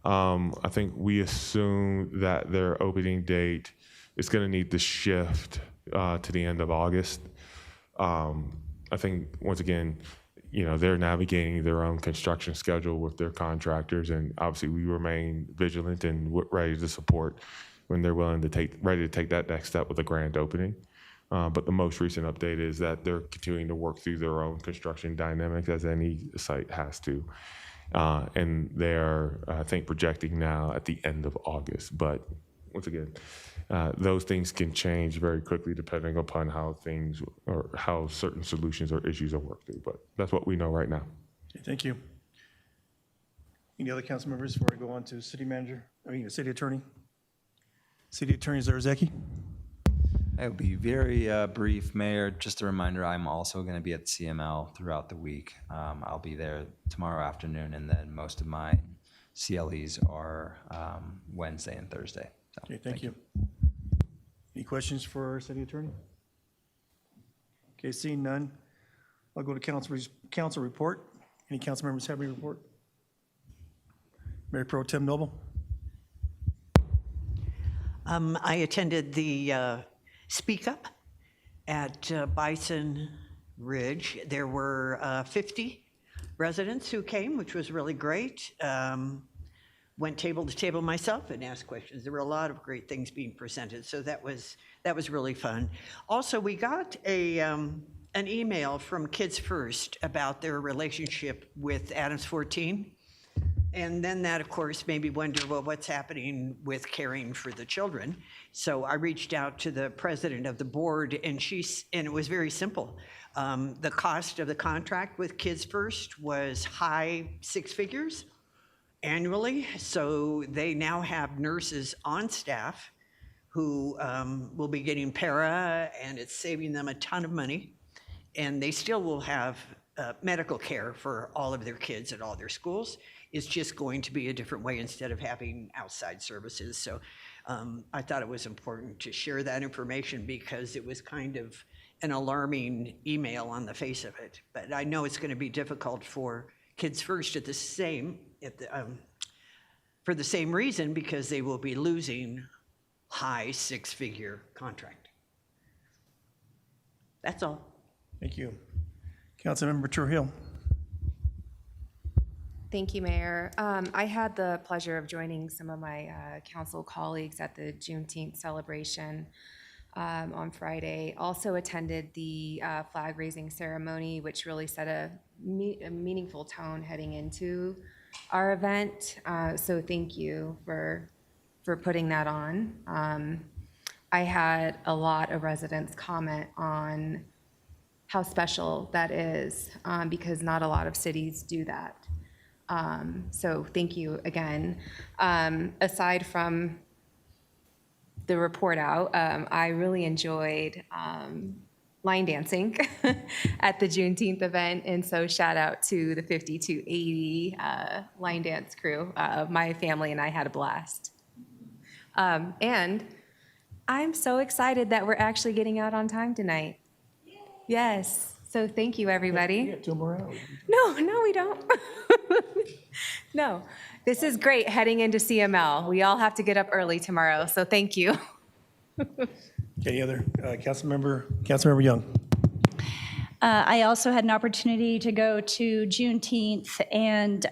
I think we assume that their opening date is going to need to shift to the end of August. I think once again, they're navigating their own construction schedule with their contractors, and obviously we remain vigilant and ready to support when they're ready to take that next step with a grand opening. But the most recent update is that they're continuing to work through their own construction dynamics, as any site has to. And they're, I think, projecting now at the end of August. But once again, those things can change very quickly depending upon how things or how certain solutions or issues are worked through. But that's what we know right now. Okay, thank you. Any other council members before I go on to city attorney? City Attorney Zarzaki. I'll be very brief, Mayor. Just a reminder, I'm also going to be at CML throughout the week. I'll be there tomorrow afternoon, and then most of my CLEs are Wednesday and Thursday. So, Okay, thank you. Any questions for our city attorney? Okay, seeing none, I'll go to council report. Any council members have any report? Mayor Pro Tem Noble. I attended the Speak Up at Bison Ridge. There were 50 residents who came, which was really great. Went table to table myself and asked questions. There were a lot of great things being presented, so that was really fun. Also, we got an email from Kids First about their relationship with Adams 14. And then that, of course, made me wonder, well, what's happening with caring for the children? So I reached out to the president of the board, and it was very simple. The cost of the contract with Kids First was high six figures annually. So they now have nurses on staff who will be getting para, and it's saving them a ton of money. And they still will have medical care for all of their kids at all their schools. It's just going to be a different way instead of having outside services. So I thought it was important to share that information because it was kind of an alarming email on the face of it. But I know it's going to be difficult for Kids First for the same reason, because they will be losing high six-figure contract. That's all. Thank you. Councilmember Trujillo. Thank you, Mayor. I had the pleasure of joining some of my council colleagues at the Juneteenth celebration on Friday. Also attended the flag raising ceremony, which really set a meaningful tone heading into our event. So thank you for putting that on. I had a lot of residents comment on how special that is, because not a lot of cities do that. So thank you again. Aside from the report out, I really enjoyed line dancing at the Juneteenth event, and so shout out to the 5280 line dance crew. My family and I had a blast. And I'm so excited that we're actually getting out on time tonight. Yes, so thank you, everybody. You got 2 more hours. No, we don't. No, this is great heading into CML. We all have to get up early tomorrow, so thank you. Any other, Councilmember Young? I also had an opportunity to go to Juneteenth and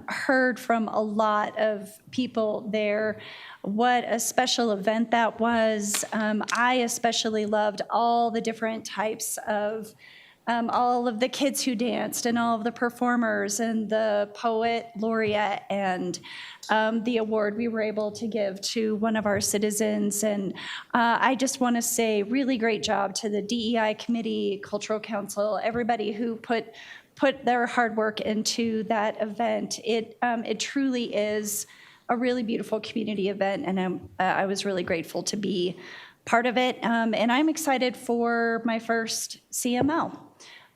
heard from a lot of people there what a special event that was. I especially loved all the different types of all of the kids who danced and all of the performers and the poet laureate and the award we were able to give to one of our citizens. And I just want to say really great job to the DEI committee, Cultural Council, everybody who put their hard work into that event. It truly is a really beautiful community event, and I was really grateful to be part of it. And I'm excited for my first CML.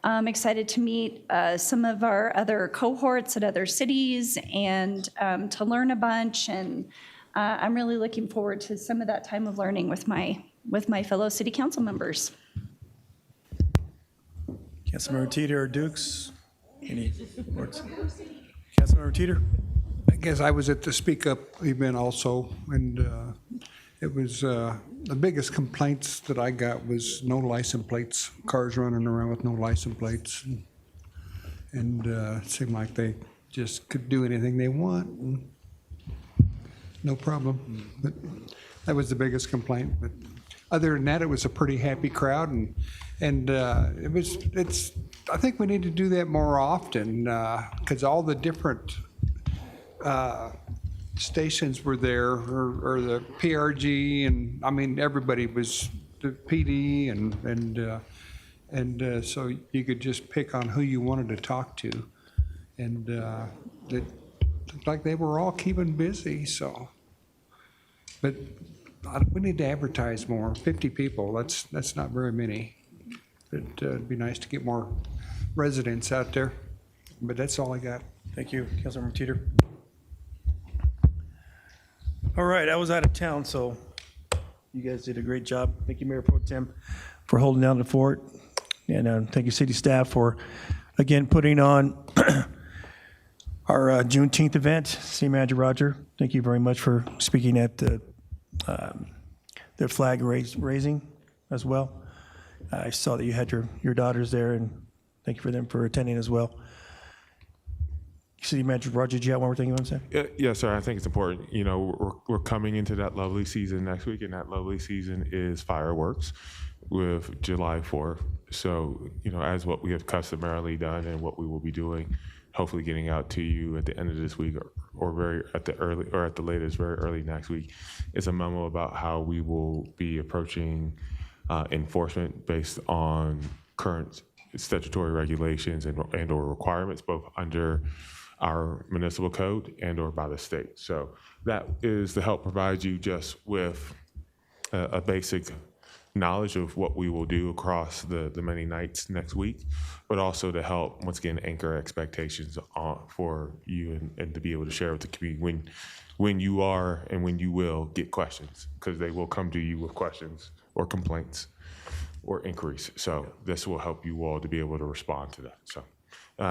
I'm excited to meet some of our other cohorts at other cities and to learn a bunch. And I'm really looking forward to some of that time of learning with my fellow city council members. Councilmember Teeter or Dukes? Any words? Councilmember Teeter? I guess I was at the Speak Up event also, and it was the biggest complaints that I got was no license plates, cars running around with no license plates, and it seemed like they just could do anything they want, and no problem. But that was the biggest complaint. But other than that, it was a pretty happy crowd, and it's. I think we need to do that more often because all the different stations were there, or the PRG, and I mean everybody was the PD, and so you could just pick on who you wanted to talk to, and it looked like they were all keeping busy. So, but we need to advertise more. 50 people, that's not very many. It'd be nice to get more residents out there, but that's all I got. Thank you, Councilmember Teeter. All right, I was out of town, so you guys did a great job. Thank you, Mayor Pro Tem, for holding down the fort. And thank you, city staff, for, again, putting on our Juneteenth event. City Manager Roger, thank you very much for speaking at the flag raising as well. I saw that you had your daughters there, and thank you for them for attending as well. City Manager Roger, do you have one more thing you want to say? Yes, sir. I think it's important. You know, we're coming into that lovely season next week, and that lovely season is fireworks with July 4th. So, you know, as what we have customarily done and what we will be doing, hopefully getting out to you at the end of this week or at the latest, very early next week, is a memo about how we will be approaching enforcement based on current statutory regulations and or requirements, both under our municipal code and or by the state. So that is to help provide you just with a basic knowledge of what we will do across the many nights next week, but also to help, once again, anchor expectations for you and to be able to share with the community when you are and when you will get questions, because they will come to you with questions or complaints or inquiries. So this will help you all to be able to respond to that. So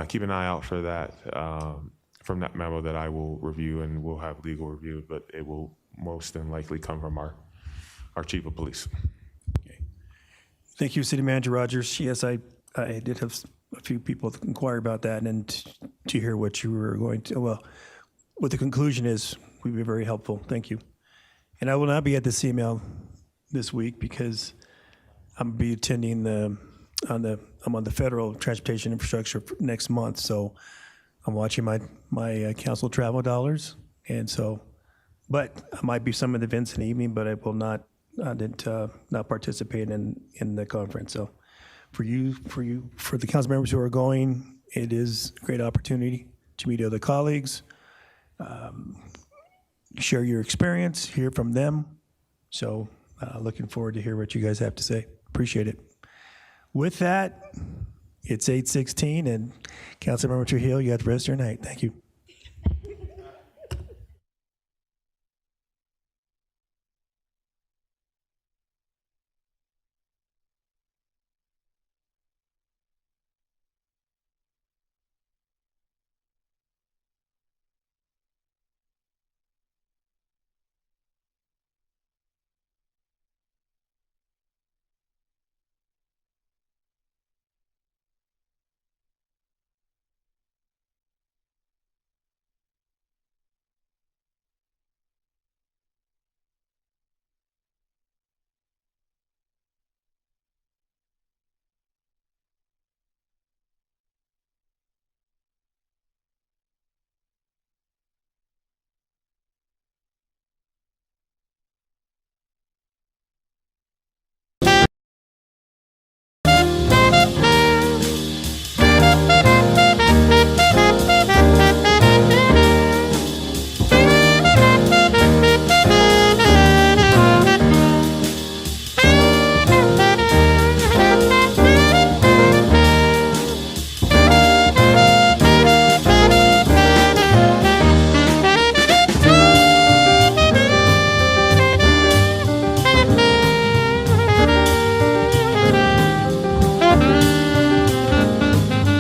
keep an eye out for that from that memo that I will review, and we'll have legal review, but it will most than likely come from our chief of police. Thank you, City Manager Rogers. Yes, I did have a few people inquire about that, and to hear what you were going to, well, what the conclusion is would be very helpful. Thank you. And I will not be at the CML this week because I'm be attending I'm on the federal transportation infrastructure next month, so I'm watching my council travel dollars, and so, but I might be some of the events in the evening, but I will not participate in the conference. So for the council members who are going, it is a great opportunity to meet other colleagues, share your experience, hear from them. So looking forward to hear what you guys have to say. Appreciate it. With that, it's 8:16, and Councilmember Trujillo, you have the rest of your night. Thank you.